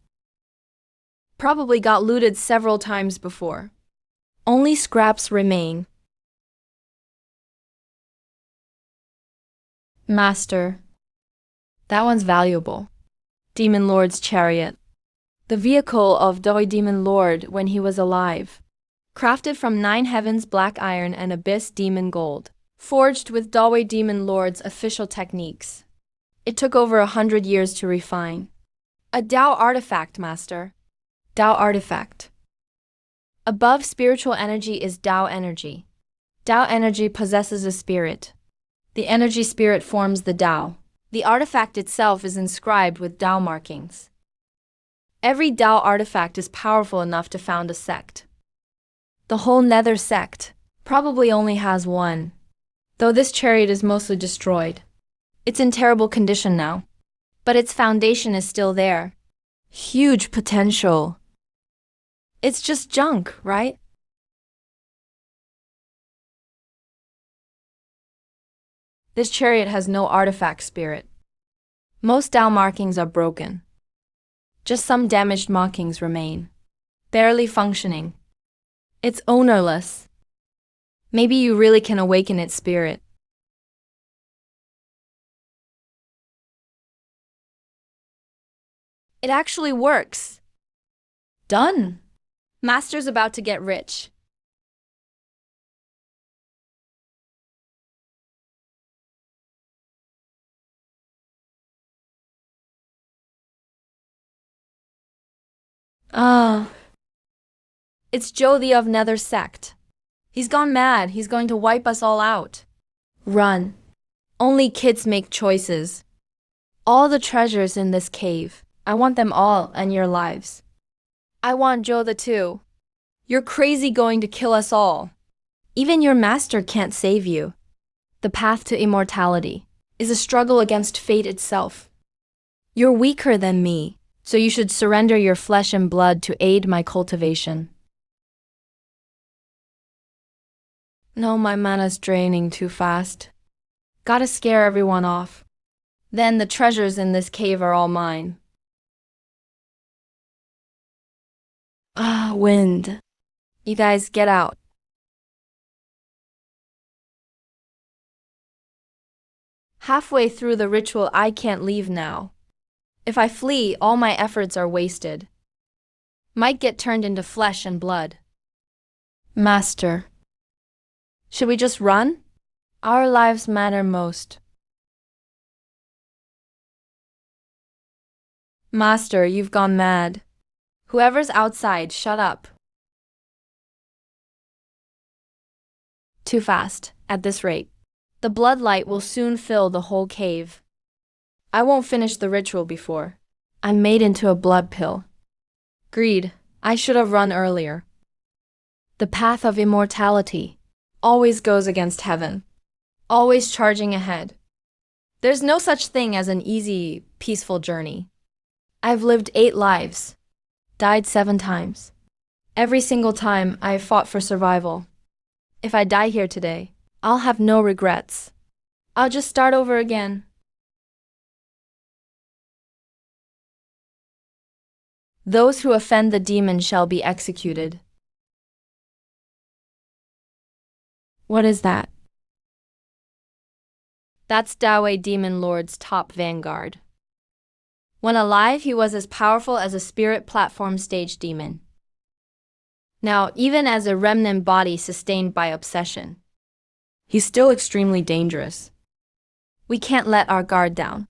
Probably got looted several times before. Only scraps remain. Master. That one's valuable. Demon Lord's chariot. The vehicle of Doi Demon Lord when he was alive. Crafted from 9 heavens black iron and abyss demon gold. Forged with Doi Demon Lord's official techniques. It took over 100 years to refine. A Dao artifact, Master. Dao artifact. Above spiritual energy is Dao energy. Dao energy possesses a spirit. The energy spirit forms the Dao. The artifact itself is inscribed with Dao markings. Every Dao artifact is powerful enough to found a sect. The whole Nether sect probably only has one. Though this chariot is mostly destroyed. It's in terrible condition now. But its foundation is still there. Huge potential. It's just junk, right? This chariot has no artifact spirit. Most Dao markings are broken. Just some damaged markings remain. Barely functioning. It's ownerless. Maybe you really can awaken its spirit. It actually works. Done. Master's about to get rich. It's Jodi of Nether sect. He's gone mad. He's going to wipe us all out. Run. Only kids make choices. All the treasures in this cave. I want them all and your lives. I want Joe the too. You're crazy going to kill us all. Even your master can't save you. The path to immortality is a struggle against fate itself. You're weaker than me, so you should surrender your flesh and blood to aid my cultivation. No, my mana's draining too fast. Gotta scare everyone off. Then the treasures in this cave are all mine. Ah, wind. You guys get out. Halfway through the ritual, I can't leave now. If I flee, all my efforts are wasted. Might get turned into flesh and blood. Master. Should we just run? Our lives matter most. Master, you've gone mad. Whoever's outside, shut up. Too fast, at this rate. The bloodlight will soon fill the whole cave. I won't finish the ritual before I'm made into a blood pill. Greed, I should have run earlier. The path of immortality always goes against heaven, always charging ahead. There's no such thing as an easy, peaceful journey. I've lived 8 lives, died 7 times. Every single time I've fought for survival. If I die here today, I'll have no regrets. I'll just start over again. Those who offend the demon shall be executed. What is that? That's Dawei Demon Lord's top vanguard. When alive, he was as powerful as a spirit platform stage demon. Now, even as a remnant body sustained by obsession, he's still extremely dangerous. We can't let our guard down.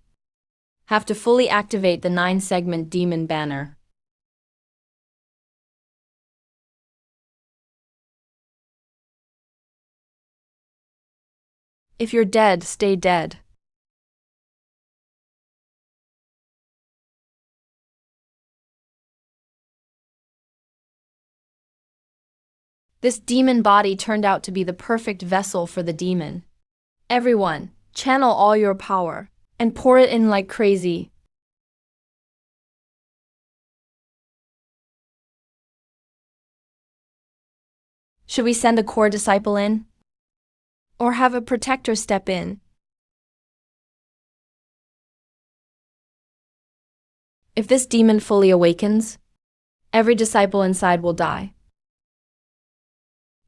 Have to fully activate the 9-segment demon banner. If you're dead, stay dead. This demon body turned out to be the perfect vessel for the demon. Everyone, channel all your power and pour it in like crazy. Should we send a core disciple in? Or have a protector step in? If this demon fully awakens, every disciple inside will die.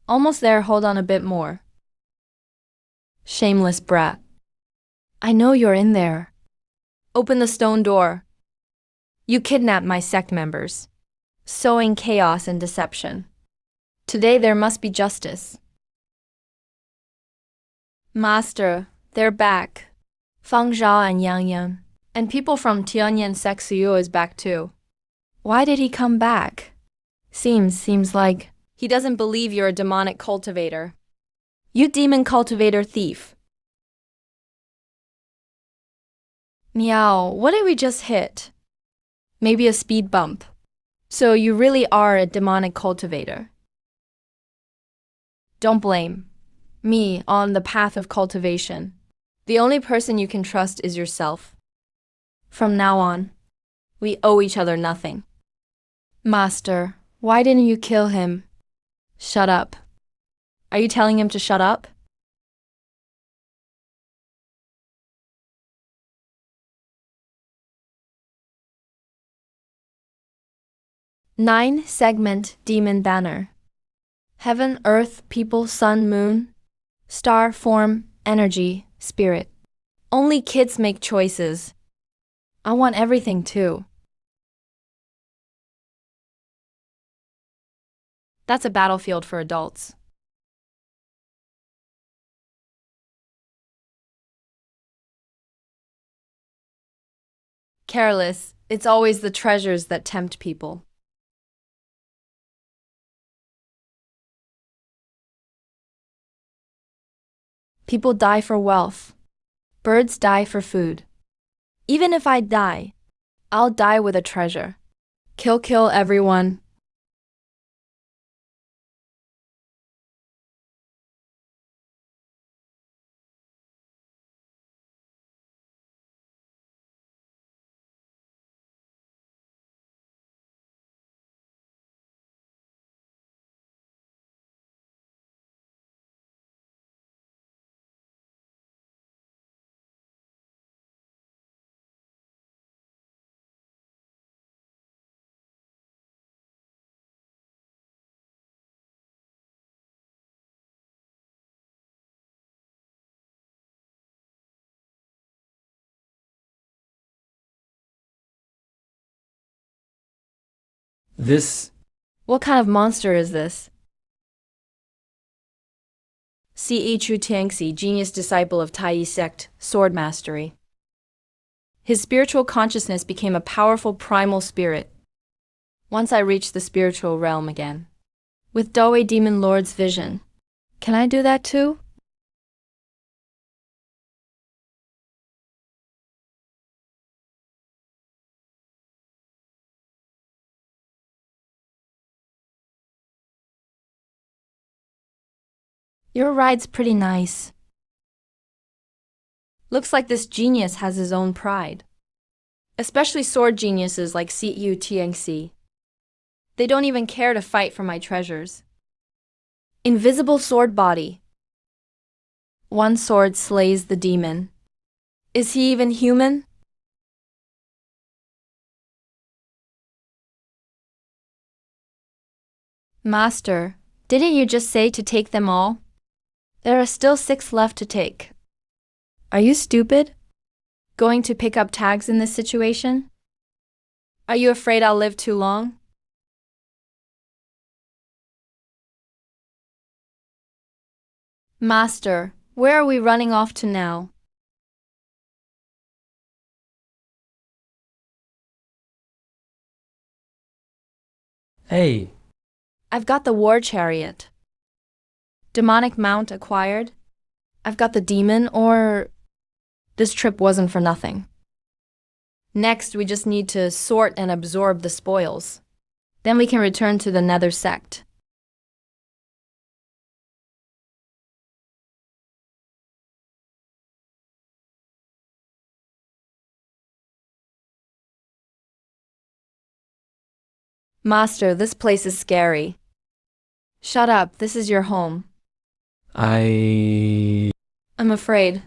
Almost there, hold on a bit more. Shameless brat. I know you're in there. Open the stone door. You kidnapped my sect members, sowing chaos and deception. Today there must be justice. Master, they're back. Fang Zhao and Yang Yang. And people from Tianyan Sect Suyo is back too. Why did he come back? Seems like he doesn't believe you're a demonic cultivator. You demon cultivator thief. Meow, what did we just hit? Maybe a speed bump. So you really are a demonic cultivator. Don't blame me on the path of cultivation. The only person you can trust is yourself. From now on, we owe each other nothing. Master, why didn't you kill him? Shut up. Are you telling him to shut up? Nine-segment demon banner. Heaven, earth, people, sun, moon, star, form, energy, spirit. Only kids make choices. I want everything too. That's a battlefield for adults. Careless, it's always the treasures that tempt people. People die for wealth. Birds die for food. Even if I die, I'll die with a treasure. Kill everyone, This. What kind of monster is this? Ce Chu Tiangxi, genius disciple of Tai sect, sword mastery. His spiritual consciousness became a powerful primal spirit. Once I reached the spiritual realm again. With Doi Demon Lord's vision. Can I do that too? Your ride's pretty nice. Looks like this genius has his own pride. Especially sword geniuses like Ciyu Tiangxi. They don't even care to fight for my treasures. Invisible sword body. One sword slays the demon. Is he even human? Master, didn't you just say to take them all? There are still 6 left to take. Are you stupid? Going to pick up tags in this situation? Are you afraid I'll live too long? Master, where are we running off to now? Hey. I've got the war chariot. Demonic mount acquired. I've got the demon, or this trip wasn't for nothing. Next, we just need to sort and absorb the spoils. Then we can return to the Nether sect. Master, this place is scary. Shut up, this is your home. I'm afraid.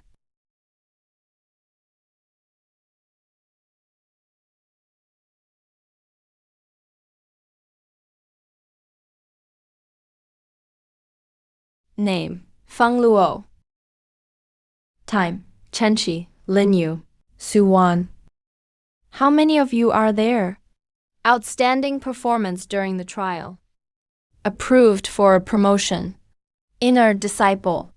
Name, Feng Luo. Time, Chenqi, Linyu, Suwan. How many of you are there? Outstanding performance during the trial. Approved for a promotion. Inner disciple.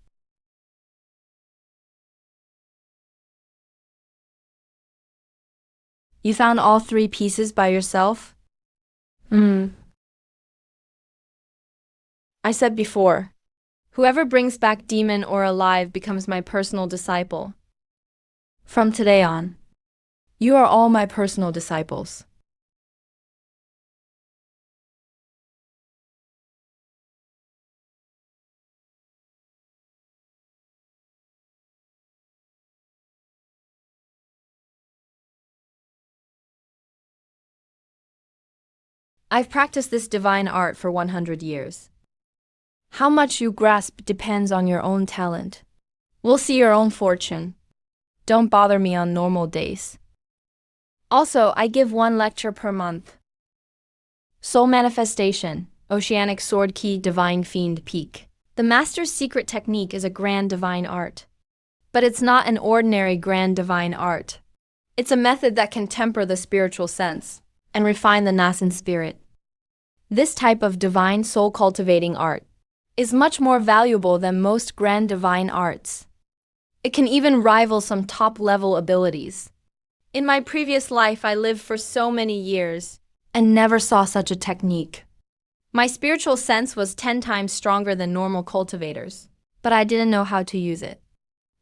You found all 3 pieces by yourself? I said before, whoever brings back demon or alive becomes my personal disciple. From today on, you are all my personal disciples. I've practiced this divine art for 100 years. How much you grasp depends on your own talent. We'll see your own fortune. Don't bother me on normal days. Also, I give 1 lecture per month. Soul Manifestation, Oceanic Sword Key Divine Fiend Peak. The Master's secret technique is a grand divine art. But it's not an ordinary grand divine art. It's a method that can temper the spiritual sense and refine the nascent spirit. This type of divine soul cultivating art is much more valuable than most grand divine arts. It can even rival some top-level abilities. In my previous life, I lived for so many years and never saw such a technique. My spiritual sense was 10 times stronger than normal cultivators, but I didn't know how to use it.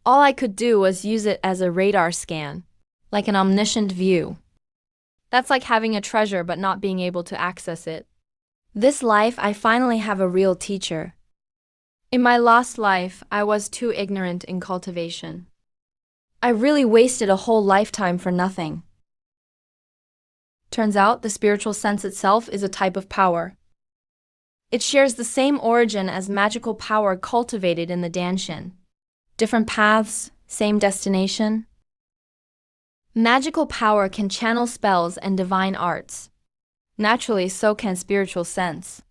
All I could do was use it as a radar scan, like an omniscient view. That's like having a treasure but not being able to access it. This life, I finally have a real teacher. In my lost life, I was too ignorant in cultivation. I really wasted a whole lifetime for nothing. Turns out the spiritual sense itself is a type of power. It shares the same origin as magical power cultivated in the Danshin. Different paths, same destination. Magical power can channel spells and divine arts. Naturally, so can spiritual sense.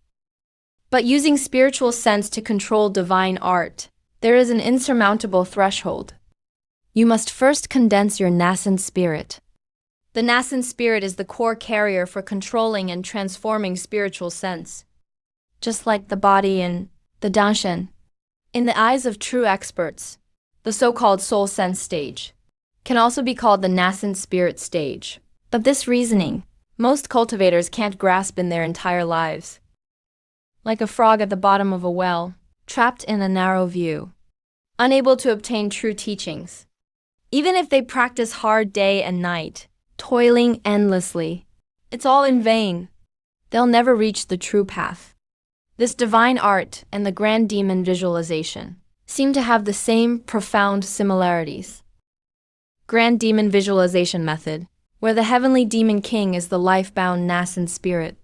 But using spiritual sense to control divine art, there is an insurmountable threshold. You must first condense your nascent spirit. The nascent spirit is the core carrier for controlling and transforming spiritual sense. Just like the body in the Danshan. In the eyes of true experts, the so-called soul sense stage can also be called the nascent spirit stage. But this reasoning, most cultivators can't grasp in their entire lives. Like a frog at the bottom of a well, trapped in a narrow view, unable to obtain true teachings. Even if they practice hard day and night, toiling endlessly, it's all in vain. They'll never reach the true path. This divine art and the grand demon visualization seem to have the same profound similarities. Grand demon visualization method, where the heavenly demon king is the life-bound nascent spirit.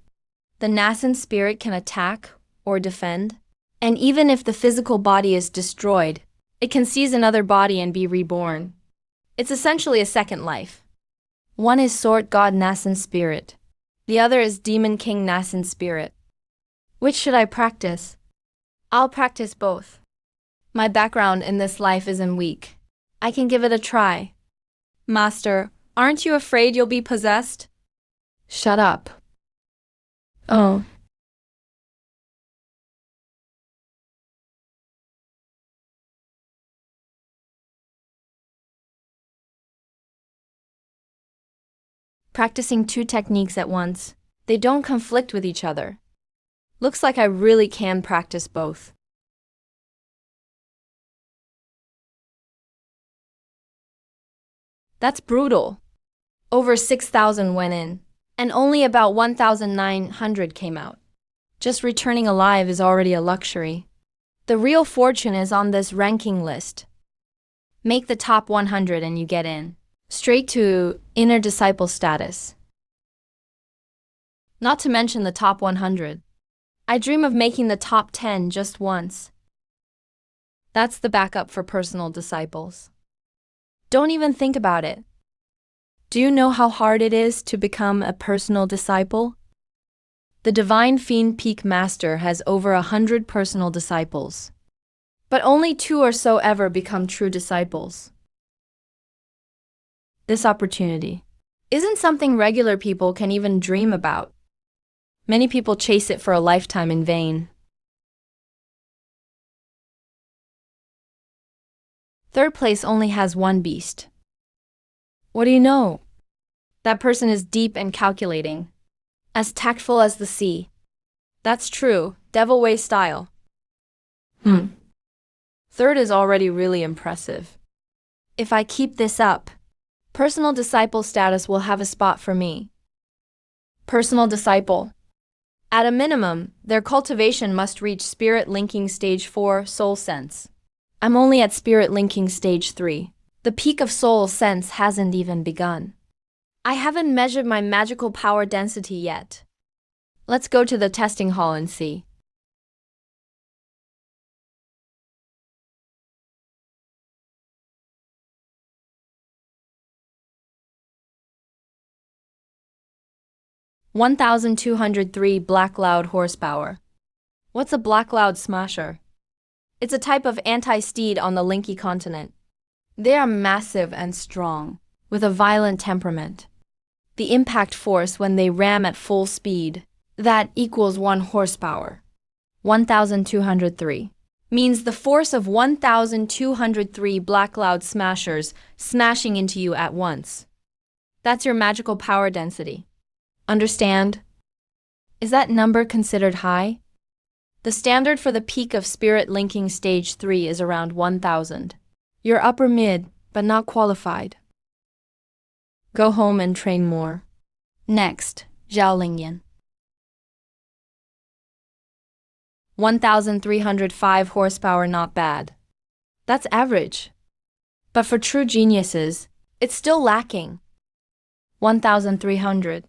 The nascent spirit can attack or defend, and even if the physical body is destroyed, it can seize another body and be reborn. It's essentially a second life. One is Sword God nascent spirit. The other is Demon King nascent spirit. Which should I practice? I'll practice both. My background in this life isn't weak. I can give it a try. Master, aren't you afraid you'll be possessed? Shut up. Oh. Practicing two techniques at once. They don't conflict with each other. Looks like I really can practice both. That's brutal. Over 6,000 went in, and only about 1,900 came out. Just returning alive is already a luxury. The real fortune is on this ranking list. Make the top 100 and you get in. Straight to inner disciple status. Not to mention the top 100. I dream of making the top 10 just once. That's the backup for personal disciples. Don't even think about it. Do you know how hard it is to become a personal disciple? The Divine Fiend Peak Master has over 100 personal disciples. But only 2 or so ever become true disciples. This opportunity isn't something regular people can even dream about. Many people chase it for a lifetime in vain. Third place only has one beast. What do you know? That person is deep and calculating, as tactful as the sea. That's true, devil way style. Third is already really impressive. If I keep this up, personal disciple status will have a spot for me. Personal disciple. At a minimum, their cultivation must reach Spirit Linking Stage 4 Soul Sense. I'm only at Spirit Linking Stage 3. The peak of Soul Sense hasn't even begun. I haven't measured my magical power density yet. Let's go to the testing hall and see. (1,203) Black Loud Horsepower. What's a Black Loud Smasher? It's a type of anti-steed on the Linky continent. They are massive and strong, with a violent temperament. The impact force when they ram at full speed, that equals 1 horsepower. 1,203. Means the force of 1,203 Black Loud Smashers smashing into you at once. That's your magical power density. Understand? Is that number considered high? The standard for the peak of Spirit Linking Stage 3 is around 1,000. You're upper mid, but not qualified. Go home and train more. Next, Zhaolingyan. 1,305 horsepower, not bad. That's average. But for true geniuses, it's still lacking. 1,300.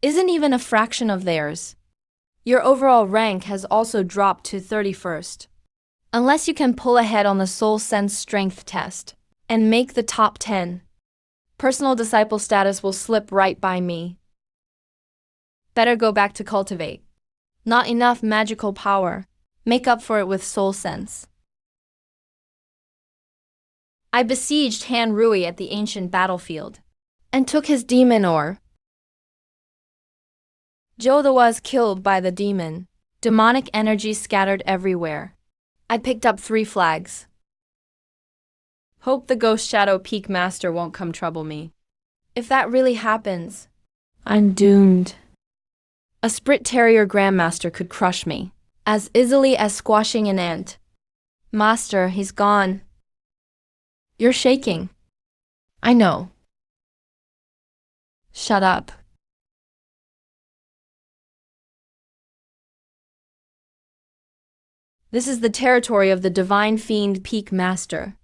Isn't even a fraction of theirs. Your overall rank has also dropped to 31st. Unless you can pull ahead on the Soul Sense Strength test and make the top 10, personal disciple status will slip right by me. Better go back to cultivate. Not enough magical power. Make up for it with Soul Sense. I besieged Han Rui at the ancient battlefield. and took his demon ore. Joe was killed by the demon. Demonic energy scattered everywhere. I picked up 3 flags. Hope the Ghost Shadow Peak Master won't come trouble me. If that really happens, I'm doomed. A Sprit Terrier Grandmaster could crush me, as easily as squashing an ant. Master, he's gone. You're shaking. I know. Shut up. This is the territory of the Divine Fiend Peak Master.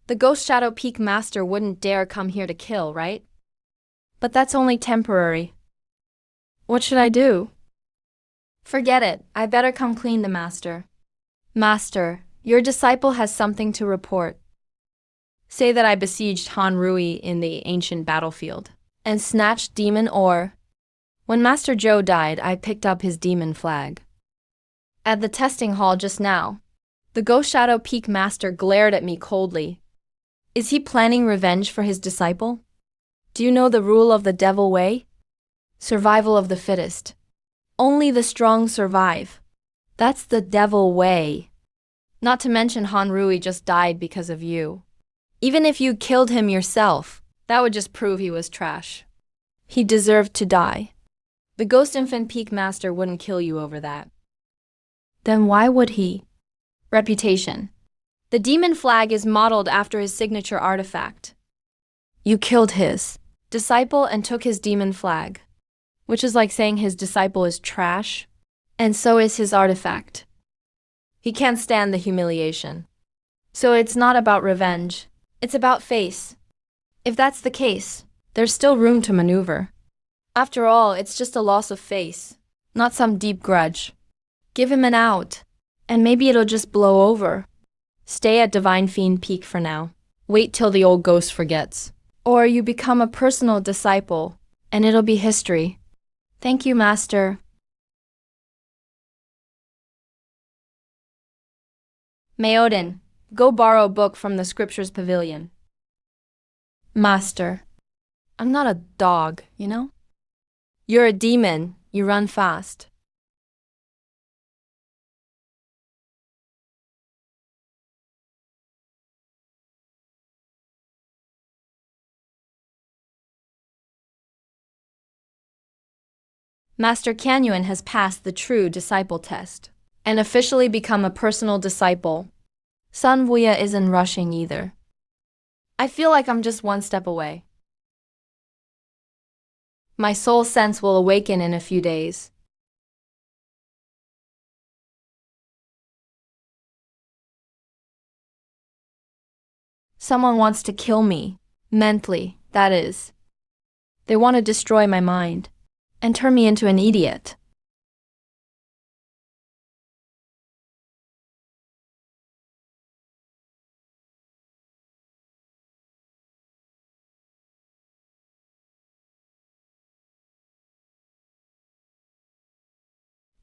The Ghost Shadow Peak Master wouldn't dare come here to kill, right? But that's only temporary. What should I do? Forget it. I better come clean the Master. Master, your disciple has something to report. Say that I besieged Han Rui in the ancient battlefield and snatched demon ore. When Master Joe died, I picked up his demon flag. At the testing hall just now, the Ghost Shadow Peak Master glared at me coldly. Is he planning revenge for his disciple? Do you know the rule of the devil way? Survival of the fittest. Only the strong survive. That's the devil way. Not to mention Han Rui just died because of you. Even if you killed him yourself, that would just prove he was trash. He deserved to die. The Ghost Infant Peak Master wouldn't kill you over that. Then why would he? Reputation. The demon flag is modeled after his signature artifact. You killed his disciple and took his demon flag, which is like saying his disciple is trash, and so is his artifact. He can't stand the humiliation. So it's not about revenge. It's about face. If that's the case, there's still room to maneuver. After all, it's just a loss of face, not some deep grudge. Give him an out, and maybe it'll just blow over. Stay at Divine Fiend Peak for now. Wait till the old ghost forgets. Or you become a personal disciple, and it'll be history. Thank you, Master. Maodin, go borrow a book from the Scriptures Pavilion. Master, I'm not a dog, you know? You're a demon. You run fast. Master Canyon has passed the true disciple test and officially become a personal disciple. Sun Wuya isn't rushing either. I feel like I'm just one step away. My soul sense will awaken in a few days. Someone wants to kill me, mentally, that is. They want to destroy my mind and turn me into an idiot.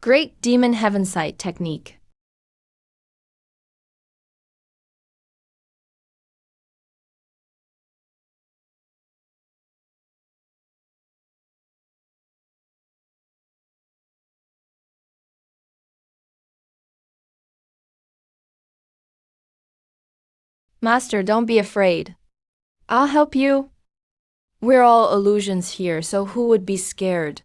Great Demon Heavensight technique. Master, don't be afraid. I'll help you. We're all illusions here, so who would be scared?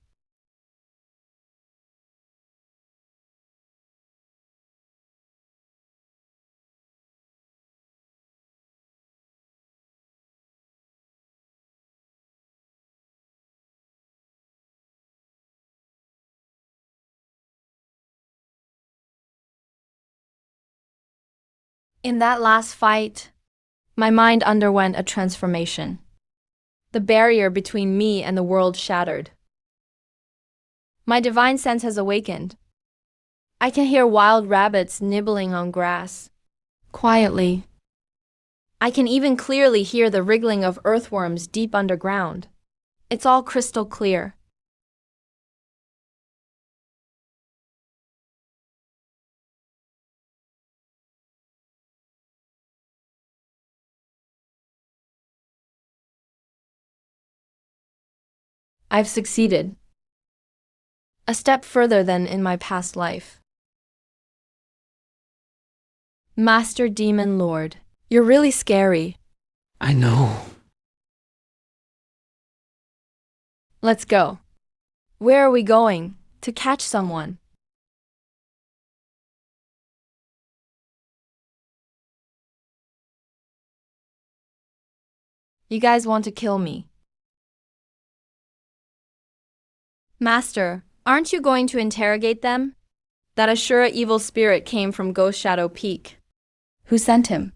In that last fight, my mind underwent a transformation. The barrier between me and the world shattered. My divine sense has awakened. I can hear wild rabbits nibbling on grass, quietly. I can even clearly hear the wriggling of earthworms deep underground. It's all crystal clear. I've succeeded. A step further than in my past life. Master Demon Lord, you're really scary. I know. Let's go. Where are we going? To catch someone. You guys want to kill me. Master, aren't you going to interrogate them? That Ashura evil spirit came from Ghost Shadow Peak. Who sent him?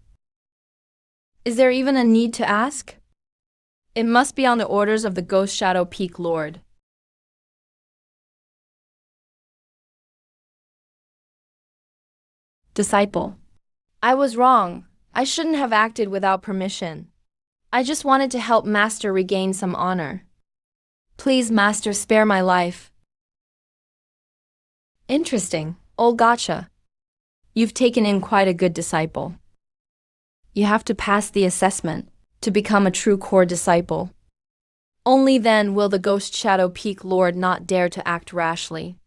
Is there even a need to ask? It must be on the orders of the Ghost Shadow Peak Lord. Disciple. I was wrong. I shouldn't have acted without permission. I just wanted to help Master regain some honor. Please, Master, spare my life. Interesting. Old gotcha. You've taken in quite a good disciple. You have to pass the assessment to become a true core disciple. Only then will the Ghost Shadow Peak Lord not dare to act rashly.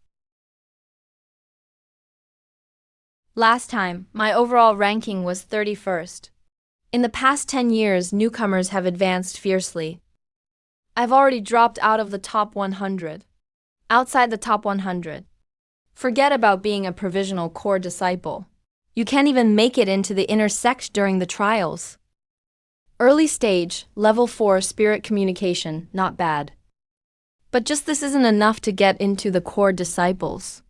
Last time, my overall ranking was 31st. In the past 10 years, newcomers have advanced fiercely. I've already dropped out of the top 100. Outside the top 100. Forget about being a provisional core disciple. You can't even make it into the inner sect during the trials. Early stage, level 4 spirit communication, not bad. But just this isn't enough to get into the core disciples.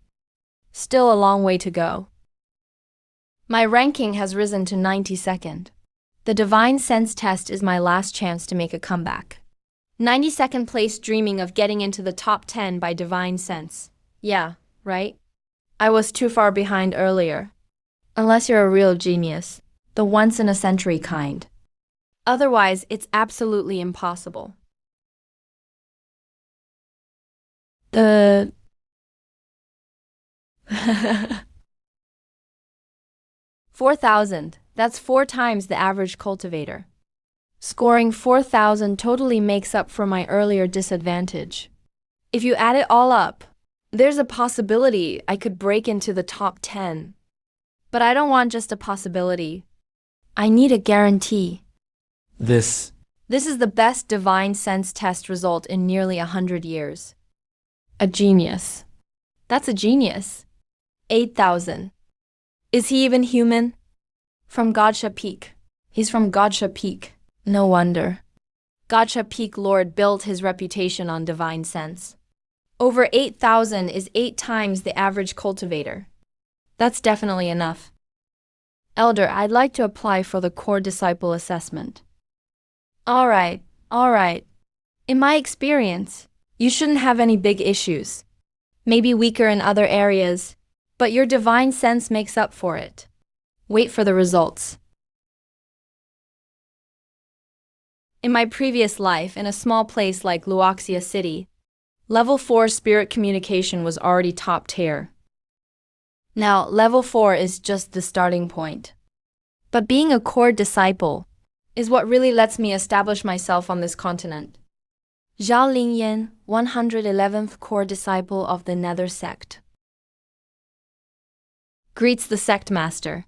Still a long way to go. My ranking has risen to 92nd. The Divine Sense test is my last chance to make a comeback. 92nd place, dreaming of getting into the top 10 by Divine Sense. Yeah, right? I was too far behind earlier. Unless you're a real genius, the once-in-a-century kind. Otherwise, it's absolutely impossible. The 4,000, that's 4 times the average cultivator. Scoring 4,000 totally makes up for my earlier disadvantage. If you add it all up, there's a possibility I could break into the top 10. But I don't want just a possibility. I need a guarantee. This is the best Divine Sense test result in nearly 100 years. A genius. That's a genius. 8,000. Is he even human? From Godsha Peak. He's from Godsha Peak. No wonder. Godsha Peak Lord built his reputation on Divine Sense. Over 8,000 is 8 times the average cultivator. That's definitely enough. Elder, I'd like to apply for the core disciple assessment. All right. In my experience, you shouldn't have any big issues. Maybe weaker in other areas, but your Divine Sense makes up for it. Wait for the results. In my previous life, in a small place like Luoxia City, Level 4 spirit communication was already top tier. Now, Level 4 is just the starting point. But being a core disciple is what really lets me establish myself on this continent. Zhao Lingyan, 111th core disciple of the Nether sect. Greets the sect master.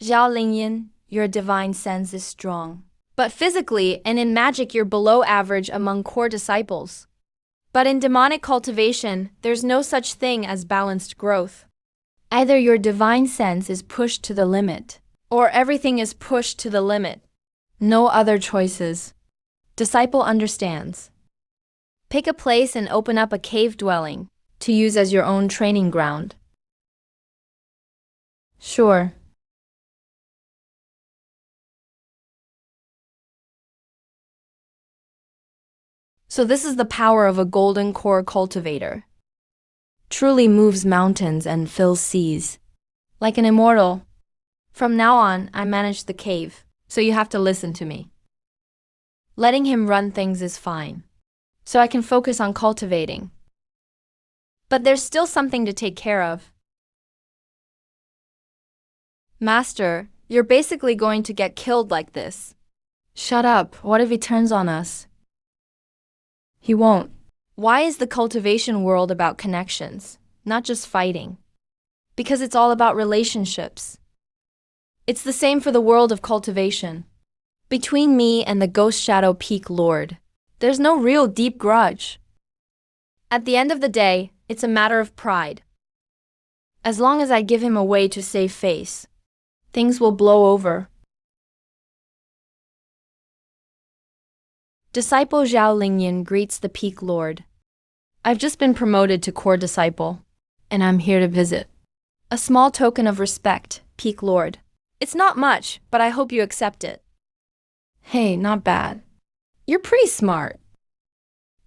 Zhao Lingyan, your Divine Sense is strong. But physically and in magic you're below average among core disciples. But in demonic cultivation, there's no such thing as balanced growth. Either your Divine Sense is pushed to the limit, or everything is pushed to the limit. No other choices. Disciple understands. Pick a place and open up a cave dwelling to use as your own training ground. Sure. So this is the power of a golden core cultivator. Truly moves mountains and fills seas. Like an immortal. From now on, I manage the cave, so you have to listen to me. Letting him run things is fine, so I can focus on cultivating. But there's still something to take care of. Master, you're basically going to get killed like this. Shut up, what if he turns on us? He won't. Why is the cultivation world about connections, not just fighting? Because it's all about relationships. It's the same for the world of cultivation. Between me and the Ghost Shadow Peak Lord, there's no real deep grudge. At the end of the day, it's a matter of pride. As long as I give him a way to save face, things will blow over. Disciple Zhao Lingyan greets the Peak Lord. I've just been promoted to core disciple, and I'm here to visit. A small token of respect, Peak Lord. It's not much, but I hope you accept it. Hey, not bad. You're pretty smart.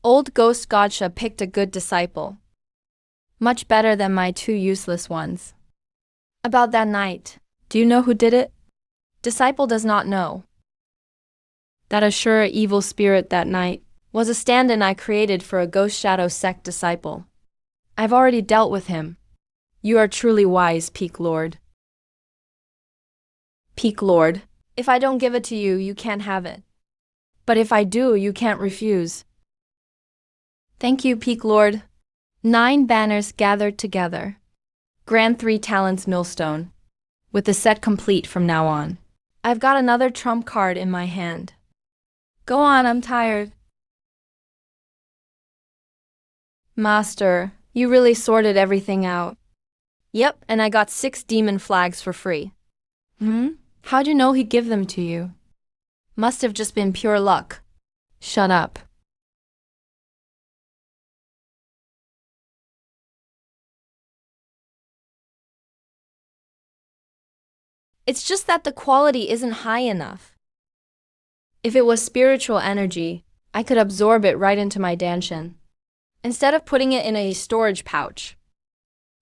Old Ghost Godsha picked a good disciple. Much better than my two useless ones. About that night, do you know who did it? Disciple does not know. That Ashura evil spirit that night was a stand-in I created for a Ghost Shadow sect disciple. I've already dealt with him. You are truly wise, Peak Lord. Peak Lord, if I don't give it to you, you can't have it. But if I do, you can't refuse. Thank you, Peak Lord. 9 banners gathered together. Grand 3 talents millstone. With the set complete from now on. I've got another trump card in my hand. Go on, I'm tired. Master, you really sorted everything out. Yep, and I got 6 demon flags for free. How'd you know he'd give them to you? Must have just been pure luck. Shut up. It's just that the quality isn't high enough. If it was spiritual energy, I could absorb it right into my danshin, instead of putting it in a storage pouch.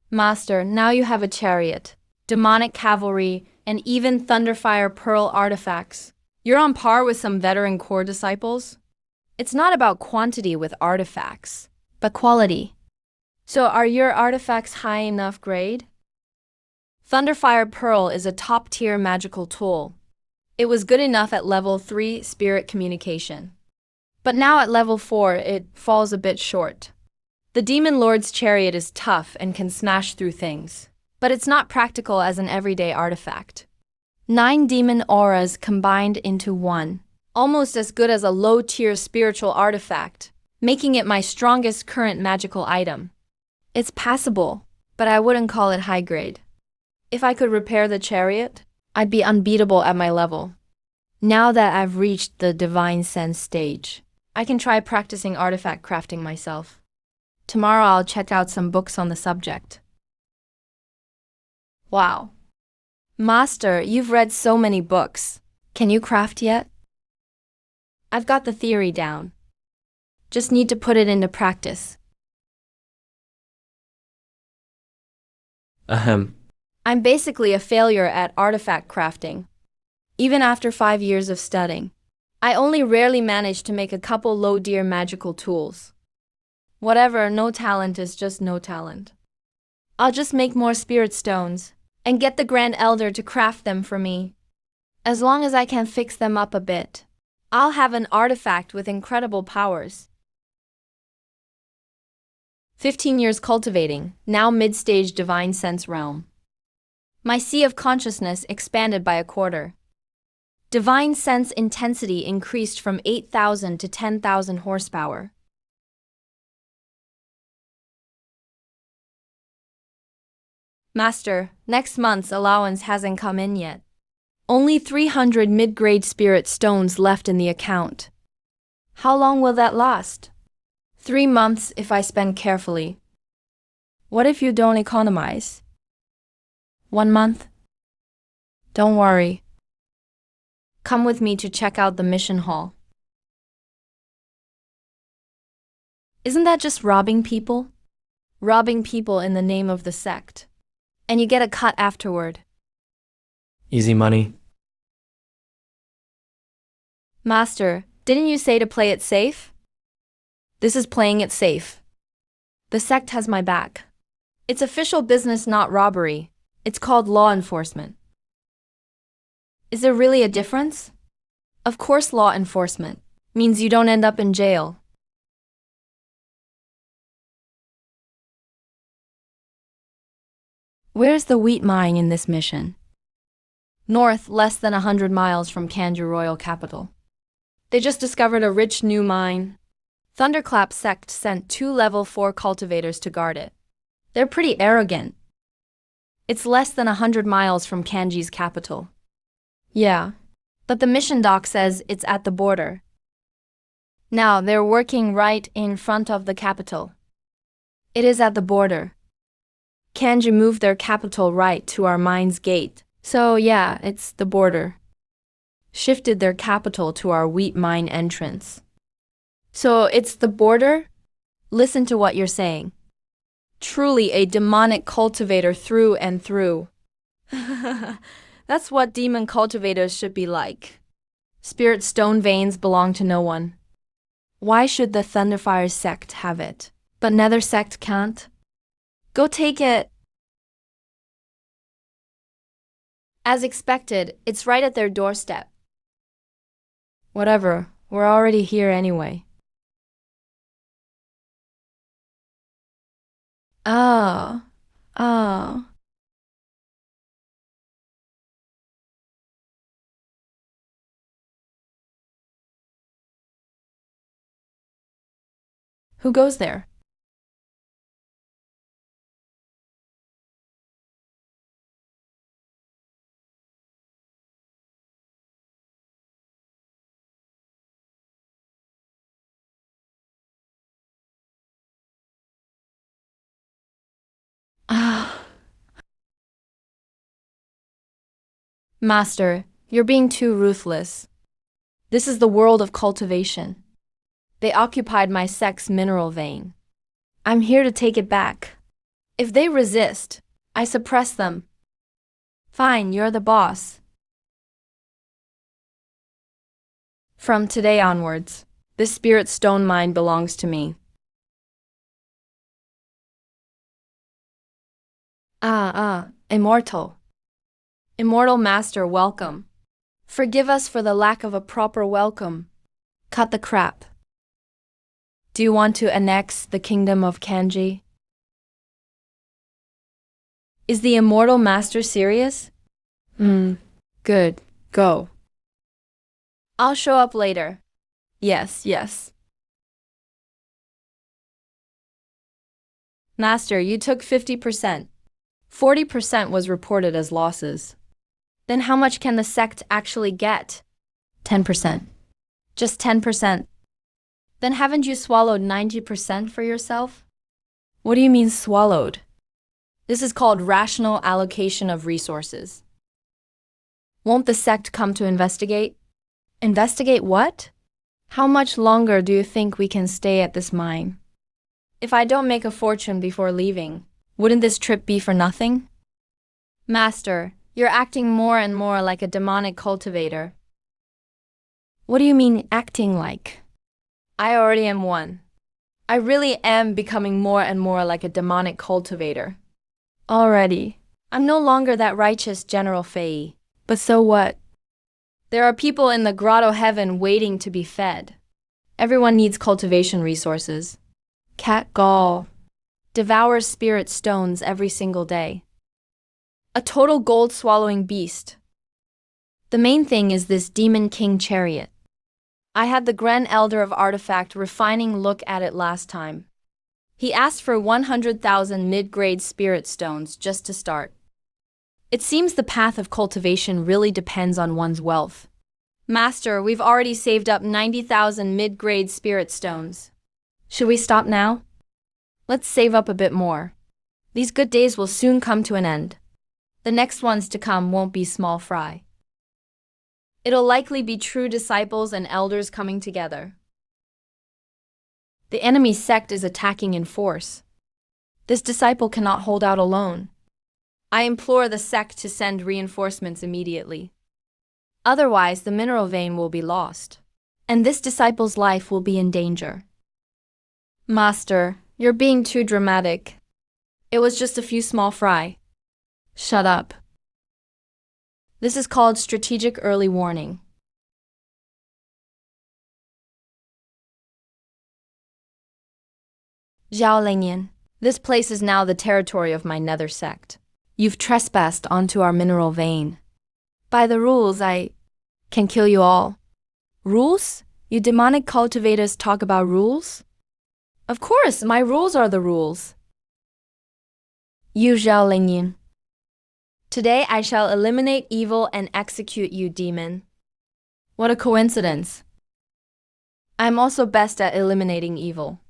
Master, now you have a chariot, demonic cavalry, and even Thunderfire Pearl artifacts. You're on par with some veteran core disciples. It's not about quantity with artifacts, but quality. So are your artifacts high enough grade? Thunderfire Pearl is a top-tier magical tool. It was good enough at level 3 spirit communication. But now at level 4, it falls a bit short. The Demon Lord's chariot is tough and can smash through things, but it's not practical as an everyday artifact. 9 demon auras combined into one, almost as good as a low-tier spiritual artifact, making it my strongest current magical item. It's passable, but I wouldn't call it high grade. If I could repair the chariot, I'd be unbeatable at my level. Now that I've reached the divine sense stage, I can try practicing artifact crafting myself. Tomorrow I'll check out some books on the subject. Wow. Master, you've read so many books. Can you craft yet? I've got the theory down. Just need to put it into practice. Ahem. I'm basically a failure at artifact crafting. Even after 5 years of studying, I only rarely manage to make a couple low-tier magical tools. Whatever, no talent is just no talent. I'll just make more spirit stones and get the Grand Elder to craft them for me. As long as I can fix them up a bit, I'll have an artifact with incredible powers. 15 years cultivating, now mid-stage divine sense realm. My sea of consciousness expanded by a quarter. Divine sense intensity increased from 8,000 to 10,000 horsepower. Master, next month's allowance hasn't come in yet. Only 300 mid-grade spirit stones left in the account. How long will that last? 3 months if I spend carefully. What if you don't economize? 1 month? Don't worry. Come with me to check out the mission hall. Isn't that just robbing people? Robbing people in the name of the sect. And you get a cut afterward. Easy money. Master, didn't you say to play it safe? This is playing it safe. The sect has my back. It's official business, not robbery. It's called law enforcement. Is there really a difference? Of course, law enforcement means you don't end up in jail. Where's the wheat mine in this mission? North, less than 100 miles from Kanji royal capital. They just discovered a rich new mine. Thunderclap sect sent 2 level 4 cultivators to guard it. They're pretty arrogant. It's less than 100 miles from Kanji's capital. Yeah, but the mission doc says it's at the border. Now they're working right in front of the capital. It is at the border. Kanji moved their capital right to our mine's gate. So yeah, it's the border. Shifted their capital to our wheat mine entrance. So it's the border? Listen to what you're saying. Truly a demonic cultivator through and through. That's what demon cultivators should be like. Spirit stone veins belong to no one. Why should the Thunderfire sect have it, but Nether sect can't? Go take it. As expected, it's right at their doorstep. Whatever, we're already here anyway. Oh. Who goes there? Ah. Master, you're being too ruthless. This is the world of cultivation. They occupied my sect's mineral vein. I'm here to take it back. If they resist, I suppress them. Fine, you're the boss. From today onwards, this spirit stone mine belongs to me. Immortal. Immortal Master, welcome. Forgive us for the lack of a proper welcome. Cut the crap. Do you want to annex the kingdom of Kanji? Is the Immortal Master serious? Good. Go. I'll show up later. Yes. Master, you took 50%. 40% was reported as losses. Then how much can the sect actually get? 10%. Just 10%. Then haven't you swallowed 90% for yourself? What do you mean swallowed? This is called rational allocation of resources. Won't the sect come to investigate? Investigate what? How much longer do you think we can stay at this mine? If I don't make a fortune before leaving, wouldn't this trip be for nothing? Master, you're acting more and more like a demonic cultivator. What do you mean acting like? I already am one. I really am becoming more and more like a demonic cultivator. Already. I'm no longer that righteous General Fei. But so what? There are people in the grotto heaven waiting to be fed. Everyone needs cultivation resources. Cat Gall devours spirit stones every single day. A total gold-swallowing beast. The main thing is this Demon King chariot. I had the Gren Elder of Artifact refining look at it last time. He asked for 100,000 mid-grade spirit stones just to start. It seems the path of cultivation really depends on one's wealth. Master, we've already saved up 90,000 mid-grade spirit stones. Should we stop now? Let's save up a bit more. These good days will soon come to an end. The next ones to come won't be small fry. It'll likely be true disciples and elders coming together. The enemy sect is attacking in force. This disciple cannot hold out alone. I implore the sect to send reinforcements immediately. Otherwise, the mineral vein will be lost, and this disciple's life will be in danger. Master, you're being too dramatic. It was just a few small fry. Shut up. This is called strategic early warning. Zhao Lingyan, this place is now the territory of my nether sect. You've trespassed onto our mineral vein. By the rules, I can kill you all. Rules? You demonic cultivators talk about rules? Of course, my rules are the rules. You Zhao Lingyan. Today I shall eliminate evil and execute you, demon. What a coincidence. I'm also best at eliminating evil.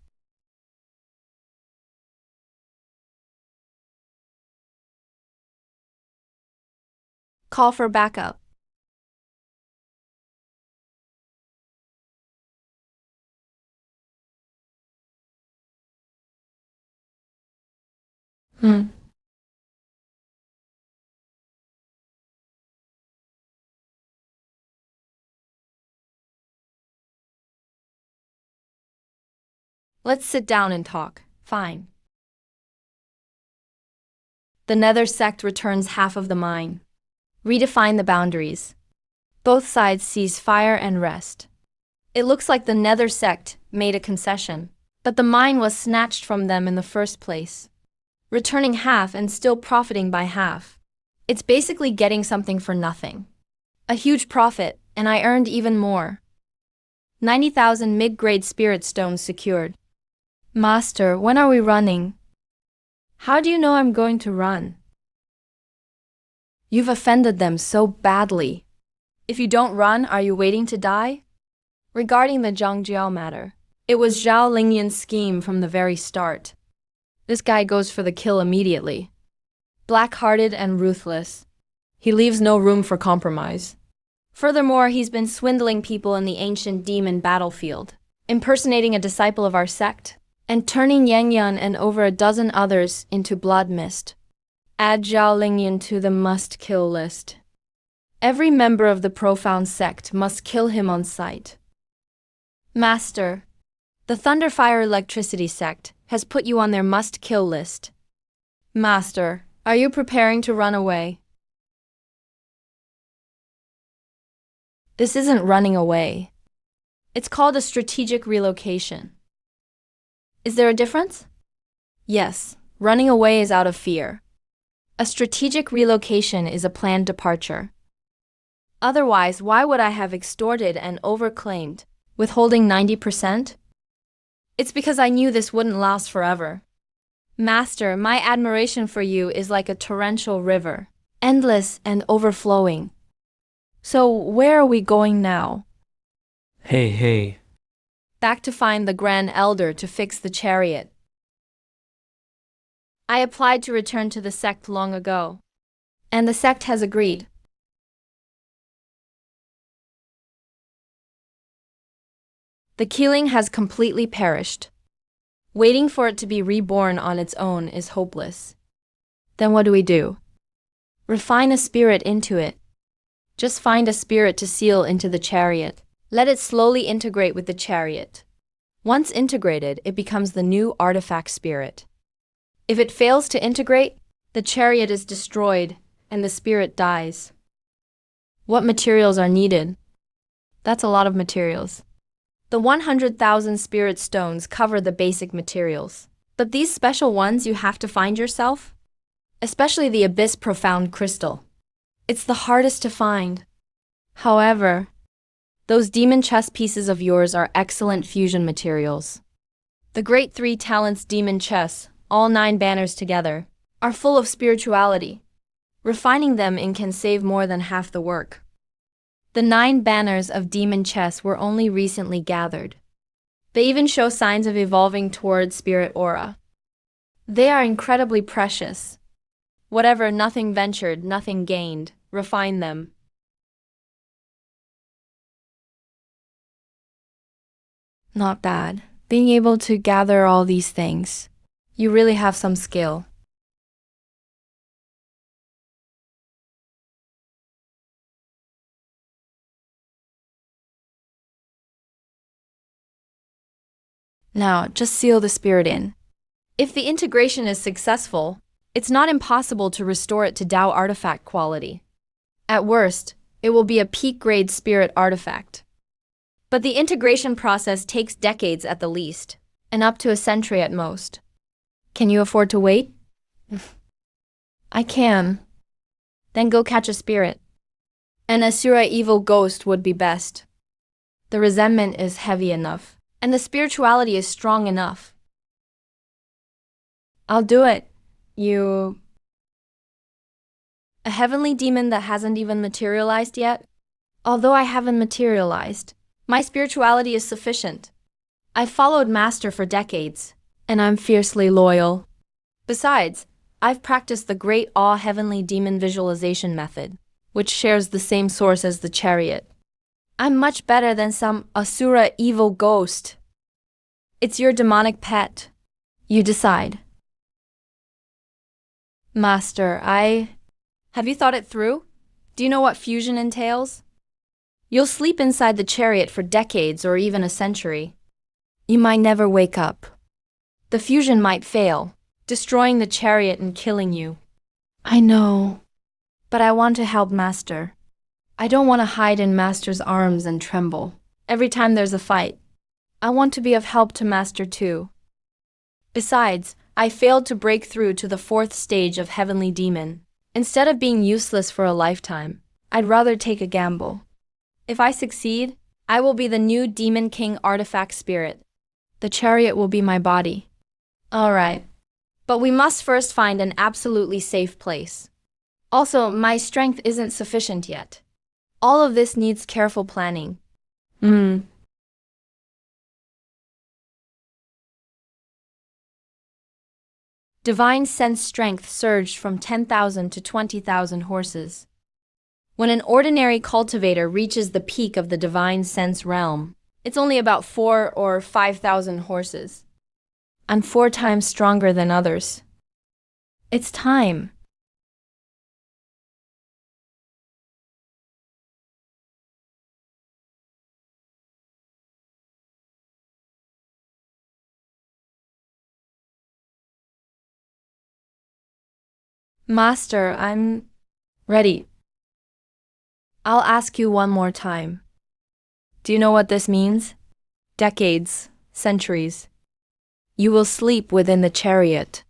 Call for backup. Let's sit down and talk. Fine. The Nether sect returns half of the mine. Redefine the boundaries. Both sides cease fire and rest. It looks like the Nether sect made a concession, but the mine was snatched from them in the first place. Returning half and still profiting by half. It's basically getting something for nothing. A huge profit, and I earned even more. 90,000 mid-grade spirit stones secured. Master, when are we running? How do you know I'm going to run? You've offended them so badly. If you don't run, are you waiting to die? Regarding the Zhang Jiao matter, it was Zhao Lingyan's scheme from the very start. This guy goes for the kill immediately. Black-hearted and ruthless. He leaves no room for compromise. Furthermore, he's been swindling people in the ancient demon battlefield, impersonating a disciple of our sect, and turning Yang Yan and over a dozen others into blood mist. Add Zhao Lingyan to the must-kill list. Every member of the profound sect must kill him on sight. Master, the Thunderfire Electricity sect has put you on their must-kill list. Master, are you preparing to run away? This isn't running away. It's called a strategic relocation. Is there a difference? Yes, running away is out of fear. A strategic relocation is a planned departure. Otherwise, why would I have extorted and overclaimed, withholding 90%? It's because I knew this wouldn't last forever. Master, my admiration for you is like a torrential river, endless and overflowing. So where are we going now? Hey. Back to find the Grand Elder to fix the chariot. I applied to return to the sect long ago, and the sect has agreed. The killing has completely perished. Waiting for it to be reborn on its own is hopeless. Then what do we do? Refine a spirit into it. Just find a spirit to seal into the chariot. Let it slowly integrate with the chariot. Once integrated, it becomes the new artifact spirit. If it fails to integrate, the chariot is destroyed and the spirit dies. What materials are needed? That's a lot of materials. The 100,000 spirit stones cover the basic materials. But these special ones you have to find yourself? Especially the Abyss Profound Crystal. It's the hardest to find. However, those demon chess pieces of yours are excellent fusion materials. The Great Three Talents Demon Chess, all 9 banners together, are full of spirituality. Refining them in can save more than half the work. The 9 banners of demon chess were only recently gathered. They even show signs of evolving toward spirit aura. They are incredibly precious. Whatever, nothing ventured, nothing gained. Refine them. Not bad. Being able to gather all these things. You really have some skill. Now, just seal the spirit in. If the integration is successful, it's not impossible to restore it to Tao artifact quality. At worst, it will be a peak-grade spirit artifact. But the integration process takes decades at the least, and up to a century at most. Can you afford to wait? I can. Then go catch a spirit. An Asura evil ghost would be best. The resentment is heavy enough, and the spirituality is strong enough. I'll do it. A heavenly demon that hasn't even materialized yet? Although I haven't materialized, my spirituality is sufficient. I've followed Master for decades, and I'm fiercely loyal. Besides, I've practiced the great awe-heavenly demon visualization method, which shares the same source as the chariot. I'm much better than some Asura evil ghost. It's your demonic pet. You decide. Master, Have you thought it through? Do you know what fusion entails? You'll sleep inside the chariot for decades or even a century. You might never wake up. The fusion might fail, destroying the chariot and killing you. I know, but I want to help Master. I don't want to hide in Master's arms and tremble every time there's a fight. I want to be of help to Master too. Besides, I failed to break through to the 4th stage of Heavenly Demon. Instead of being useless for a lifetime, I'd rather take a gamble. If I succeed, I will be the new Demon King artifact spirit. The chariot will be my body. All right. But we must first find an absolutely safe place. Also, my strength isn't sufficient yet. All of this needs careful planning. Divine sense strength surged from 10,000 to 20,000 horses. When an ordinary cultivator reaches the peak of the divine sense realm, it's only about 4,000 or 5,000 horses. I'm 4 times stronger than others. It's time. Master, I'm ready. I'll ask you one more time. Do you know what this means? Decades, centuries. You will sleep within the chariot.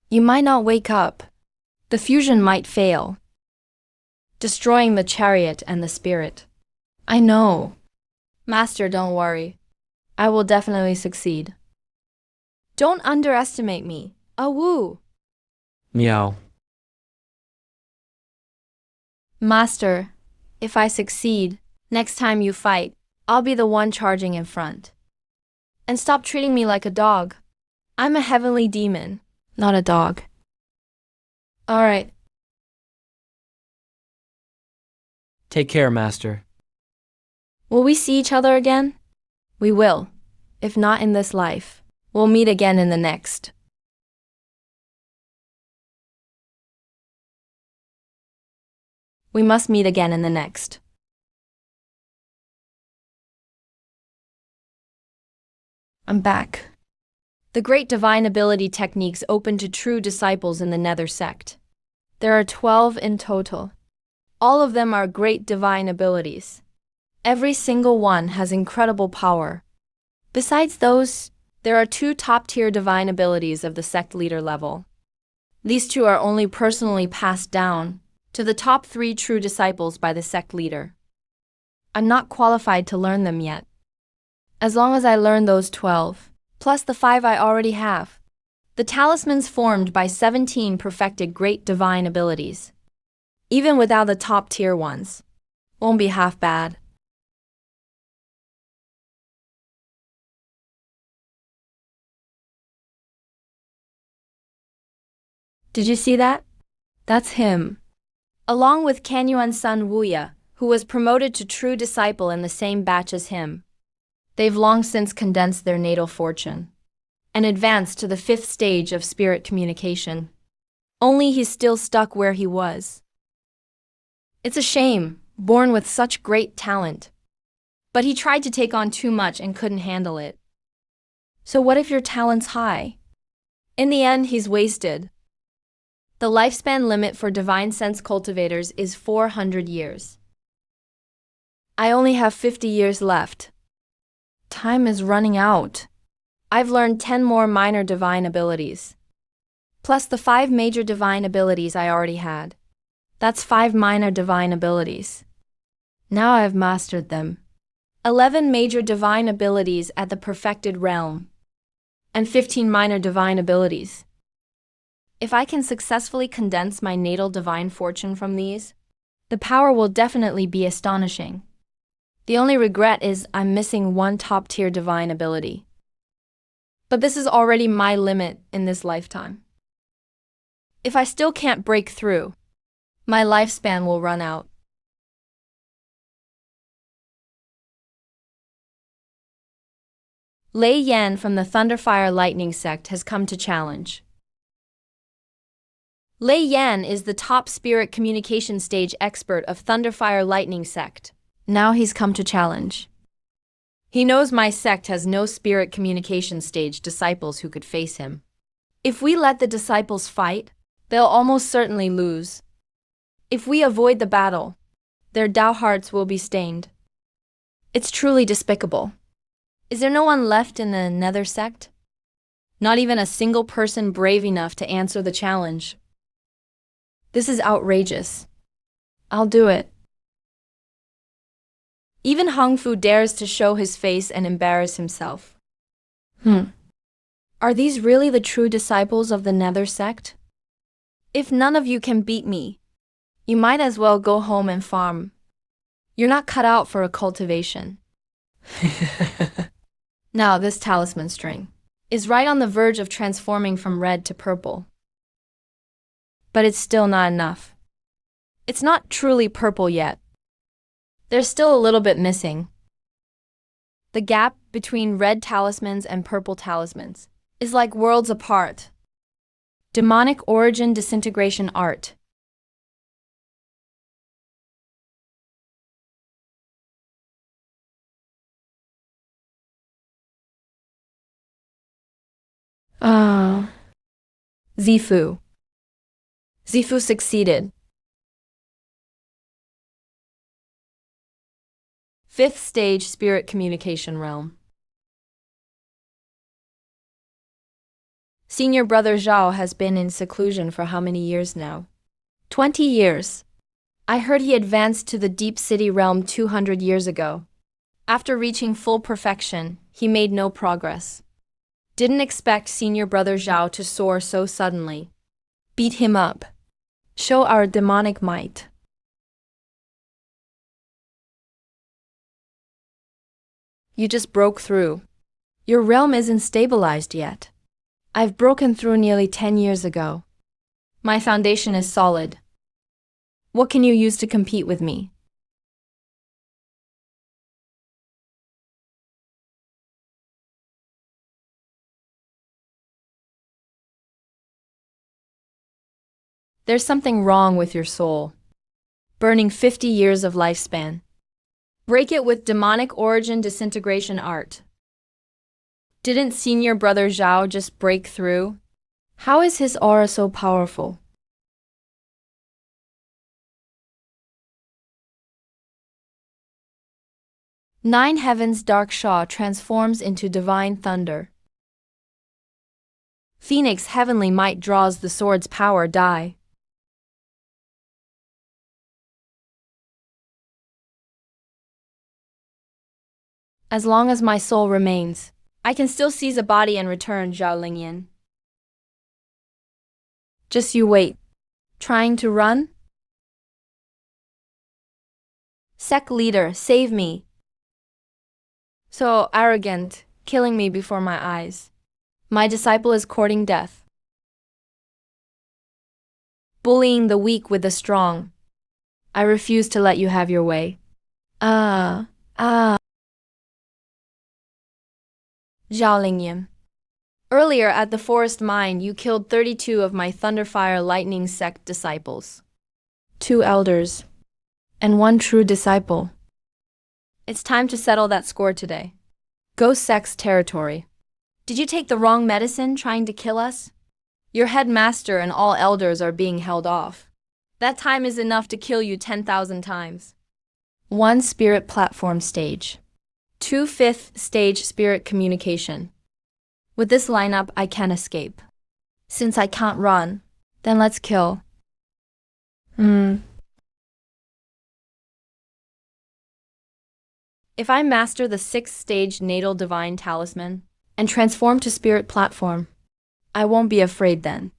You might not wake up. The fusion might fail, destroying the chariot and the spirit. I know. Master, don't worry. I will definitely succeed. Don't underestimate me. Awoo! Meow. Master, if I succeed, next time you fight, I'll be the one charging in front. And stop treating me like a dog. I'm a heavenly demon, not a dog. All right. Take care, Master. Will we see each other again? We will. If not in this life, we'll meet again in the next. We must meet again in the next. I'm back. The great divine ability techniques open to true disciples in the Nether sect. There are 12 in total. All of them are great divine abilities. Every single one has incredible power. Besides those, there are 2 top-tier divine abilities of the sect leader level. These 2 are only personally passed down to the top 3 true disciples by the sect leader. I'm not qualified to learn them yet. As long as I learn those 12, plus the 5 I already have, the talismans formed by 17 perfected great divine abilities, even without the top tier ones, won't be half bad. Did you see that? That's him. Along with Kanyuan's son Wuya, who was promoted to true disciple in the same batch as him. They've long since condensed their natal fortune and advanced to the 5th stage of spirit communication. Only he's still stuck where he was. It's a shame, born with such great talent. But he tried to take on too much and couldn't handle it. So what if your talent's high? In the end, he's wasted. The lifespan limit for divine sense cultivators is 400 years. I only have 50 years left. Time is running out. I've learned 10 more minor divine abilities. plus the 5 major divine abilities I already had. That's 5 minor divine abilities. Now I've mastered them. 11 major divine abilities at the perfected realm, and 15 minor divine abilities. If I can successfully condense my natal divine fortune from these, the power will definitely be astonishing. The only regret is I'm missing one top-tier divine ability. But this is already my limit in this lifetime. If I still can't break through, my lifespan will run out. Lei Yan from the Thunderfire Lightning sect has come to challenge. Lei Yan is the top spirit communication stage expert of Thunderfire Lightning sect. Now he's come to challenge. He knows my sect has no spirit communication stage disciples who could face him. If we let the disciples fight, they'll almost certainly lose. If we avoid the battle, their Tao hearts will be stained. It's truly despicable. Is there no one left in the Nether sect? Not even a single person brave enough to answer the challenge. This is outrageous. I'll do it. Even Hong Fu dares to show his face and embarrass himself. Are these really the true disciples of the Nether sect? If none of you can beat me, you might as well go home and farm. You're not cut out for a cultivation. Now this talisman string is right on the verge of transforming from red to purple. But it's still not enough. It's not truly purple yet. There's still a little bit missing. The gap between red talismans and purple talismans is like worlds apart. Demonic origin disintegration art. Zifu. Zifu succeeded. 5th stage spirit communication realm. Senior brother Zhao has been in seclusion for how many years now? 20 years. I heard he advanced to the deep city realm 200 years ago. After reaching full perfection, he made no progress. Didn't expect senior brother Zhao to soar so suddenly. Beat him up. Show our demonic might. You just broke through. Your realm isn't stabilized yet. I've broken through nearly 10 years ago. My foundation is solid. What can you use to compete with me? There's something wrong with your soul. Burning 50 years of lifespan. Break it with demonic origin disintegration art. Didn't senior brother Zhao just break through? How is his aura so powerful? Nine Heavens Dark Shaw transforms into divine thunder. Phoenix heavenly might draws the sword's power die. As long as my soul remains, I can still seize a body and return, Zhao Lingyan. Just you wait. Trying to run? Sect leader, save me. So arrogant, killing me before my eyes. My disciple is courting death. Bullying the weak with the strong. I refuse to let you have your way. Zhao Lingyan. Earlier at the forest mine, you killed 32 of my Thunderfire Lightning sect disciples. 2 elders. And 1 true disciple. It's time to settle that score today. Ghost sect's territory. Did you take the wrong medicine trying to kill us? Your headmaster and all elders are being held off. That time is enough to kill you 10,000 times. 1 spirit platform stage. 2 5th stage spirit communication. With this lineup, I can't escape. Since I can't run, then let's kill. If I master the 6th-stage natal divine talisman and transform to spirit platform, I won't be afraid then.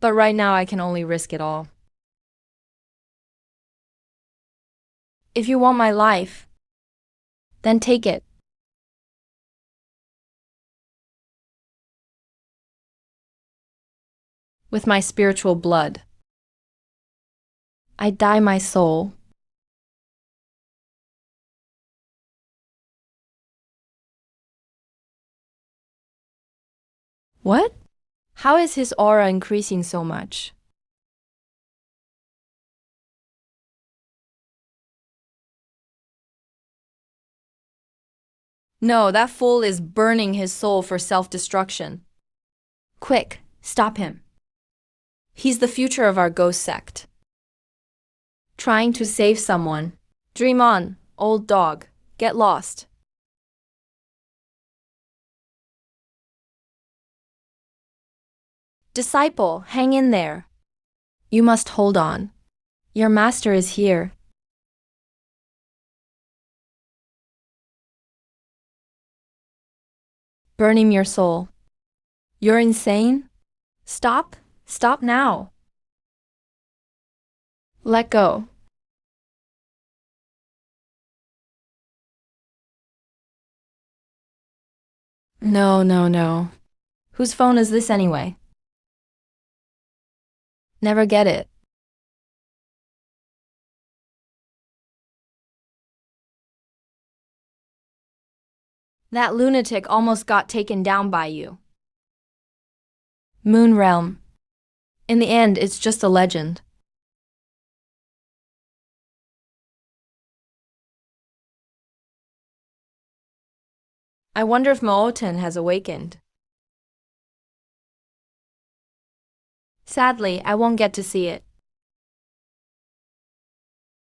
But right now I can only risk it all. If you want my life, then take it. With my spiritual blood, I dye my soul. What? How is his aura increasing so much? No, that fool is burning his soul for self-destruction. Quick, stop him. He's the future of our ghost sect. Trying to save someone. Dream on, old dog. Get lost. Disciple, hang in there. You must hold on. Your master is here. Burning your soul. You're insane? Stop? Stop now. Let go. No. Whose phone is this anyway? Never get it. That lunatic almost got taken down by you. Moon Realm. In the end, it's just a legend. I wonder if Mooten has awakened. Sadly, I won't get to see it.